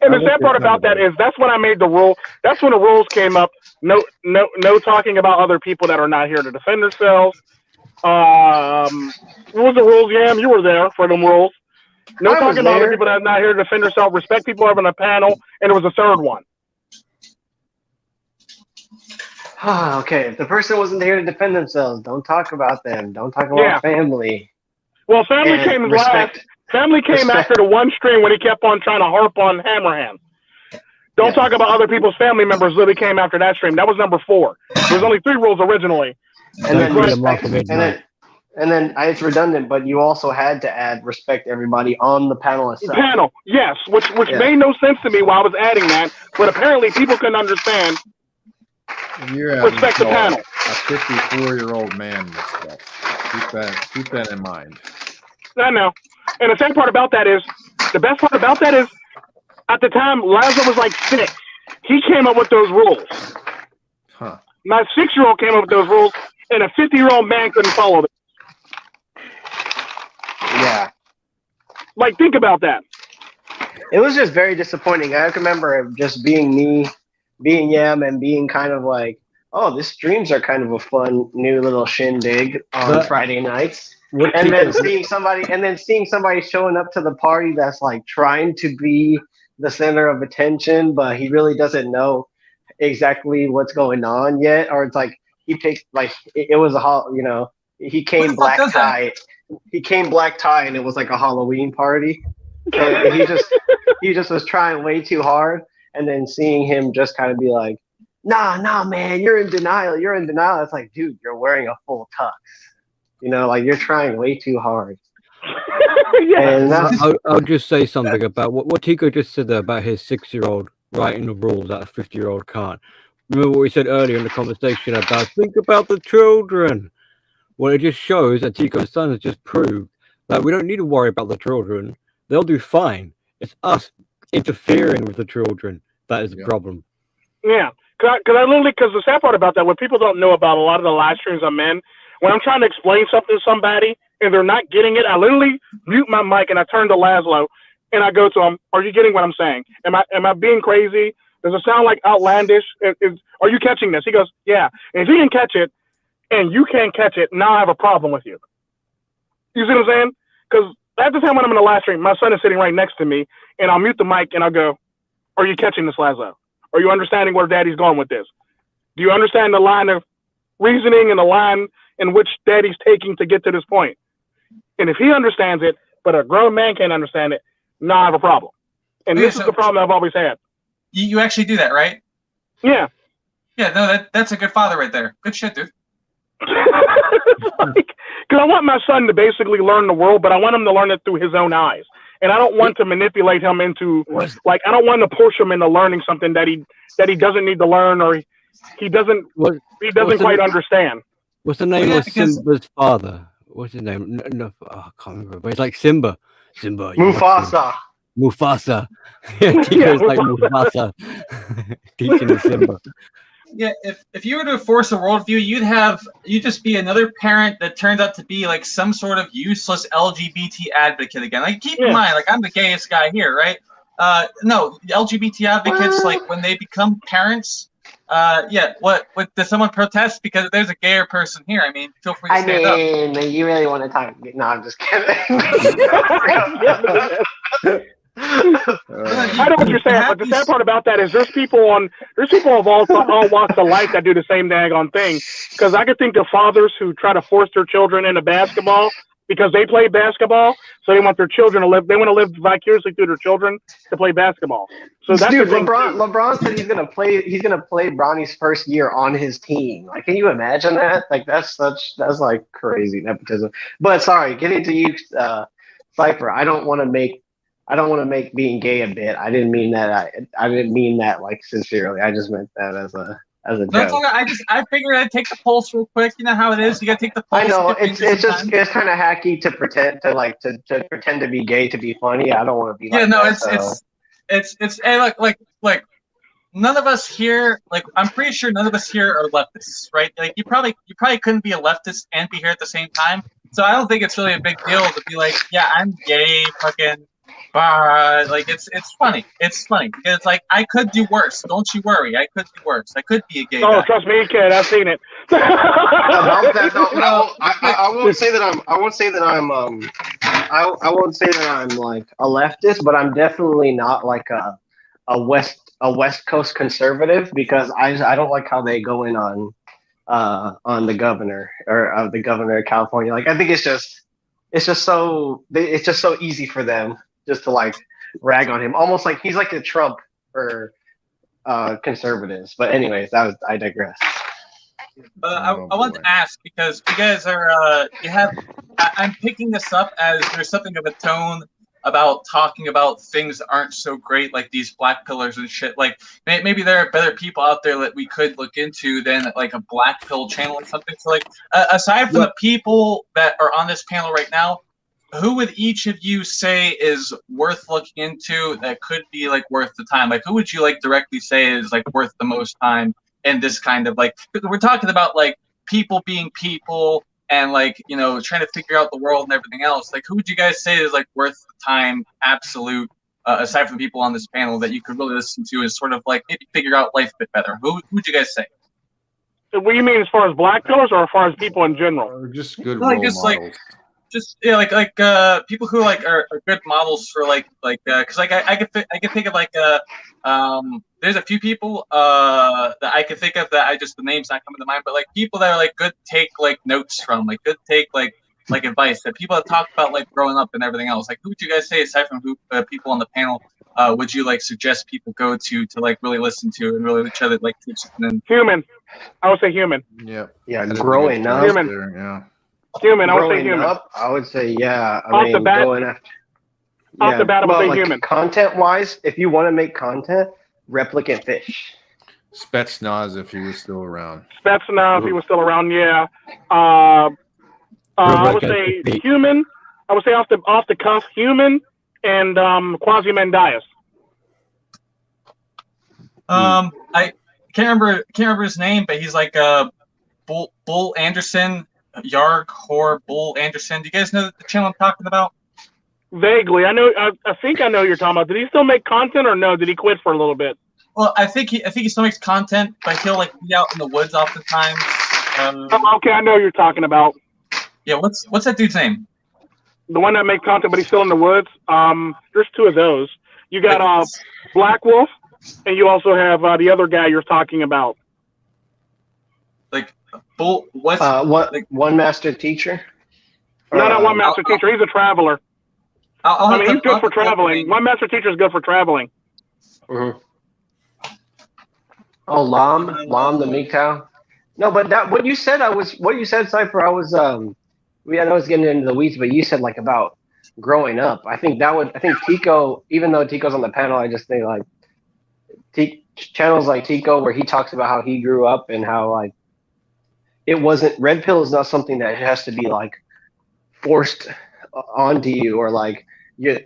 And the sad part about that is that's when I made the rule. That's when the rules came up. No talking about other people that are not here to defend themselves. What was the rules, Yam? You were there for them rules. No I was talking about other there. people that are not here to defend themselves. Respect people having a panel, and it was a third one. Okay, if the person wasn't here to defend themselves, don't talk about them. Don't talk about family. Well, family And came respect- last. Family came after the one stream when he kept on trying to harp on Hammerhand. Don't talk about other people's family members. Literally came after that stream. That was number 4. There was only 3 rules originally. And then respect, and then it's redundant, but you also had to add respect everybody on the panel itself. Panel, yes, which made no sense to me while I was adding that, but apparently people couldn't understand. You're Respect the panel. A 54-year-old man and stuff. Keep that in mind. I know. And the same part about that is, the best part about that is, at the time, Lazlo was like 6. He came up with those rules. Huh. My 6-year-old came up with those rules, and a 50-year-old man couldn't follow them. Yeah. Like, think about that. It was just very disappointing. I can remember just being me, being Yam, and being kind of like, oh, these streams are kind of a fun new little shindig on Friday nights. And then seeing somebody showing up to the party that's like trying to be the center of attention, but he really doesn't know exactly what's going on yet, or it's like he picked like it was he came black tie. He came black tie, and it was like a Halloween party. So he just was trying way too hard, and then seeing him just kind of be like, nah, man, you're in denial. It's like, dude, you're wearing a full tux. Like you're trying way too hard. And I'll just say something about what Tico just said there about his 6-year-old writing the rules that a 50-year-old can't. Remember what we said earlier in the conversation about think about the children. Well, it just shows that Tico's son has just proved that we don't need to worry about the children. They'll do fine. It's us interfering with the children that is the problem. Yeah, because the sad part about that, what people don't know about a lot of the live streams I'm in, when I'm trying to explain something to somebody and they're not getting it, I literally mute my mic and I turn to Lazlo and I go to him, are you getting what I'm saying? Am I being crazy? Does it sound like outlandish? Are you catching this? He goes, yeah. And if he can catch it and you can't catch it, now I have a problem with you. You see what I'm saying? Because at the time when I'm in the live stream, my son is sitting right next to me and I'll mute the mic and I'll go, are you catching this, Lazlo? Are you understanding where daddy's going with this? Do you understand the line of reasoning and the line in which daddy's taking to get to this point? And if he understands it, but a grown man can't understand it, now I have a problem. And this is the problem I've always had. You actually do that, right? Yeah. Yeah, no, that's a good father right there. Good shit, dude. Because I want my son to basically learn the world, but I want him to learn it through his own eyes. And I don't want to manipulate him into, I don't want to push him into learning something that he doesn't need to learn, or he doesn't quite understand. What's the name of Simba's father? What's his name? No, I can't remember. But it's like Simba. Mufasa. Mufasa. Yeah, Tico's like Mufasa. Teaching the Simba. Yeah, if you were to force a worldview, you'd just be another parent that turns out to be like some sort of useless LGBT advocate again. Like, keep in mind, like, I'm the gayest guy here, right? No, LGBT advocates, like, when they become parents, what does someone protest because there's a gayer person here? I mean, feel free to stand up. You really want to talk? No, I'm just kidding. I know what you're saying, but the sad part about that is there's people of all walks of life that do the same daggone thing. Because I could think of fathers who try to force their children into basketball because they play basketball, so they want their children to live. They want to live vicariously through their children to play basketball. So that's LeBron said he's gonna play Bronny's first year on his team. Like, can you imagine that? Like, that's like crazy nepotism. But sorry, getting to you, Cypher. I don't want to make being gay a bit. I didn't mean that. I didn't mean that like sincerely. I just meant that as a joke. I figured I'd take the pulse real quick. You know how it is. You gotta take the pulse. I know it's kind of hacky to pretend to pretend to be gay to be funny. I don't want to be. Yeah, no, it's hey, like none of us here. Like, I'm pretty sure none of us here are leftists, right? Like, you probably couldn't be a leftist and be here at the same time. So I don't think it's really a big deal to be like, yeah, I'm gay, fucking. But like it's funny. It's funny because like I could do worse. Don't you worry. I could do worse. I could be a gay guy. Oh, trust me, kid. I've seen it. About that, no, I won't say that I'm. I won't say that I'm. I won't say that I'm like a leftist, but I'm definitely not like a West Coast conservative because I don't like how they go in on the governor or the governor of California. Like I think it's just so easy for them just to like rag on him, almost like he's like a Trump for conservatives. But anyways, I digress. I want to ask because you guys are I'm picking this up as there's something of a tone about talking about things that aren't so great, like these black pillars and shit. Like maybe there are better people out there that we could look into than like a black pill channel or something. So like aside from the people that are on this panel right now, who would each of you say is worth looking into that could be like worth the time? Like who would you like directly say is like worth the most time in this kind of like, we're talking about like people being people and like, you know, trying to figure out the world and everything else. Like who would you guys say is like worth the time, absolute, aside from people on this panel that you could really listen to and sort of like maybe figure out life a bit better? Who would you guys say? What do you mean as far as black pillars or as far as people in general? Or just good Like role just models. like just yeah, like people who like are good models for like because like I could think of like there's a few people that I could think of that the name's not coming to mind, but like people that are like good to take like notes from, like good to take like advice that people have talked about like growing up and everything else. Like who would you guys say aside from who people on the panel would you like suggest people go to like really listen to and really try to like teach them? Human. I would say human. Yeah. Yeah, growing up. Human. Yeah. Human. I would say Growing human. up, I would say yeah. Off the bat- going after. Off the bat, I would say like human. Content-wise, if you want to make content, Replicant Fish. Spetsnaz if he was still around. Spetsnaz if he was still around, yeah. I would say human. I would say off the cuff, human and Quasi-Mendias. I can't remember his name, but he's like Bull Anderson, Yarg Hor Bull Anderson. Do you guys know the channel I'm talking about? Vaguely, I know. I think I know what you're talking about. Did he still make content or no? Did he quit for a little bit? Well, I think he still makes content, but he'll like be out in the woods oftentimes. Okay, I know what you're talking about. Yeah, what's that dude's name? The one that makes content, but he's still in the woods. There's two of those. You got Black Wolf, and you also have the other guy you're talking about. Like Bull. What? Like One Master Teacher? No, not One Master Teacher. He's a traveler. I mean, he's good for traveling. One Master Teacher is good for traveling. Mm-hmm. Oh, Lam the MGTOW. No, but what you said, Cypher, I was I was getting into the weeds, but you said like about growing up. I think Tico, even though Tico's on the panel, I just think like channels like Tico where he talks about how he grew up and how like it wasn't, red pill is not something that has to be like forced onto you or like you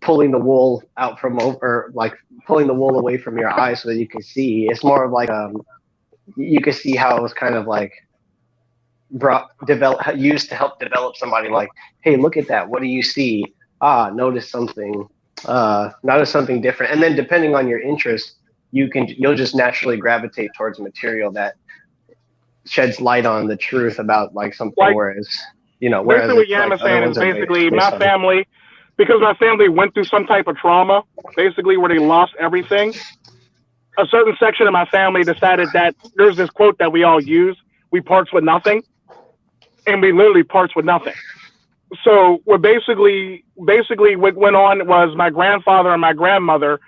pulling the wool out from over, like pulling the wool away from your eyes so that you can see. It's more of like you can see how it was kind of like used to help develop somebody. Like, hey, look at that. What do you see? Notice something different. And then depending on your interest, you'll just naturally gravitate towards material that sheds light on the truth about like something. Like, whereas basically what Yam is saying is basically my family, because my family went through some type of trauma, basically where they lost everything. A certain section of my family decided that there's this quote that we all use: "We parts with nothing," and we literally parts with nothing. So what basically what went on was my grandfather and my grandmother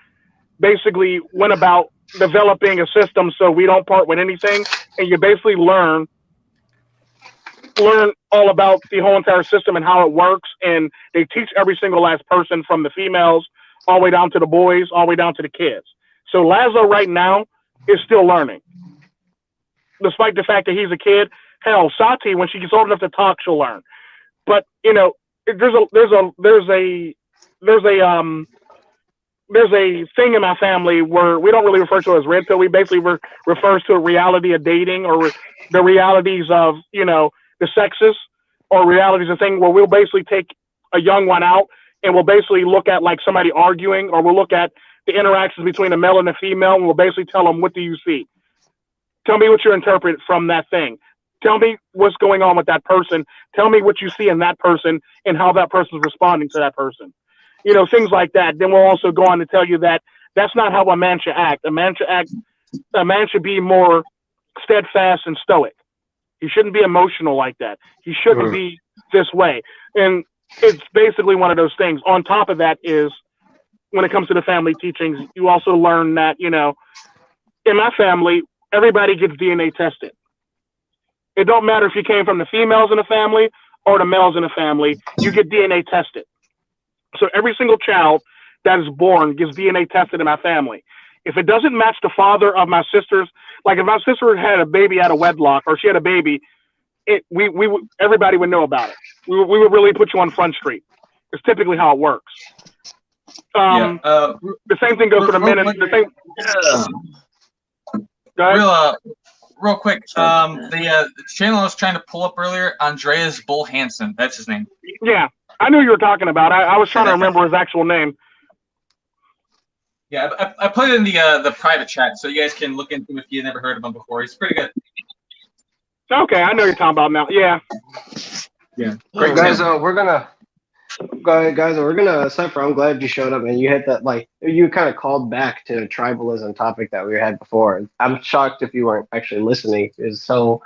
basically went about developing a system so we don't part with anything, and you basically learn all about the whole entire system and how it works. And they teach every single last person, from the females all the way down to the boys, all the way down to the kids. So Lazo right now is still learning, despite the fact that he's a kid. Hell, Sati, when she gets old enough to talk, she'll learn. But there's a thing in my family where we don't really refer to it as red pill. We basically refers to a reality of dating or the realities of the sexes, or realities of thing where we'll basically take a young one out and we'll basically look at like somebody arguing, or we'll look at the interactions between a male and a female, and we'll basically tell them, what do you see? Tell me what you interpret from that thing. Tell me what's going on with that person. Tell me what you see in that person and how that person's responding to that person. You know, things like that. Then we'll also go on to tell you that that's not how a man should act. A man should be more steadfast and stoic. He shouldn't be emotional like that. He shouldn't be this way. And it's basically one of those things. On top of that is, when it comes to the family teachings, you also learn that, you know, in my family, everybody gets DNA tested. It don't matter if you came from the females in the family or the males in the family, you get DNA tested. So every single child that is born gets DNA tested in my family. If it doesn't match the father of my sister's, like if my sister had a baby out of wedlock, or she had a baby, everybody would know about it. We would really put you on Front Street. It's typically how it works. The same thing goes for the men. Real quick, the channel I was trying to pull up earlier, Andreas Bull Hansen, that's his name. Yeah, I knew you were talking about. I was trying to remember his actual name. Yeah, I put it in the private chat, so you guys can look into him if you never heard of him before. He's pretty good. Okay, I know you're talking about now. Yeah. Yeah. Great, guys. We're gonna. Cypher, I'm glad you showed up and you hit that, like, you kind of called back to the tribalism topic that we had before. I'm shocked if you weren't actually listening. It's so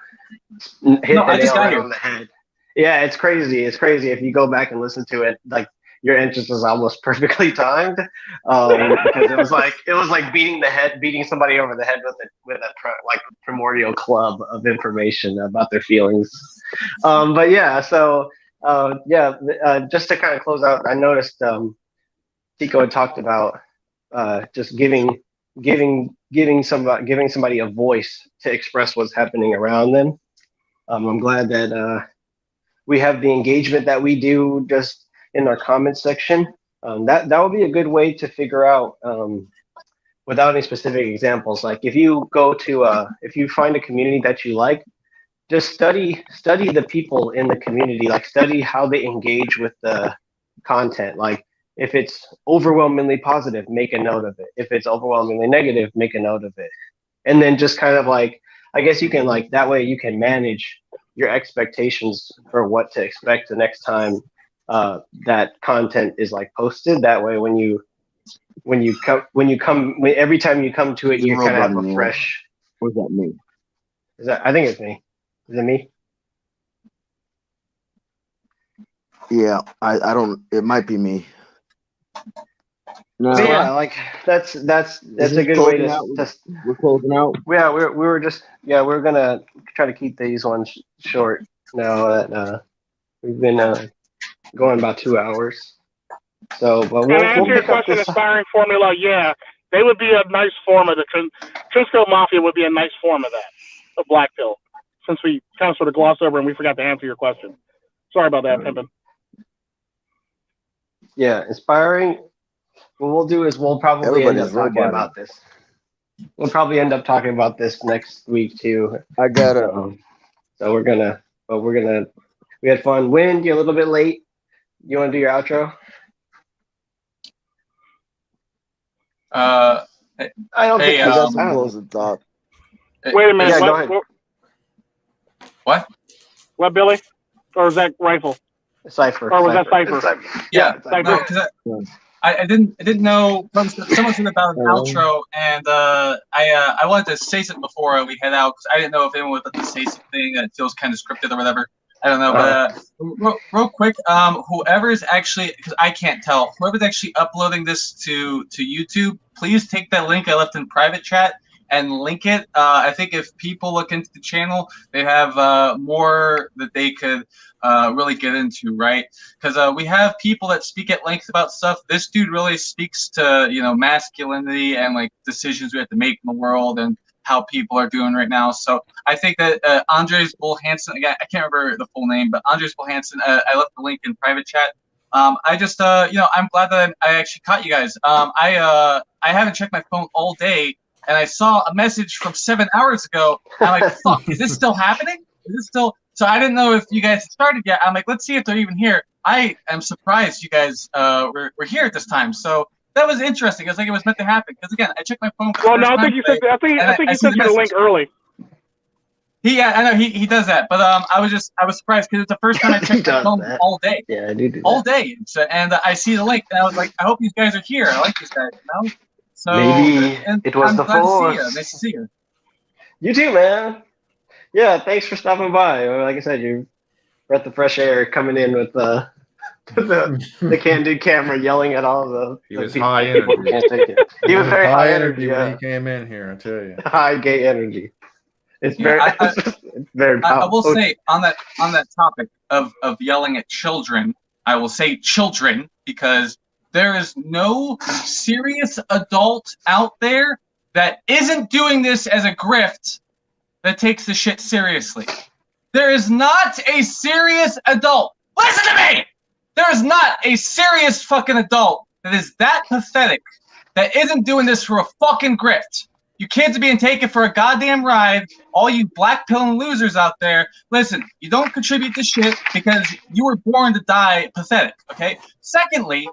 hit the nail right on the head. Yeah, it's crazy. It's crazy. If you go back and listen to it, like, your entrance was almost perfectly timed, because it was like beating somebody over the head with a primordial club of information about their feelings. But yeah, so. Just to kind of close out, I noticed Tico had talked about just giving somebody a voice to express what's happening around them. I'm glad that we have the engagement that we do just in our comments section. That would be a good way to figure out, without any specific examples. Like if you go to if you find a community that you like, just study the people in the community, like study how they engage with the content. Like if it's overwhelmingly positive, make a note of it. If it's overwhelmingly negative, make a note of it. And then just kind of like, I guess you can, like, that way you can manage your expectations for what to expect the next time that content is like posted. That way every time you come to it, you kind of have a fresh. What does that mean? I think it's me. Is it me? Yeah, I don't. It might be me. No, yeah, like that's a good way to. We're closing out. Yeah, we're gonna try to keep these ones short now that we've been going about 2 hours. So, but and answer your question, Aspiring Formula, yeah, they would be a nice form of the Trisco Mafia would be a nice form of that, of Black Pill. Since we kind of sort of glossed over and we forgot to answer your question. Sorry about that, Pimpin'. Yeah, Inspiring. What we'll do is we'll probably end up talking about this. We'll probably end up talking about this next week too. I got it. So we had fun. Wind, you're a little bit late. You want to do your outro? I don't think I got some closing thought. Wait a minute. Yeah, go ahead. What, Billy? Or was that Rifle? Cypher. Or was that Cypher? Yeah. Cypher. No, I didn't know. Someone said about an outro, and I wanted to say something before we head out because I didn't know if anyone would let me say something that feels kind of scripted or whatever. I don't know, but real quick, whoever is actually, because I can't tell, whoever's actually uploading this to YouTube, please take that link I left in private chat and link it. I think if people look into the channel, they have more that they could really get into, right? Because we have people that speak at length about stuff. This dude really speaks to, masculinity and like decisions we have to make in the world and how people are doing right now. So I think that Andres Bull Hansen, again, I can't remember the full name, but Andres Bull Hansen, I left the link in private chat. I just, I'm glad that I actually caught you guys. I haven't checked my phone all day, and I saw a message from 7 hours ago. I'm like, fuck, is this still happening? Is this still? So I didn't know if you guys had started yet. I'm like, let's see if they're even here. I am surprised you guys were here at this time. So that was interesting. It was like it was meant to happen. Because again, I checked my phone. Well, no, I think you sent. I think you sent me the link early. Yeah, I know he does that, but I was surprised because it's the first time I checked my phone all day. Yeah, I do all day. So, and I see the link, and I was like, I hope these guys are here. I like these guys, you know. So maybe it was I'm the glad to see Force. you. Nice to see you. You too, man. Yeah, thanks for stopping by. Like I said, you breath of fresh air coming in with the candid camera yelling at all the. He was people. high energy. Can't take it. He was very high energy when he came in here. I tell you, high gay energy. It's Yeah, very, it's very powerful. I will say on that topic of yelling at children, I will say children because there is no serious adult out there that isn't doing this as a grift that takes the shit seriously. There is not a serious adult. Listen to me! There is not a serious fucking adult that is that pathetic that isn't doing this for a fucking grift. You kids are being taken for a goddamn ride. All you black pilling losers out there, listen, you don't contribute to shit because you were born to die pathetic, okay? Secondly,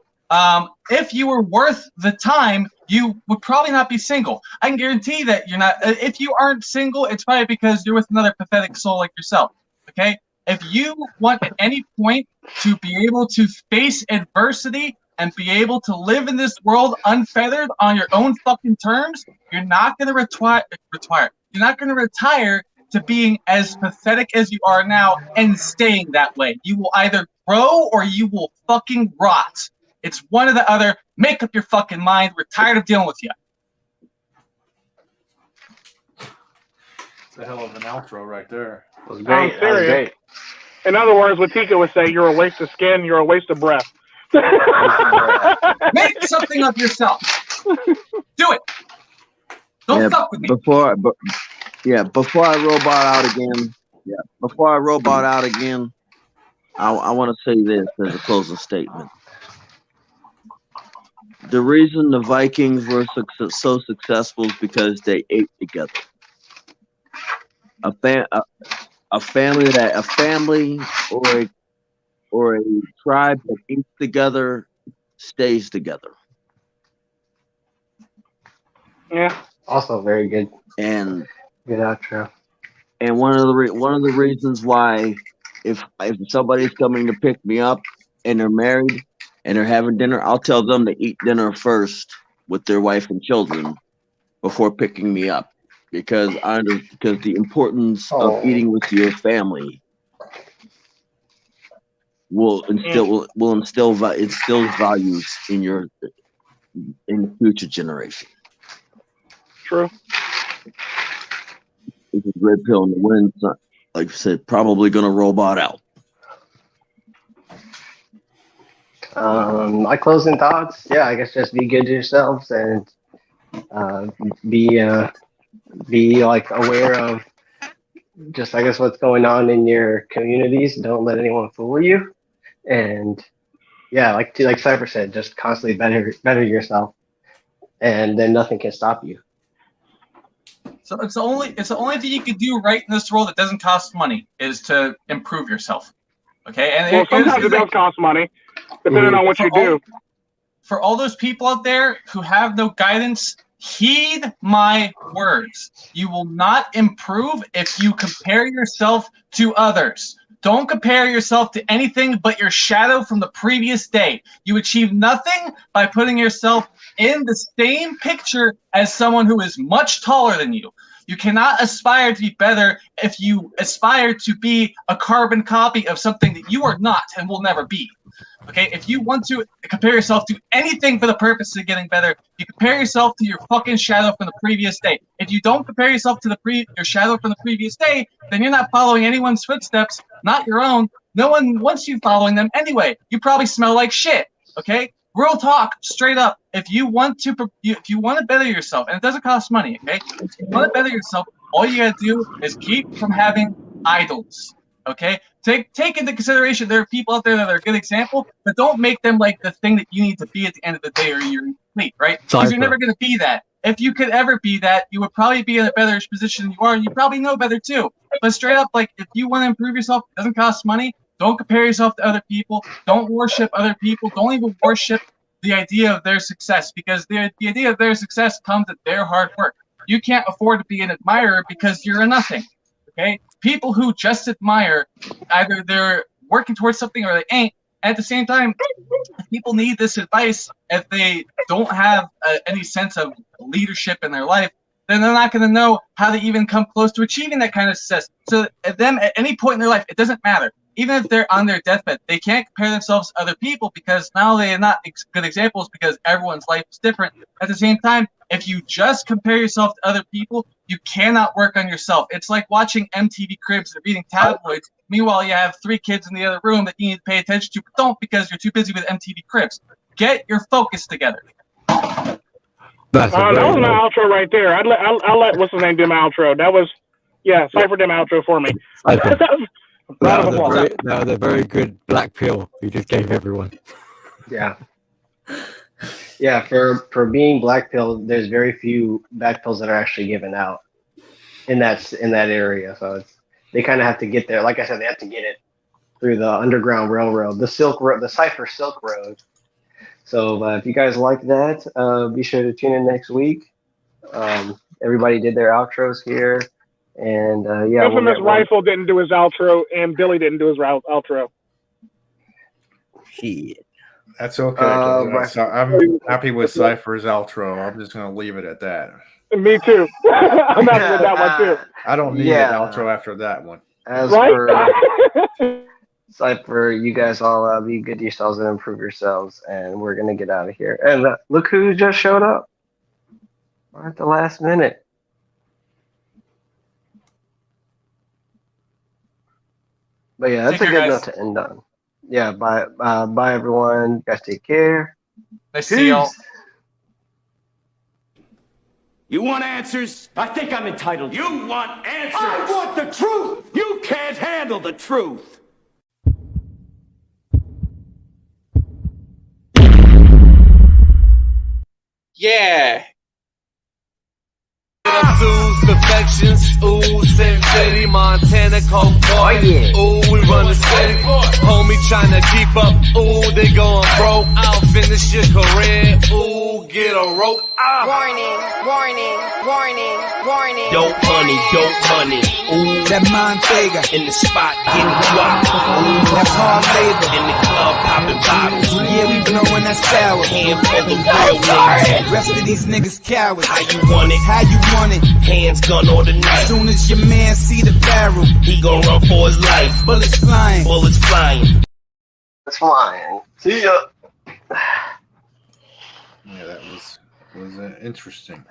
if you were worth the time, you would probably not be single. I can guarantee that you're not. If you aren't single, it's probably because you're with another pathetic soul like yourself, okay? If you want at any point to be able to face adversity and be able to live in this world unfeathered on your own fucking terms, you're not going to retire. You're not going to retire to being as pathetic as you are now and staying that way. You will either grow or you will fucking rot. It's one or the other. Make up your fucking mind. We're tired of dealing with you. it's a hell of an outro right there. It was great. I'm serious. In other words, what Tika would say, you're a waste of skin, you're a waste of breath. Make something of yourself. Do it. Don't fuck with me. Before I robot out again, I want to say this as a closing statement. The reason the Vikings were so successful is because they ate together. A family or a tribe that eats together stays together. Yeah. Also very good. And good outro. And one of the reasons why, if somebody's coming to pick me up and they're married and they're having dinner, I'll tell them to eat dinner first with their wife and children before picking me up, because the importance of eating with your family will instill values in the future generation. True. It's a red pill in the wind. Like I said, probably going to robot out. My closing thoughts, yeah, I guess just be good to yourselves and be like aware of just, I guess, what's going on in your communities. Don't let anyone fool you. And yeah, like Cypher said, just constantly better yourself, and then nothing can stop you. So it's the only thing you can do right in this world that doesn't cost money is to improve yourself. Okay, and well, sometimes it does cost money, depending on what you do. For all those people out there who have no guidance, heed my words. You will not improve if you compare yourself to others. Don't compare yourself to anything but your shadow from the previous day. You achieve nothing by putting yourself in the same picture as someone who is much taller than you. You cannot aspire to be better if you aspire to be a carbon copy of something that you are not and will never be. Okay, if you want to compare yourself to anything for the purpose of getting better, you compare yourself to your fucking shadow from the previous day. If you don't compare yourself to your shadow from the previous day, then you're not following anyone's footsteps, not your own. No one wants you following them anyway. You probably smell like shit. Okay, real talk, straight up. If you want to better yourself, and it doesn't cost money. Okay, if you want to better yourself, all you gotta do is keep from having idols. Okay, take into consideration there are people out there that are a good example, but don't make them like the thing that you need to be at the end of the day, or you're incomplete, right? Because you're never going to be that. If you could ever be that, you would probably be in a better position than you are, and you probably know better too. But straight up, like, if you want to improve yourself, it doesn't cost money. Don't compare yourself to other people. Don't worship other people. Don't even worship the idea of their success, because the idea of their success comes at their hard work. You can't afford to be an admirer because you're a nothing. Okay? People who just admire, either they're working towards something or they ain't. At the same time, if people need this advice, if they don't have any sense of leadership in their life, then they're not going to know how to even come close to achieving that kind of success. So them at any point in their life, it doesn't matter. Even if they're on their deathbed, they can't compare themselves to other people because now they are not good examples because everyone's life is different. At the same time, if you just compare yourself to other people, you cannot work on yourself. It's like watching MTV Cribs or reading tabloids. Meanwhile, you have 3 kids in the other room that you need to pay attention to, but don't because you're too busy with MTV Cribs. Get your focus together. That was my outro right there. I'll let what's his name do my outro. That was, Cypher did my outro for me. That was a very good black pill you just gave everyone. Yeah. Yeah, for being black pill, there's very few black pills that are actually given out in that area. So they kind of have to get there. Like I said, they have to get it through the Underground Railroad, the Silk Road, the Cypher Silk Road. So if you guys like that, be sure to tune in next week. Everybody did their outros here, and Infamous Rifle didn't do his outro, and Billy didn't do his outro. Shit. That's okay. So I'm happy with Cypher's outro. I'm just going to leave it at that. Me too. I'm happy with that one too. I don't need an outro after that one. As for Cypher, you guys all be good to yourselves and improve yourselves, and we're going to get out of here. And look who just showed up at the last minute. But yeah, that's a good note to end on. Yeah, bye everyone. You guys take care. Nice to see y'all. You want answers? I think I'm entitled. You want answers? I want the truth! You can't handle the truth! Yeah! Sue's perfections, ooh, Sin City, Montana, Coke Boy, ooh, we run the city, homie tryna keep up, ooh, they going broke, I'll finish your career, ooh, get a rope, Warning, warning, warning, warning. Dope money, ooh, That Montega in the spot getting guap, ooh, That's hard labor. in the club popping bottles, Yeah, we blowing that sour. handful of real niggas, Rest of these niggas cowards. how you want it, How you want it? hands gun or the knife, Soon as your man see the barrel, he gon' run for his life, bullets flying. bullets flying. It's flying. See ya. Yeah, that was interesting.